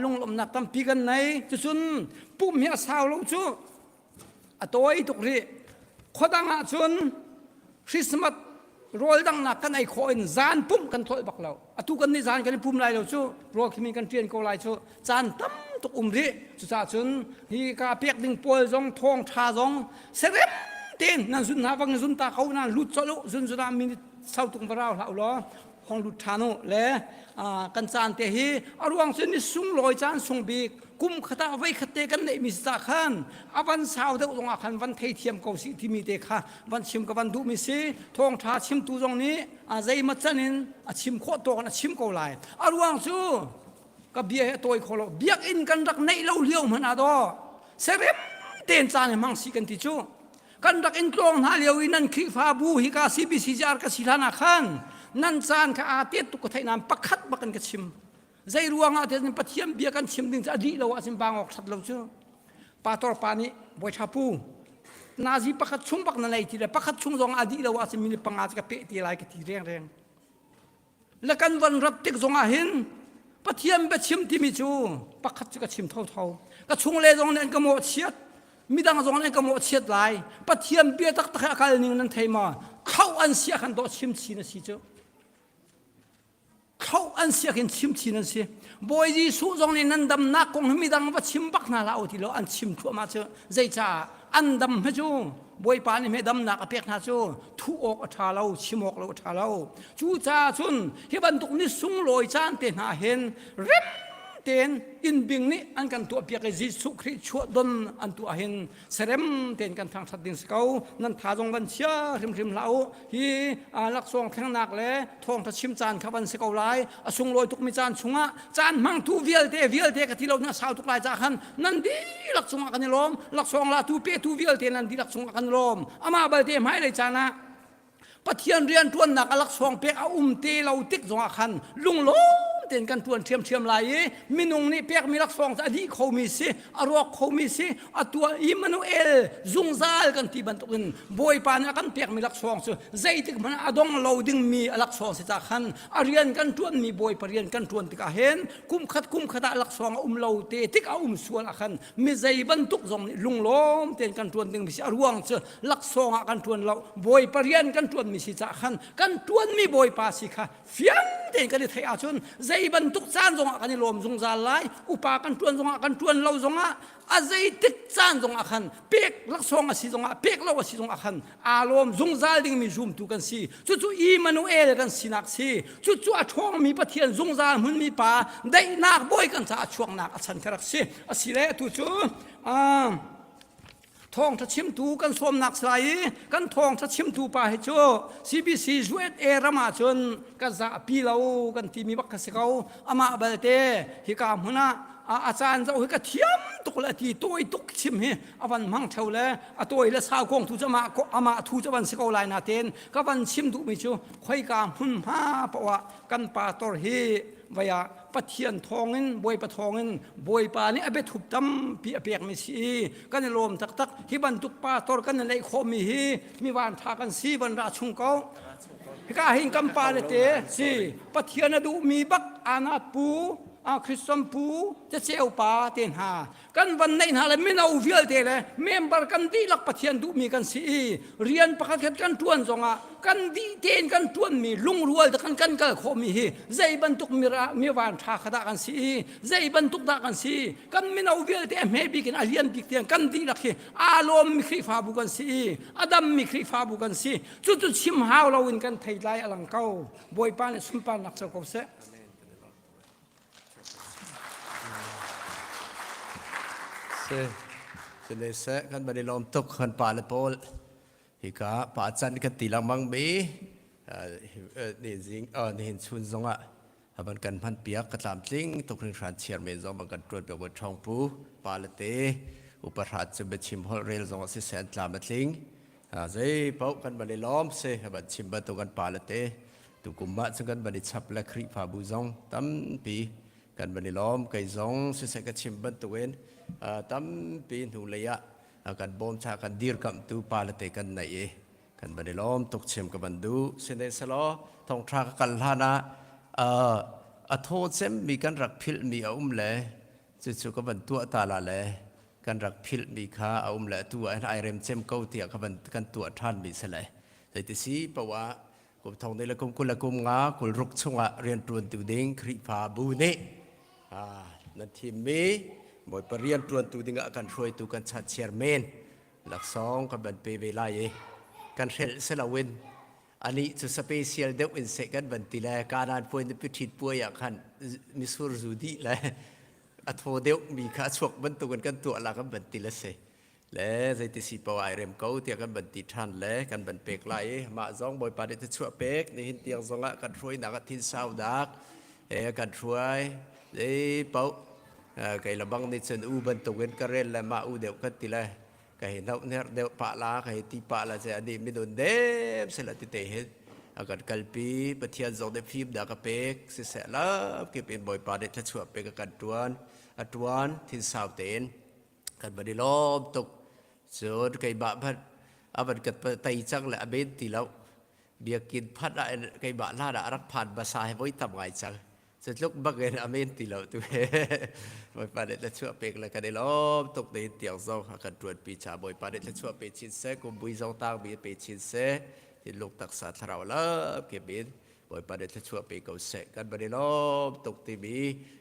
ลงลมนักตั้มปีกันไหนจุดปุ่มเหี้ยสาวลงจูตัวไอ้ตุกรีขดังจุนคริสต์มาสโรยดังนักกันไอ้โคอินจานปุ่มกันถอยบักเราตุกันนี่จานกันปุ่มไรเราจูโรยมีกันเทียนก็ไรจูจานตั้มตุกรีจุดจุนฮีกาเปียกดิ่งปวยจงทองชาจงเสร็จเต้นนั่นจุนหาฟังจุนตาเขานั่นลุดโซลุจุนจุดามินเศร้าตุงบราวเหล่าล้อของลุทานุเล่กันจานเตหีอารวงเส้นนี้สุ่งลอยจานสุ่งบีกุมขตาไว้ขเตกันในมิสตาขันวันเสาร์เด็กตรงอาคันวันเทียมเกาสิที่มีเตค่ะวันชิมกับวันดูมิสีทองชาชิมตูตรงนี้ใจมัจจินชิมโคตรกันชิมเกาไหลอารวงสู้กับเบียตัวอีกคนเบียกอินกันรักในเล่าเลี้ยวเหมือนอะไรเสร็จเต้นจานให้มังสีกันที่จูกันรักอินกลองหาเลี้ยวอินันคีฟ้าบูฮิกาซีบีซีจาร์กสิลานาขันนั่นจานข้าอาเตียตุกไทยน้ำปักขัดบักันกับชิมใจรัวงอาเตียนปัทยมเบียกันชิมดิ้งจะอดีเราอาชิมบางออกสัตว์เราเชื่อปาตอร์ปานี้บอยชาปูนาซีปักขัดชุ่มปักนั่นไอ้ทีเดียปักขัดชุ่มจงอดีเราอาชิมมีปังอาจจะเปะตีไรกันทีแรงแล้วกันวันรับติกจงอาหินปัทยมไปชิมที่มีจูปักขัดจะกับชิมเท่าก็ชุ่มเลยจงเนี่ยก็หมดเชียด มีดังจงนั้นก็หมดเชียดลายปะเทียมเบียตักตะกาลนิ่งนั้นไทยมาเข้าอันเสียกันโดชิมชีนะสิเจ้าเข้าอันเสียกันชิมชีนั่นสิบอยจีสุจงนี้นั้นดำนักคงมีดังว่าชิมบักนาลาอุทิโลอันชิมทั่วมาเจ้าใจจ้าอันดำให้จูบอยปานี่ไม่ดำนักเปียกนาจูทุอกอัฐาเราชิมอกเราอัฐาเราจูจ้าจุนเฮบันตุกนี่สุงลอยจานเป็นหาเห็นเร็มเต็นอินบิงนี่อันกันตัวเปียกจิสุคริชัวดนอันตัวเห็นเสร็มเต็นกันทางสัตว์ดินสเกานั่นทาจงบันเชียริมเหลาฮีลักษณ์แข็งหนักเลยทองทัชิมจานขับันสเกาไลสุงลอยตุกมีจานชุงะจานมังทูเวียลเตกที่เราเนี่ยสาวตุกลายจากขันนั่นดีลักษณ์กันนี่ลมลักษณ์ลาทูเปทูเวียลเตนั่นดีลักษณ์กันลมอามาเบลเตไม่เลยจานะปะเทียนเรียนทวนหนักลักษณ์เปียกเอาเตเราติกจงขันลุงลเต็นกันทวนเทียมลายมินุงนี่เปียกมีลักษณ์อดีเขามีสิอรวกเขามีสิตัวอิมนูเอลจุงซาลกันที่บรรทุกบอยปานกันเปียกมีลักษณ์สิใจติกมันอดงเราดึงมีลักษณ์สิจากขันเรียนกันทวนมีบอยเรียนกันทวนติกาเห็นคุมขัดลักษณ์เราเตติกส่วนขันมีใจบรรทุกจงลุงล้มเต็นกันทวนดึงมีสิอรวงสิลักษณ์กันทวนเราบอยเรียนกันทวนมีสิจากขันกันทวนมีบอยปาสิค่ะเฟียงเต็นกันที่ไทยอาชนใจบรรทุกจานจงกันลมจงจานไลอุปากันทวนจงกันทวนเราจงอาใจติดจานจงกันเปียกลักษณ์สิจงเปียกเราสิจงกันอารมณ์จงจานดิ่งมีจุ่มตุกันสิจู่ๆอิมานูเอลกันสินักสิจู่ๆช่วงมีปะเทียนจงจานมันมีป่าได้นักบ่อยกันจะช่วงนักฉันกระสิสิเล่จู่ทองทัชิมตูกันสวมนักสายกันทองทัชิมตูป่าให้โจ CBC จวดรามาชนกันจะปีเรากันที่มีบักเสกเอาอามาเบลเตฮิกามหุนะอาจารย์จะเอาเทียมตุกละทีตัวตุกชิมเฮอวันมังเท่าเลยตัวละสาวกงทุจะมาอามาทุจะวันเสกเอาลายนาเตนก็วันชิมตุมิจูค่อยกามหุนมาปะวะกันป่าตอร์เฮวายปะเทียนทองอินบวยปะทองอินบวยปานี่อเบทุบตั้มปีเปียกไม่สีกันลมตักที่บรรทุกปาตอร์กันเลยโคมีฮีมีวันทากันสีบรรดาชุงเกาก็หิงกำปาเลเตสีปะเทียนดูมีบักอานาปูคริสตัมปูจะเซลปาเตนหากันวันไหนหาเลยไม่เอาเวียลเตเลยเมมเบอร์กันดีลักปะเทียนดูมีกันสีเรียนประกาศกันทวนจงกันดีเตนกันทวนมีลุงรัวแต่กันก็โคมีฮีใจบรรทุกมีวันทาขดากันสีใจบรรทุกดากันสีกันไม่เอาเวียลเตเมบิกันเรียนบิกเตียนกันดีลักฮีอารมณ์มีคริฟาบุกันสีอดัมมีคริฟาบุกันสีจุดชิมหาวเราอินกันไทยไลอลังเก้าบอยปานสุนปานนักเจ้าเขาเสจะเลยเสะกันบันไดลมตกขันป่าละโพลฮิกาป่าจันกันตีลังมังบีนี่จิงนี่เห็นชุนจงอ่ะบันกันพันเปียกกระตามจริงตกถึงทรานเชียร์เมจงบันกันตรวจแบบบนช่องปูป่าละเตอุปราชจะไปชิมฮอลเรลจงสิเซนตลามาจริงใจเป้ากันบันไดล้อมเสะบันชิมบันตกันป่าละเตตุกุมมะซึ่งกันบันไดชับและคริฟาบูจงตั้มปีกันบันไดล้อมไก่จงสิเซกันชิมบันตัวเองตั้มปีนหูเลยะกันบอมชากันดีร์กับตูปาลเตกันไหนกันบันไดล้อมตกเชื่อมกับบันดูเสนสลอทองทรากันลานะโทษเซมมีกันรักพิลมีอุ้มเลยจู่ๆกับบันตัวตาลาเลยกันรักพิลมีข้าอุ้มเลยตัวไอเรมเซมเกาเตียกับบันกันตัวท่านมีเสลยแต่ที่สีปะวะกุมทองในละกุมกุลกุมงากุลรุกชงะเรียนตรวนตัวดิ้งคริฟาบูเนนั่นทีมีบอยปเรียนตรวนตัวดิ้งกันช่วยตัวกันชัดเชียร์เมนหลักสองกับบันเปเวลากันเสลาวินอันนี้จะสเปเชียลเด็กอินเสกันบันติแลการอ่านป่วยในพิธีป่วยอย่างขันมิสูรจูดีเลยอัฐเดียวมีข้าชกบันตัวกันตัวหลักกันบันติละเสและใจติสิปวายเริ่มเก่าเตียกันบันติทันและกันบันเปกไหลมาจ้องบอยปาเดตช่วยเปกในหินเตียงจงละกันช่วยนักทินสาวดักกันช่วยในเป้าไก่ละบังในเซนอูบันตัวกันกระเรนและมาอูเดียวกันติเลยไก่เนาเนี่ยเดียวปะลาไก่ตีปะละเจอันนี้ไม่โดนเด็บเสละติเตหิอาการกัลปีปะเทียนจงได้ฟิบดักเปกเสร็จแล้วเก็บเป็นบอยปาเดตช่วยเปกกันตวนทินสาวเตนกันบันไดล้อมตกส่วนไก่บะพัดบันกัดไตจังและเบนตีแล้วเบียกินพัดไก่บะลาดรักผ่านภาษาให้ไว้ทำไงจัง จะลุกบักเงินอเมนตีเราตัวบอยปาเด็ดละชั่วเปกละกันได้ล้อมตกในเตียงซองหากันตรวจปีชาบอยปาเด็ดละชั่วเปชินเสกุมบุยซองตางบีเปชินเสที่ลูกตักษาทราวละเก็บบินบอยปาเด็ดละชั่วเปกเอาเสกันบันได้ล้อมตกตีบี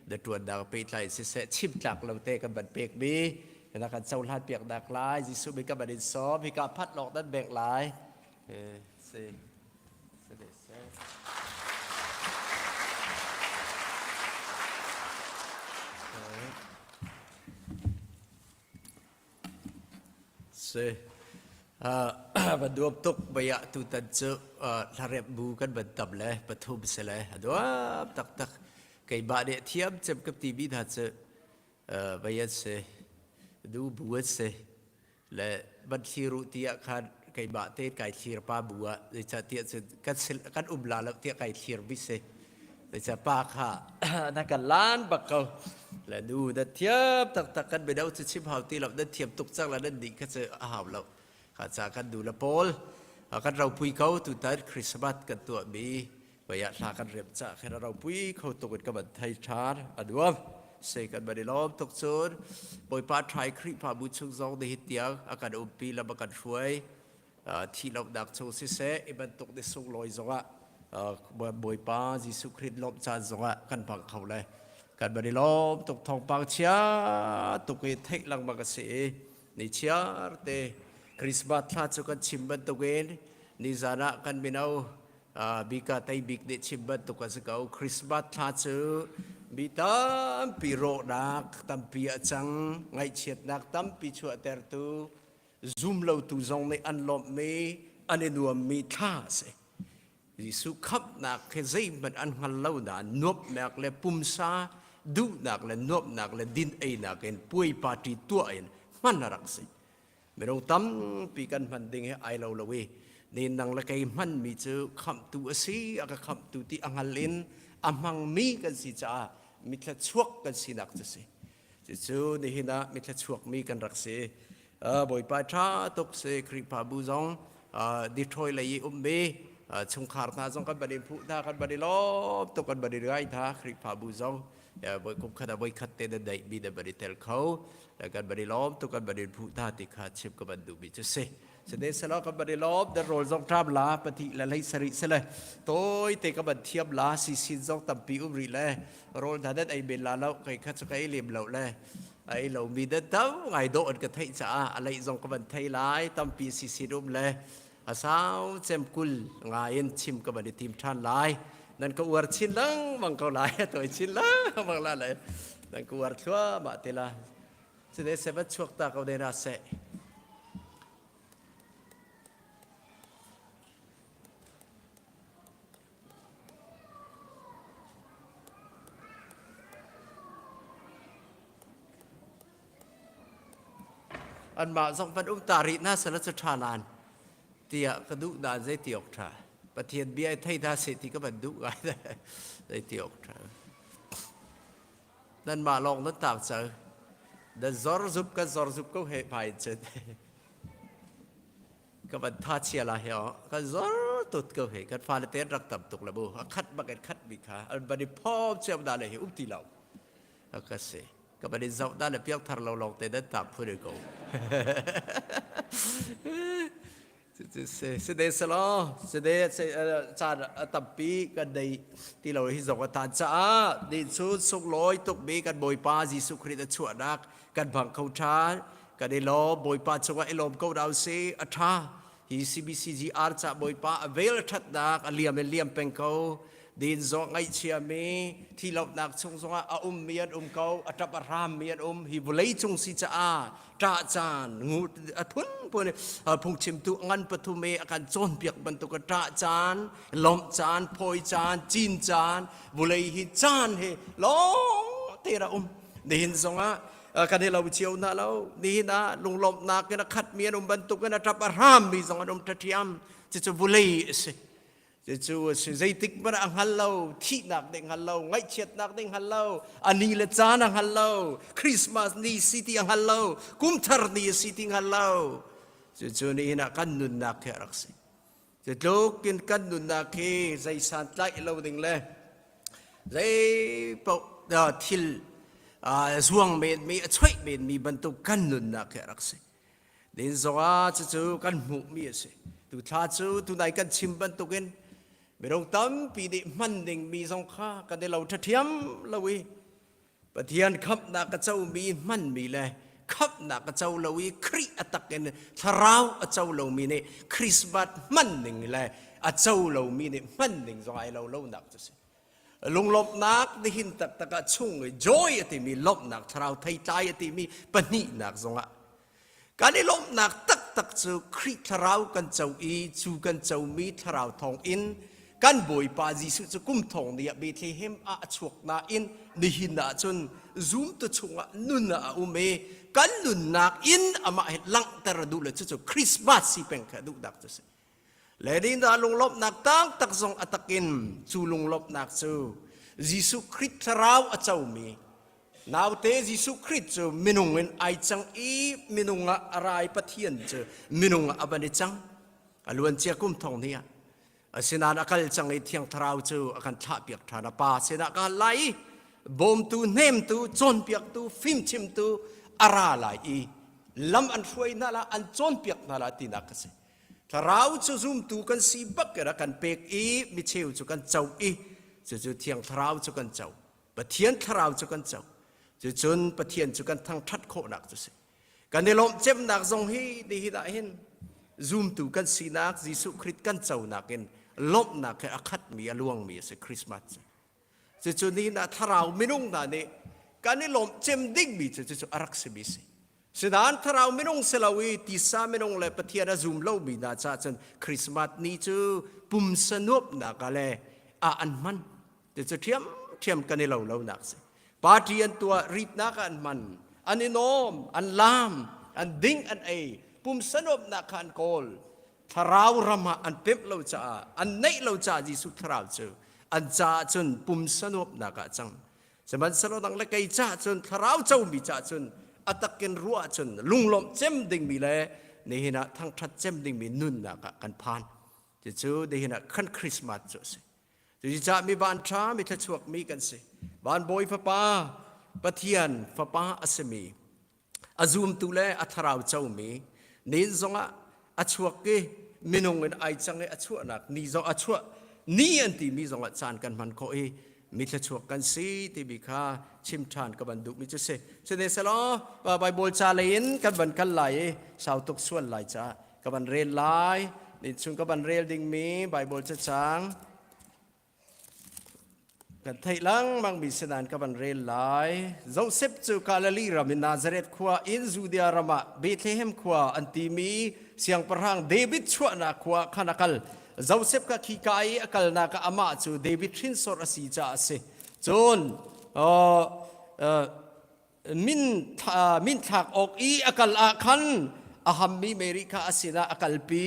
เดือดตรวจดาวเปไตเสชิมจักเราเตกันบันเปกบีนักการเจ้าลาดเปียกดักลายจิสุบิกับบันดินซ้อมพิกาพัดหลอกด้านแบกลายเสเดเสบันดวบตกใบยะตุตันเจทาเรบบูกันบันตับเลยปฐุมเสเลยดวบตักไก่บาเดเทียมเจ็บกับตีบีทัดเจใบยะเสดูบัวเสและบันทีรุติยาคันไก่บาเตไก่ทีรป้าบัวเลยจะเตียเสกันอุบลาแล้วเตียไก่ทีรบิเสเลยจะป้าค่ะนักการล้านบักเขาและดูดัดเทียบตักกันไปเดาจะชิมหาวตีเราดัดเทียมตุกจังแล้วดัดดีก็จะหาวเราข้าจากกันดูละโพลกันเราพุยเขาตุตัดคริสต์มาสกันตัวบีไปอยากลากันเรียบจากให้เราพุยเขาตกกันกับบันไทยชาร์อดวมเสกันบันเดล้อมตกโซนบอยป้าไทยคริพาบุญชงซองในหิตยังอาการอุปีและบักันช่วยที่เราดักโซเสอิบันตกในส่งลอยซะบอยป้าจิสุคริตลบจานซะกันพังเขาเลยกันบันเดล้อมตกทองปังเชียตกเทกลังบักเสในเชียร์เตคริสต์มาสทาจุกันชิมบันตุเกนนิจาระกันเป็นเอาบิกาไตบิกเดชิมบันตุกันสกาวคริสต์มาสทาจุบิตามปีโรนักตัมปีอาจังไงเฉียดนักตัมปีชัวเตอร์ตูซูมเราตูจงในอันลมเมอันนัวมีท่าเสยิสุขับนักเฮ้ยมันอันฮัลโลดานบนักและปุ่มซาดูนักและนบนักและดินเอนักเอ็นป่วยปาติตัวเอ็นมันรักสิไม่รู้ตั้มปีกันมันดึงให้ไอเราเลยนี่นังละไกมันมีเจอคำตัวสีอะไรคำตัวที่อังฮัลลินอามังมีกันสิจ้ามิตรชวกกันสินักจะสิจู่นี่นะมิตรชวกมีกันรักสิบ่อยไปช้าตกเสคริปาบูซองดิทรอยเลยเบชงขาดนาซองกันบัดนี้ผู้ท่ากันบัดนี้ล้อตกกันบัดนี้ไรท่าคริปาบูซองบ่อยคุมขัดบ่อยขัดเตนได้บีเดบัดนี้เตลเขาแล้วกันบัดนี้ล้อมตกกันบัดนี้ผู้ท่าติขาดชิบกันบัดดูบิจะเสเสด็จสลากันบัดนี้ล้อมเดรโรลซองทราบลาปฏิละเลยสริเสเลยโต้ยเตกันบัดเทียบลาสิสินซองตัมปีอุบรีเลยโรลท่านั้นไอเบลลาแล้วใครขัดสกัยเลียมเหล่าเลยไอเรามีเด็ดเต้าไงโดนกันไทยจ้าอะไรซองกันบัดไทยลายตัมปีสิสิรุมเลยอาสาวเจมกุลงายินชิมกันบัดทีมท่านลายนั่นก็อวดชินลังบังเขาลายตัวชินลังบังละเลยนั่นก็อวดชัวบะเตละเสด็จเสด็จช่วงตาเขาได้ราเสอันมาส่งพันตาริน่าสลัดชาลานเตียกระดุดานใจเตียกชาประเทศเบียไทยดาเสติก็บรรดุไงใจเตียกชานั่นมาลองนั่นต่างเจอแต่ซอร์ซุปก็เหตุภัยเจอก็บรรทัดเชียร์ละเหรอก็ซอร์ตุดก็เหตุกันฟาเลเตนรักตับตกระบุคัดบักคัดบิขาอันบันนี้พ่อเชื่อมได้เลยอุบตีเราก็เสก็บันนี้เจ้าได้เลยเพียงทาร์เราลองเตนตับพูดเลยก็เสด็จสลอเสด็จจานตับปีกันในที่เราที่สองตาจ้าดินสุดสุกลอยตกบีกันบอยปาจิสุคริตชั่วนักกันบังเขาช้ากันในล้อบอยปาจังหวะไอลมเขาดาวเสียอัฐาฮีซีบีซีจีอาร์จะบอยปาเวลทัดนักเลียมเป็นเขาดินซองไอเชียมีที่เราหนักชงซองเมียนเขาอัตบรามเมียนฮิบุเลยจงสิจ้าจ้าจานงูพุ่นพุงชิมตุงันปฐุเมอาการโจนเปียกบรรทุกจ้าจานลมจานพอยจานจีนจานบุเลยฮิจานเฮลองเตระดินซองกันที่เราเชียวนะเรานี่นะลุงลมนักกันขัดเมียนบรรทุกกันอัตบรามมีซองทัดเทียมจะบุเลยสิจู่ใจติกมันอังฮัลโลที่นักเด้งฮัลโลไงเชียดนักเด้งฮัลโลอันนี้เลจานังฮัลโลคริสต์มาสนี่สิที่อังฮัลโลกุมทาร์นี่สิที่ฮัลโลจู่นี่นักกันนุนนักแค่รักสิจู่กินกันนุนนักแค่ใจสันไลเราเด้งเลย dây bộ thil zuang mệt mi chơi mệt mi bận tu căn nun na kẻ rắc se đến giờ chú căn mũ mi se tu tha chú tu này căn chim bận tu gen bị đông tâm bị đi man đình mi dòng kha căn để lâu thắt thiam lâu ý bát thiên khắp na cái châu mi man mi le khắp na cái châu lâu ý kri atak gen tharau ở châu lâu mi ne Christmas man đình le ở châu lâu mi ne man đình dòng ai lâu lâu nặng tu se lung lop nak di hin tak taka chung joy ati mi lop nak tharau thai tai ati mi pani nak zonga kani lop nak tak chu khri tharau kan chau i chu kan chau mi tharau thong in kan boi pa jisu chu kum thong ni Bethlehem a chuak na in ni hin na chun zoom tu chunga nun na ume kan nun nak in ama het lang taradu le chu Christmas si peng kha du dak tu se Ledin da lung lop nak tak zong atakin chu lung lop nak chu Jisu Christ rau achau mi now te Jisu Christ chu minungin ai chang i minunga arai pathian chu minunga abani chang aluan chia kum thong nia asina akal chang i thiang tharau chu akan tha piak thana pa sina ka lai bom tu nem tu chon piak tu phim chim tu ara lai i lam an hruai na la an chon piak na la tina ka se Tharau chu zoom tu kan si bak kera kan pek i mi cheu chu kan chau i chu thiang tharau chu kan chau pathian tharau chu kan chau chu chun pathian chu kan thang that kho nak chu se kan ne lom chem nak zong hi di hi da hin zoom tu kan si nak Jisu Christ kan chau nak in lop nak ka akhat mi aluang mi se Christmas chu chu ni na tharau minung na ne kan ne lom chem ding mi chu arak se bi se Sidan tharau minung selawi tisa minung le patiara zoom lo mi na cha chen Christmas ni chu pum sanup na ka le a an man te chu thiam kan lo lo nak se party an tua rit na ka an man an inom an lam an ding an ai pum sanup na kan kol tharau rama an pep lo cha an nei lo cha Jisu tharau chu an cha chun pum sanup na ka chang seman salo dang le kai cha chun tharau chau mi cha chun atakin ruwa chun lunglom chem ding mi le ni hina thang that chem ding mi nun na ka kan phan chu de hina khan Christmas chu se chu cha mi ban tha mi tha chuak mi kan se ban boy fa pa pathian fa pa asemi azum tu le atharau chau mi nin zonga achuak ke minung en ai chang e achua nak ni zo achua ni an ti mi zonga chan kan man ko e mi tha chuak kan si ti bi kha chim than ka ban du mi chu se ne salo Bible cha lein kan ban kan lai sau tuk suan lai cha ka ban rel lai ni chung ka ban rel ding mi Bible cha chang kan thai lang mang bi senan ka ban rel lai Joseph chu Kalali ram in Nazareth khwa in Judea rama Bethlehem khwa anti mi siang parhang David chwa na khwa khanakal Joseph ka khikai akal na ka ama chu David thin sor asi cha ase chon min thak ok i akal a khan aham mi Mary ka asina akal pi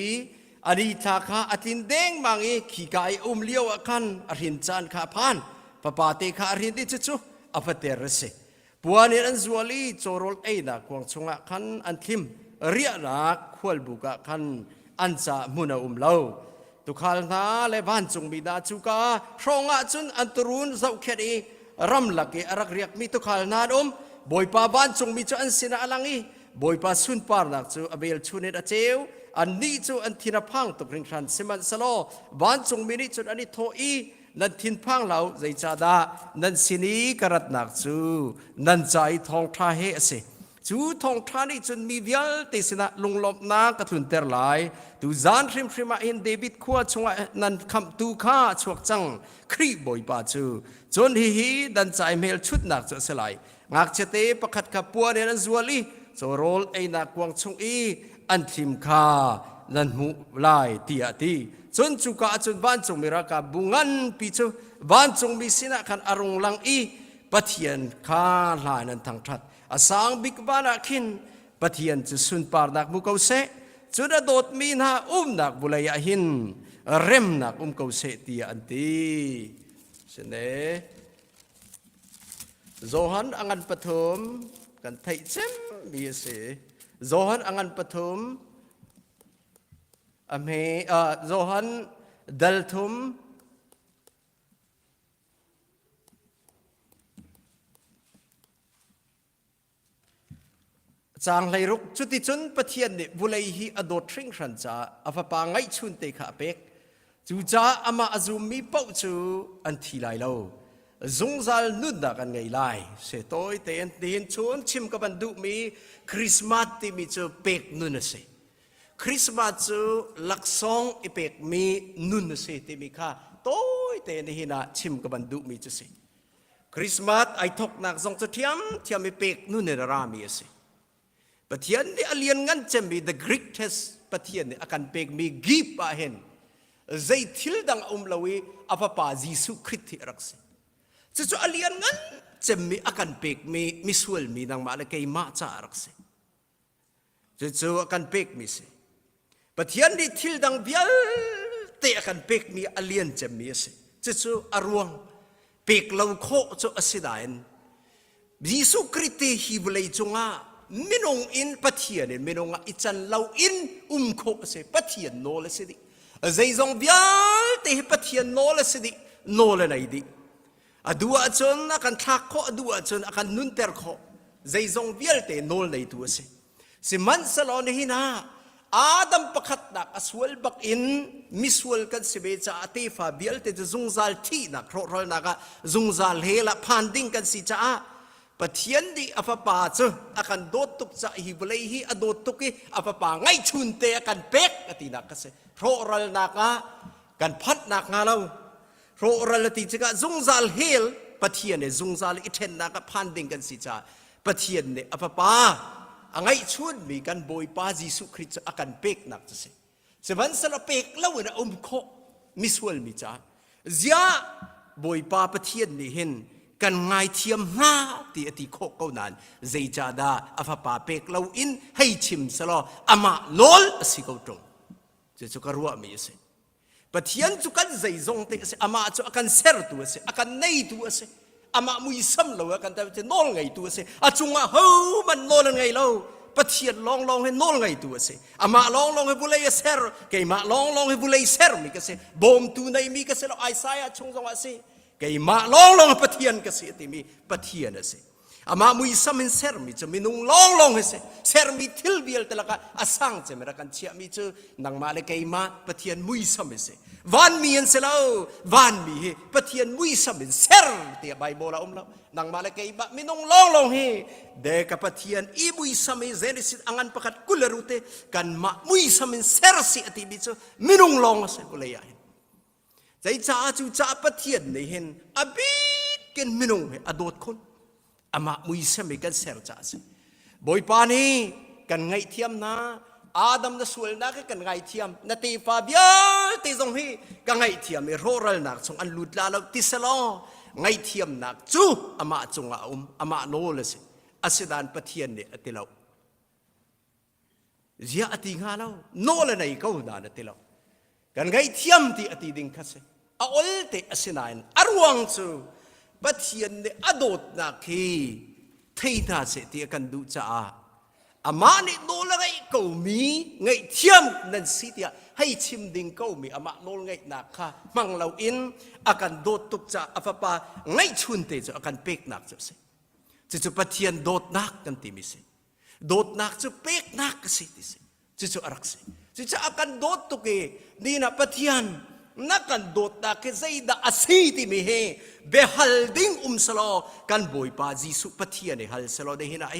ani tha kha atin deng mangi khikai liao akan arin chan kha phan papa te kha arin ti chu apater se puani an zuali chorol eina kwang chunga khan an thim ria na khwal buka khan ancha muna lo tu khal na le ban chung mi da chu ka hronga chun anturun zau kheri ram laki arak riak mi tu khal na boy pa ban chung mi chu an sina alangi boy pa sun par nak chu abel chunet a cheu an ni chu an thina phang tu ring than siman salo ban chung mi ni chu ani tho i nan thin phang lau zai cha da nan sini karat nak chu nan chai thong tha he ase chu thong tha ni chun mi vial te sina lunglop na ka thun ter lai tu zan hrim hrima in David khwa chunga nan kham tu kha chuak chang khri boy pa chu chon hi dan chai mel chut nak chu selai ngak chete pakhat ka puan an zuali chorol eina kwang chung i an thim kha nan mu lai ti chon chu ka chun ban chung mira ka bungan pi chu ban chung mi sina khan arung lang i pathian kha lai nan thang that asang big bana khin pathian chu sun par nak mu kau se chu da dot mi na nak bulaya hin rem nak kau se ti anti sene Zohan angan pathum kan thai chem mi se Zohan angan pathum ame Zohan dalthum จางไหลรุกจุดที่จุนปะเทียนเนี่ยบุเลยฮีอดอทริงขันจ้าอภปาไงชุนเตะขาเป็กจูจ้าอามาอจูมีเป้าจูอันทีไลเราจงจัลนุดดักันไงไลเสตอยเตนเดินชวนชิมกับบันดุมีคริสต์มาสที่มีจูเป็กนุนเสคริสต์มาสจูลักซองอีเป็กมีนุนเสที่มีค่าต้อยเตนหินาชิมกับบันดุมีจูเสคริสต์มาสไอทอกนักจงจะเทียมมีเป็กนุนเนรามีเสปะเทียนนี่อเลียนงั้นจะมี the greatest ปะเทียนนี่อาการเป็กมีกีบอาเห็นใจทิลดังลวีอภปาจิสุคริสต์รักษาจะอเลียนงั้นจะมีอาการเป็กมีมิสวลมีดังมาเลกัยมาจ้ารักษาจะอาการเป็กมีสิปะเทียนนี่ทิลดังเบียลเตะอาการเป็กมีอเลียนจะมีสิจะอารวงเป็กเราโคจะอสิดายินจิสุคริสต์ฮิบเลยจงอามินงอินปะเทียนมินงอิจันเราอินโคเสปะเทียนโนเลสิดิใจจงเบียลเตะปะเทียนโนเลสิดิโนเลไหนดิอดูอาจนอาการทักโคอดูอาจนอาการนุนเตอร์โคใจจงเบียลเตะโนเลไหนตัวเสสิมันสลอนหินาอาดัมประคัดนักอสวลบักอินมิสวลกันสิเบจ่าเตฟาเบียลเตจะจงจัลทีนักโรรนักจงจัลเฮละพันดิ้งกันสิจ้าปะเทียนดีอภปาเจอาการโดดตุกจะฮิบเลยฮีอโดดตุกีอภปาไงชุนเตอาการเป็กอตินักกษโรรัลนักกันพัดนักงาเราโรรัลติจกะจงจัลเฮลปะเทียนเนี่ยจงจัลอิเทนนักพันดิ้งกันสิจ้าปะเทียนเนี่ยอภปาไงชุนมีกันบอยปาจิสุคริสอาการเป็กนักจะเสวันสละเป็กเล่าเนี่ยโคมิสวลมิจ้าเจ้าบอยปาปะเทียนนี่เห็นกันไงเทียมหน้าที่อติโคกนั้นใจจาดาอภปาเป็กเราอินให้ชิมสลออามาโลลสิเขาตรงจะจุกรัวมีเสปะเทียนจุกันใจจงเตะเสอามาจุกันเซร์ตัวเสอากันในตัวเสอามามุยซ้ำเราอากันแต่จะนอนไงตัวเสอาจุงอาเฮมันนอนไงเราปะเทียนลองให้นอนไงตัวเสอามาลองให้บุเลยเซร์เกยมาลองให้บุเลยเซร์มีกันเสบอมตัวในมีกันเสเราไอซายชงจังหวะเสกายมาลองปะเทียนก็เสียที่มีปะเทียนเสียอามามุยสมินเซอร์มีจะมีนุ่งลองเสียเซอร์มีทิลเบียลแต่ละก็อาสังจะมีรักันเชียมีจะนังมาเลยกายมาปะเทียนมุยสมินเสียวันมีอันเสลาววันมีปะเทียนมุยสมินเซอร์ที่ไบเบิลเราเรานังมาเลยกายมามีนุ่งลองเฮเด็กปะเทียนอีมุยสมินเซอร์สิอังอันประคัดกุลรุเตกันมามุยสมินเซอร์สิที่มีจะมีนุ่งลองเสียกุเลยาใจจ้าจูจ้าปะเทียนนี่เห็นอบิดกันมินงอดดคนอามามุยเสมิกันเซร์จ้าสิบอยปานีกันไงเทียมนะอาดัมน่ะสวยนักกันไงเทียมนาตีฟาเบียตีทรงฮีกันไงเทียมโรรัลนักทรงอันลุดลาเราติสลอไงเทียมนักจูอามาจงอามาโนเลสิอาศิดานปะเทียนเนี่ยอติเราเจ้าอติงาเราโนเลนัยเขาดานอติเรากันไงเทียมที่อติดิงคัสอาอลเตอสินายนอารวังจูปะเทียนเนี่ยอโดดนักฮีเทียนาเสตีกันดูจ้าอามาเนี่ยโนละไงกูมีไงเทียมนั่นสิเดียให้ชิมดิงกูมีอามาโนไงนักค่ะมังเราอินอาการโดดตุกจ้าอาฟปาไงชุนเตจะอาการเป็กนักจะสิจะปะเทียนโดดนักกันตีมิสิโดดนักจะเป็กนักสิติสิจะอารักสิจะอาการโดดตุกนี่นะปะเทียนนักกันโดดนักใจดาอาศีติมิเฮเบฮัลดิ้งสโลกันบอยปาจิสุปะเทียนเนี่ยฮัลสโลได้เห็นอะไร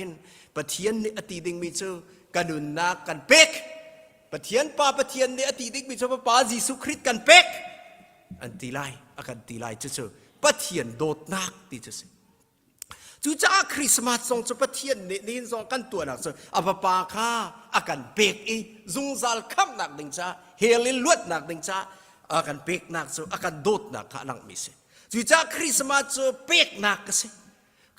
ปะเทียนเนี่ยอติดิ้งมิเจอกันนุนนักกันเป็กปะเทียนปะเทียนเนี่ยอติดิ้งมิเจอปาจิสุคริสกันเป็กอันตีไลอาการตีไลจะเจอปะเทียนโดดนักที่จะสิจูจ้าคริสต์มาสทรงจะปะเทียนนี่ทรงกันตัวนักเจออาปาข้าอาการเป็กอีจุงซัลคัมนักดิงจ้าเฮลินลวดนักดิงจ้าอาการเป็กนักเจออาการโดดนักข้านังมิเสจูจ้าคริสต์มาสจะเป็กนักก็สิ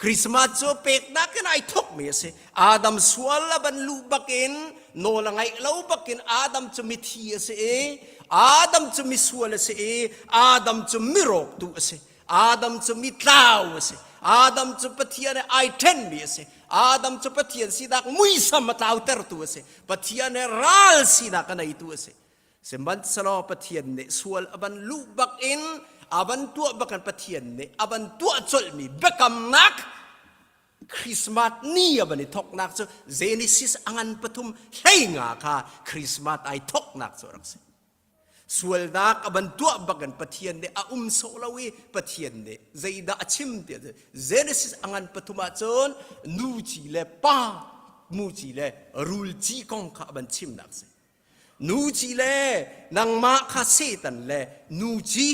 คริสต์มาสจะเป็กนักกันไอทุกมิเสอาดัมสวลละบันลูบักินโนละไงเล่าบักินอาดัมจะมิทีเสอาดัมจะมิสวลเสอาดัมจะมิรกตุเสอาดัมจะมิตลาวเสอาดัมจะปะเทียนไอเทนมีเสอาดัมจะปะเทียนสิดักมุยสมัตาวเตอร์ตัวเสปะเทียนรัลสิดักกันไอตัวเสเสมันสลอปะเทียนเนสวลอบันลูบักอินอาบันตัวบักันปะเทียนเนอาบันตัวจลมีเบกัมนัก คริสต์มาสนี่บันนี้ทกนักจะเจนิซิสอังปฐุมให้งาค่ะคริสต์มาสไอทกนักจะรักษาส่วนนักบันตัวบักันปะเทียนเดอาโซลาวีปะเทียนเดใจดาชิมเดเจนิซิสอังปฐุมจนนูจีเลป้ามูจีเลรูลจีกองข้าบันชิมนักษานูจีเลนังมาข้าเซตันเลนูจี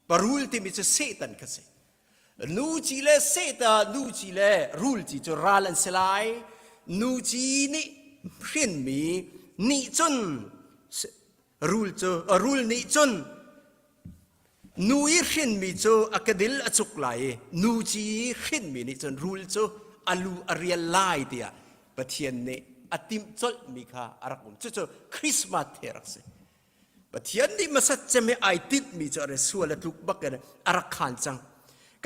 ปารูลที่มีจะเซตันข้าเซนูจีเลเซตานูจีเลรูลจีจะราลันสลายนูจีนี่เพี้ยนมีนี่จนรูลนี่จนนูอีเพี้ยนมีจะอักดิลอจุกไหลนูจีเพี้ยนมีนี่จนรูลจะอาลูอารียลไลเดียปะเทียนนี่อติมจดมีค่าอารักมุจะคริสต์มาสเทรักเซปะเทียนนี่มาสัจจะไม่ไอติดมีจะอะไรส่วนละทุกบักกันอารักขันจัง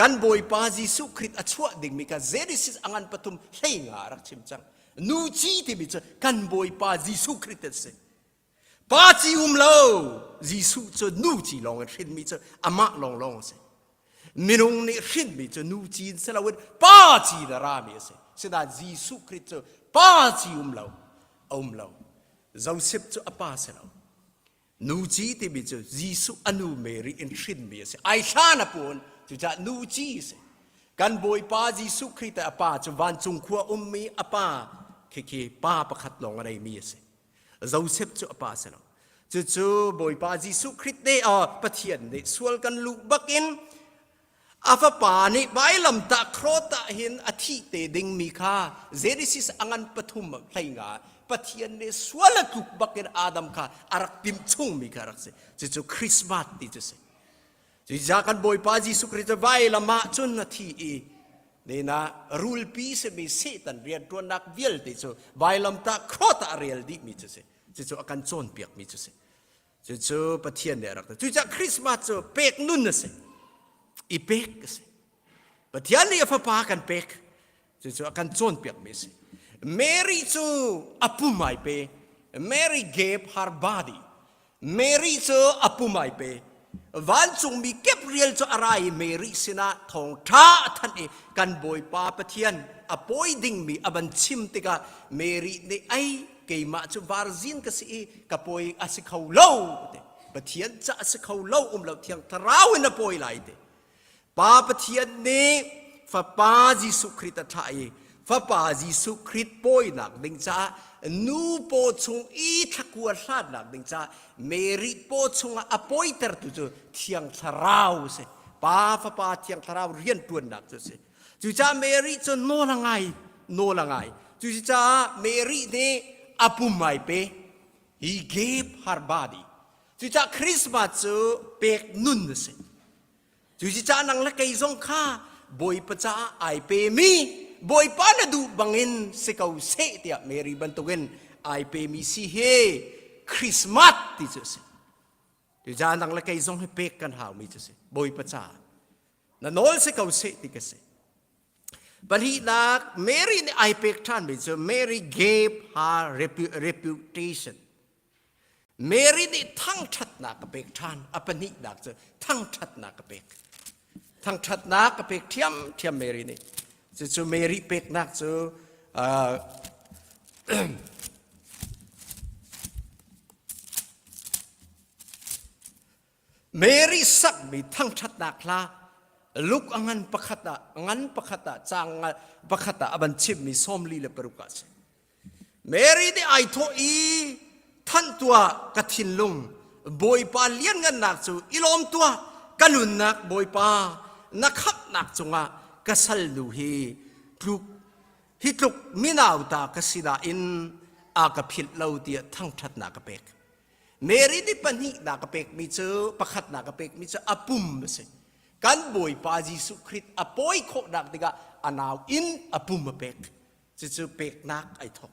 กันบอยปาจิสุคริตอชัวดิ่งมีกันเจดิสิสอังปฐุมเฮงารักชิมจังนูจีที่มีจะกันบอยปาจิสุคริตเสปาจิโลจิสุจะนูจีลองรินมีจะอามาลองเสมินงนี่รินมีจะนูจีนเสลาวินปาจิดารามีเสเสดาจิสุคริตจะปาจิโลเจ้าเสพจะอปาเสลานูจีที่มีจะจิสุอนุเมริอินรินมีเสไอชาณปูนจะจะนูจีเสกันบอยปาจิสุคริตอปาจะวันจงขัวมีอปาเคป้าประคัดลงอะไรมีเสเราเสพจะอปาเสนาจู่บอยปาจิสุคริตเดอปะเทียนเดสวลกันลุบักอินอาฟปานี่ใบลำตะโครตะเห็นอาทิเตดิงมีค่าเจดิซิสอังปฐุมไพงาปะเทียนเดสวลกุกบักอินอาดัมค่าอารักติมชุ่งมีค่ารักเสจู่คริสต์มาสที่จะเสจากกันบอยปาจิสุคริตใบละมาจนนาทีนี่นะรูลปีเสมีเซตันเรียนตัวนักเวลติจูใบลำตาโคตรเรียลดิมีจะเสจู่อาการโจนเปียกมีจะเสจู่ปะเทียนเนี่ยรักจู่จากคริสต์มาสจู่เป็กนุ่นนะเสอีเป็กเสปะเทียนนี่ฟ้าปากันเป็กจู่อาการโจนเปียกมีเสเมรี่จู่อปุไม่เปเมรี่เก็บฮาร์บาดีเมรี่จู่อปุไม่เปวันจงมีเก็บเรียลจะอะไรเมริสินะทองท้าท่านเอกันบอยปาปะเทียนอปอยดิ่งมีอบันชิมติกาเมริในไอเกยมาจะวาร์ซินกษีกับปอยอาศัยเขาเล่าปะเทียนจะอาศัยเขาเล่าเราเทียงทราวน์ปอยไหลเตปาปะเทียนนี้ฟ้าปาจิสุคริตไทยฟ้าปาจิสุคริตปอยหนักดิ่งจ้านูโปชงอีทักวัวลาดหนักดิ่งจ้าเมริโปชงอปอยเตอร์ตุจเทียงทราวเสป้าฟ้าปาเทียงทราวเรียนตัวหนักจุเสจุจ้าเมริจนโนละไงจุจ้าเมริเนี่ยอปุไม่เปhe gave her body จุจ้าคริสต์มาสเป็กนุ่นเสจุจ้านังละไกซงข้าบอยปะจ้าไอเปมีบอยปานาดูบังเอินเสกเอาเสเตียเมริบันตุเกนไอเปมีสิเฮคริสต์มาสที่จะเสจุจ้านังละไกซงให้เป็กกันหาวมีจะเสบอยปะจ้านั่นโน้ตเสกเอาเสติกเสบัดนี้นักเมรี่ในไอเป็กท่านมีจะเมรี่ gave her reputation เมรี่นี่ทั้งชัดนักกับเป็กท่านอปนิดักจะทั้งชัดนักกับเป็กทั้งชัดนักกับเป็กเทียมเมรี่นี่จะเมรี่เป็กนักจะเมรี่สักมีทั้งชัดนักละลูกอันประคตะจางประคตะอบันชิมมีส้มลีเลปรุกัสเมรีได้ไอโทอีท่านตัวกฐินลุงบอยปาเลี้ยงกันหนักจูอิลอมตัวกันหุนนักบอยปานักขับหนักจงะกษัลดูฮีทุกฮิตุกมินาวตากสิดาอินอากพิลเลาเดียทั้งชัดนักเป็กเมรีได้ปัญหินักเป็กมีเจอประคตนักเป็กมีเจออปุ่มเสกันบอยปาจิสุคริตอปอยโคดักดิกาอนาวอินอปุมเป็กจะเป็กนักไอทอก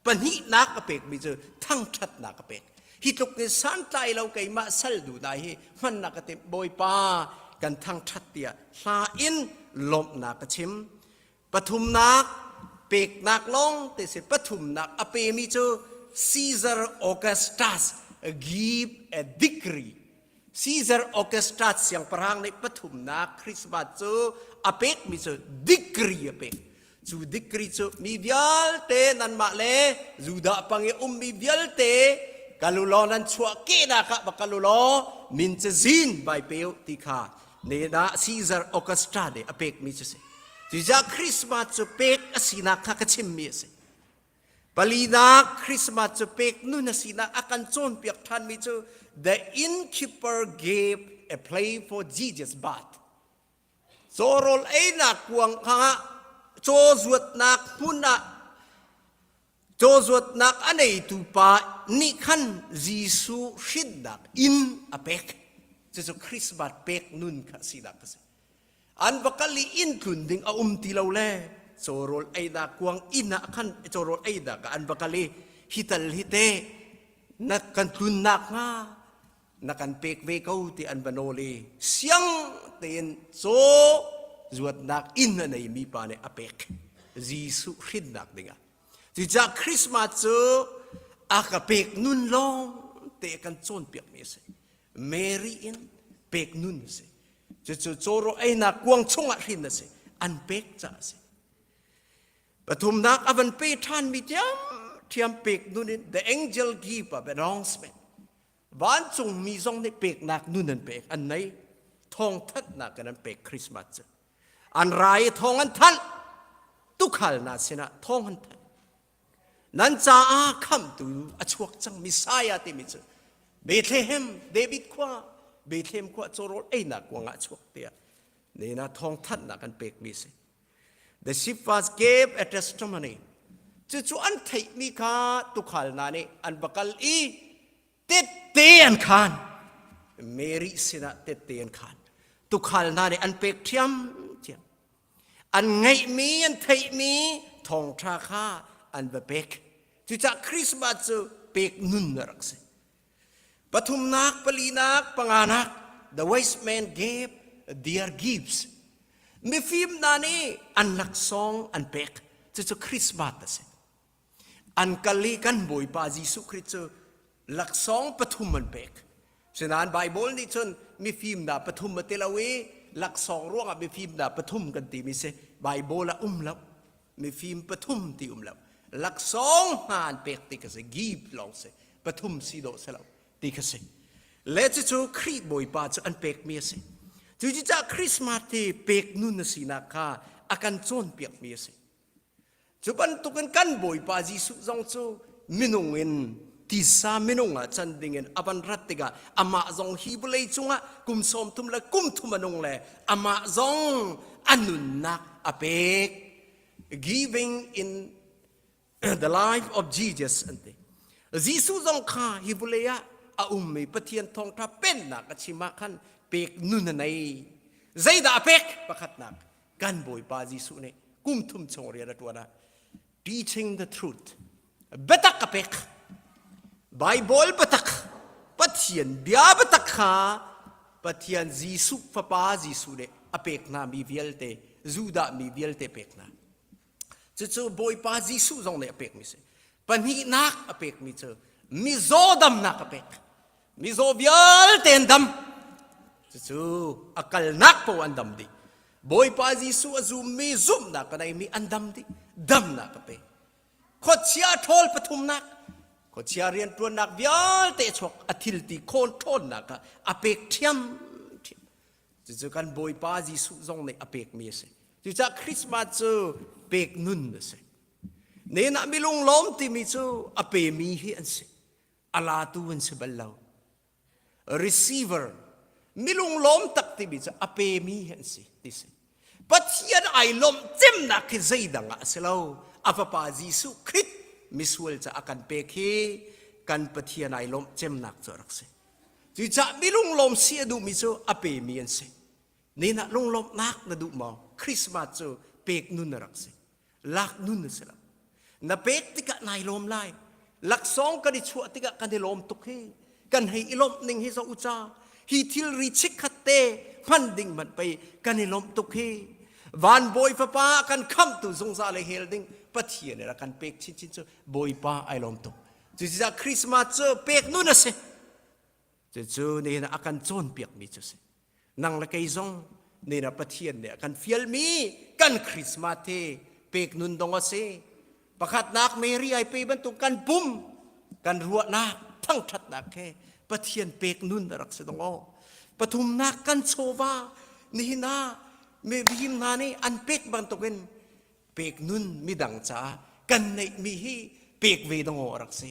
ปัญหินักเป็กมีเจอทั้งชัดนักเป็กฮิตุกในสันใจเราไกมาสัลดูได้มันนักเต็มบอยปากันทั้งชัดเดียลาอินลมนักชิมปฐุมนักเป็กนักลงแต่เสปฐุมนักอเปมีเจอ Caesar Augustus give a decree ซีซาร์ออเคสตราเสียงพรางในปฐุมนาคริสต์มาสจูอเปกมีจูดิกรีอเปกจูดิกรีจูมีวิลเตนันมาเลจูดาปังเอมีวิลเตกาลุลอนันชัวเกนาคะบักกาลุลอมินจะซินใบเปียวติคาเนนาซีซาร์ออเคสตราเดอเปกมีจูเซจูจาคริสต์มาสจูเปกอสินาคะกะชิมมีเซปลีนาคริสต์มาสจูเปกนุนอสินาอากันโจนเปียกทันมีจู The innkeeper gave a play for Jesus bath. Sorol ay nakuang ha, Josuat nak muna, Josuat nak anay tupa, ni kan Jisu shidak in a pek. Jesu Christmas pek nun ka sidak kasi. An bakali in kunding a tilaw le, Sorol ay nakuang ina kan, Sorol ay na ka, an bakali hital hite, nakan tunak nga, nakan pek vekaw ti an banoli siyang tin so zuat nak in na mi pa ne apek Jisu rid nak dinga ti ja Christmas so akapek nun long te kan chon pek mi se Mary in pek nun se chu choro ai na kuang chunga rin na se an pek cha se pathum nak avan pe than mi tiam pek nun in the angel give a announcementบ้านจงมีซองในเปกนักนู่นนั่นเปกอันไหนทองทัดนักกันนั้นเปกคริสต์มาสอันไรทองอันทันตุขัลนาสินะทองอันทันนั้นจะอาคำตูอชวกจังมิสายาติมิจเบธเลเฮมเดวิดขว่าเบธเลเฮมขว่าโจโรเอนักวางอชวกเตียนี่นะทองทัดนักกันเปกมิสิ The shepherds gave a testimony จู่ๆอันไทยมีค่าตุขัลนานี่อันบักลอีเตเตียนขานเมรีสินะเตเตียนขานตุขัลนาเนี่ยอันเป็กเทียมอันไงมีอันไทยมีทองทราคาอันเป็กจุจากคริสต์มาสเป็กนุ่นรักษาปฐุมนักปลีนักปังานัก the wise men gave their gifts มีฟิล์มนานี่อันนักซองอันเป็กจุจากคริสต์มาสอันกะลีกันบ่อยปาจิสุคริสต์หลักสองปฐุมมันเปกฉะนั้นไบเบิลนี่จนมีฟิล์มด่าปฐุมมาเตลเวหลักสองร่วงมีฟิล์มด่าปฐุมกันตีมิเซไบเบิลละแล้วมีฟิล์มปฐุมตีแล้วหลักสองหานเปกตีกันเสกีบลองเสปฐุมสีโดเสแล้วตีกันเสและจะจูครีบอยปาจะอันเปกมีเสจูจิจะคริสต์มาสที่เปกนุนสีนาคาอาการโจนเปียกมีเสจูบันตุกันกันบอยปาจิสุจงจูมินุงินที่สามินุงะจันดิเงินอบันรัตติกะอามาจงฮีบุเลยจุงะกุมสมทุมละกุมทุมนุงเลยอามาจงอันนุนนักอเปก giving in the life of Jesus อันเดจีสุจงข้าฮีบุเลยะอามีปะเทียนทองทับเป็นนักชิมาขันเปกนุนในใจดาอเปกประคัดนักกันบ่อยปาจีสุเนี่ยกุมทุมชงเรียนตัวนะ teaching the truth เบตักอเปกไบเบิลปะตักปะเทียนเบียปะตักขาปะเทียนจีสุฟปาจีสุเดอเปกนามีเวลเตจูดามีเวลเตเปกนาจู่ๆบอยปาจีสุจงเนอเปกมิเซปัญหานักอเปกมิเจมิโซดัมนักอเปกมิโซเวลเตนดัมจู่ๆอักลนักปวันดัมดิบอยปาจีสุอจูมิซุมนักกันไอมีอันดัมดิดัมนักอเปกขดเชียทอลปฐุมนักก็เชียเรียนตัวนักวิลเตชกอาทิลตีโคนโทนนักอเปกเทียมจะกันบอยปาจีสุจงในอเปกมีเสจะคริสต์มาสเปกนุนเสเนน่ะมีลุงล้อมที่มีจูอเปมีเฮียนเสอาลาตูนเสบัลลาว receiver มีลุงล้อมตักที่มีจูอเปมีเฮียนเสดิเสปัจจัยไอล้อมเต็มนักใจดังเสลาวอาฟปาจีสุคริสมิสเวลจะอาการเปกเฮกันปะเทียนไอลมเจมนักจรักเสจีจะมีลุงลมเสียดูมิโซอเปมีอันเสนี่นะลุงลมนักนะดูมอคริสต์มาสเปกนุนรักเสลักนุนเสละนะเปกติกะนายลมไล่ลักสองกันดิชัวติกะกันดิลมตุกเฮกันให้ลมหนึ่งให้สอุจาฮีทิลริชิกขัดเตพันดิ่งมันไปกันให้ลมตุกเฮวันบอยฟ้ากันคำตุสงสารเลยเฮลดิ่งปะเทียนเนี่ยกันเปกชิ้นๆบอยป้าไอลมตุจู่ๆคริสต์มาสเปกนู่นน่ะสิ จู่ๆนี่นะอาการโจนเปียกมีจุดสินั่งละไกซงนี่นะประเทียนเนี่ยกันเฟียลมีกันคริสต์มาสเทเปกนุนดงสิประคัดนักเมรีไอปีบรรทุกกันปุ่มกันรัวนักทั้งทัดนักแค่ประเทียนเปกนุนรักษาดงปฐุมนักกันโชวานี่นะเมรีนานี่อันเปกบรรทุกกันเปกนุนมีดังจ้ากันในมีฮีเปกเวดงรักษา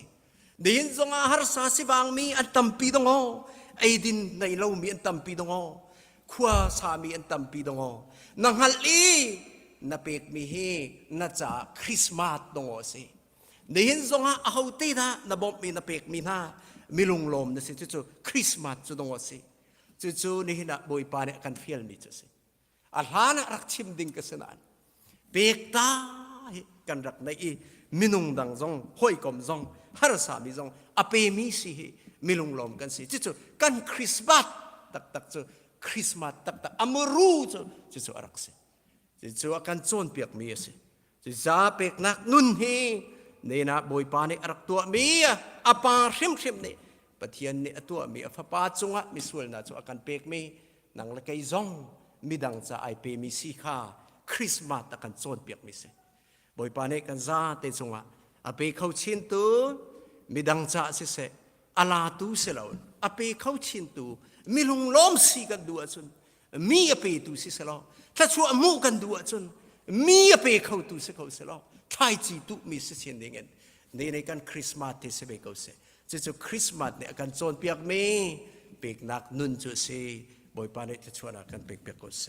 เดินจงอาหารสาสิบางมีอันตัมปีดงไอดินในเรามีอันตัมปีดงขวาสามีอันตัมปีดงนังฮัลลีนับเอกมีฮีนัจาคริสต์มาสดงสิเดินจงอาหาวตีนะนับมีนับเอกมีนามีลุงลมนะสิจู่ๆคริสต์มาสจุดงสิจู่ๆนี่นะบอยปาเนี่ยกันเฟียลมีจุสิอัลฮานะรักชิมดิ่งกันสนานเปกตากันรักในมินุงดังจงห้อยกอมจงฮาร์สามีจงอเปมีสิมิลุงลมกันสิจู่ๆกันคริสต์มาสตักจู่คริสต์มาสตักอเมรูจู่ๆรักสิจู่ๆกันโจนเปียกมีสิจู่ๆเปียกนักนุนฮีนี่นะบอยปานี่รักตัวมีอปาริมนี่ปะเทียนนี่ตัวมีอฟปาจุงะมีส่วนนะจู่กันเปียกมีนังละไกจงมีดังจะไอเปมีสิข้าคริสต์มาสกันโจนเปียกมีสิบอยปานี่กันซาเตจุงะอเปเขาชินตูมีดังจะสิเสอาลาตูเสลาอเปเขาชินตูมีลุงล้อมสีกันดูจุนมีอเปตูสิเสลาถ้าชัวมูกันดูจุนมีอเปเขาตูสิเขาเสลาไทยจีตุมีสิเชียนดิ่งนในการคริสต์มาสที่เสเบเขาเสจู่ๆคริสต์มาสเนี่ยกันโจนเปียกมีเปียกนักนุนจุสิบอยปานี่จะชวนกันเปียกเขาเส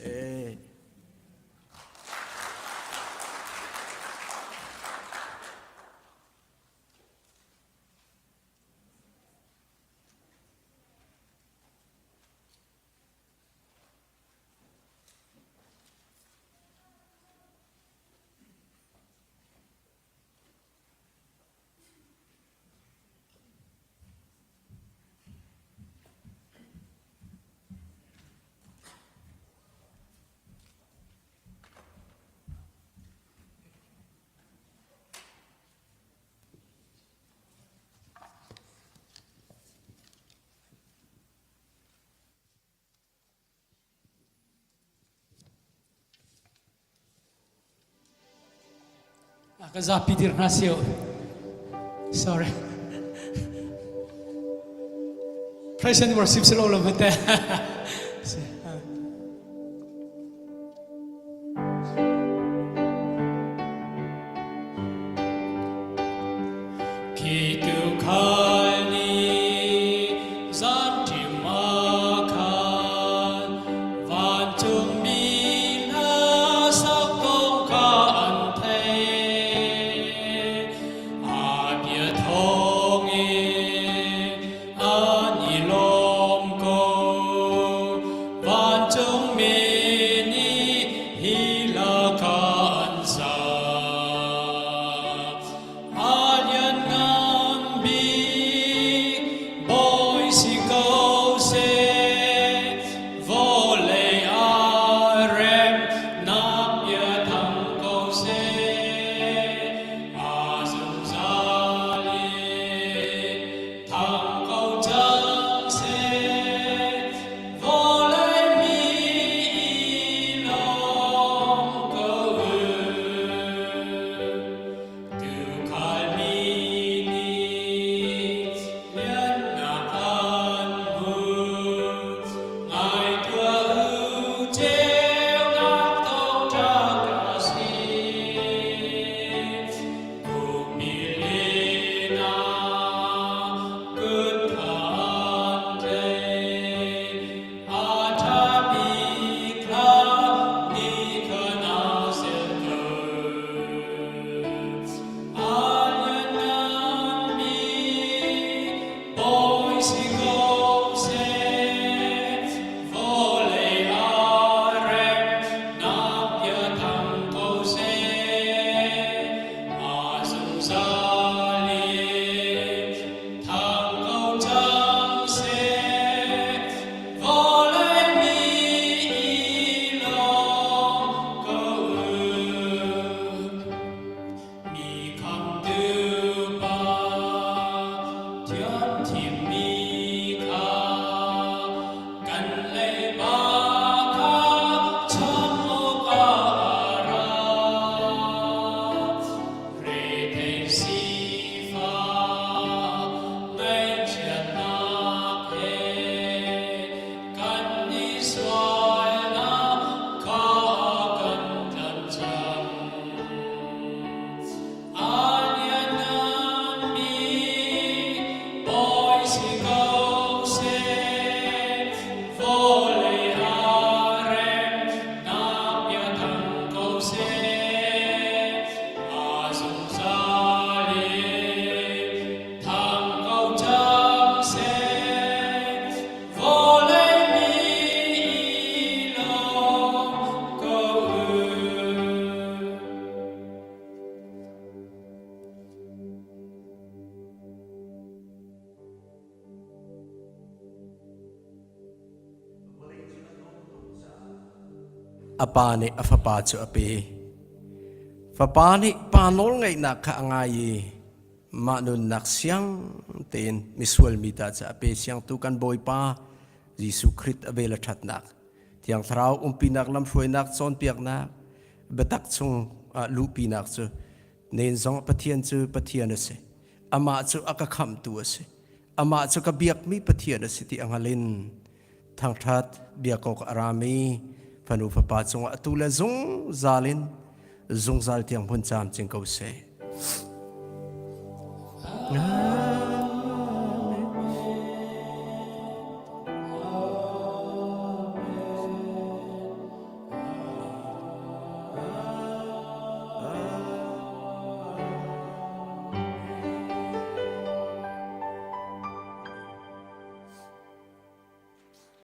Kazapitir nasio. Sorry. Praise and worship sa lolo bete. Kitu kali zanti makan vantum mina sakong ka ante abia thong ani lom ko apa ni afapa chu ape fapa ni panol ngai nak kha ngai manun nak siang ten misual mita cha ape siang tu kan boy pa Jesu Christ abela that nak tiang thrau pinak lam phoi nak chon piak nak betak chung lu pinak chu nen zong pathian chu pathian ase ama chu akakham tu ase ama chu ka biak mi pathian ase ti angalin thang that biakok arami phanu papa chung atula zung zalin zung zal tiang hun cham ching ko se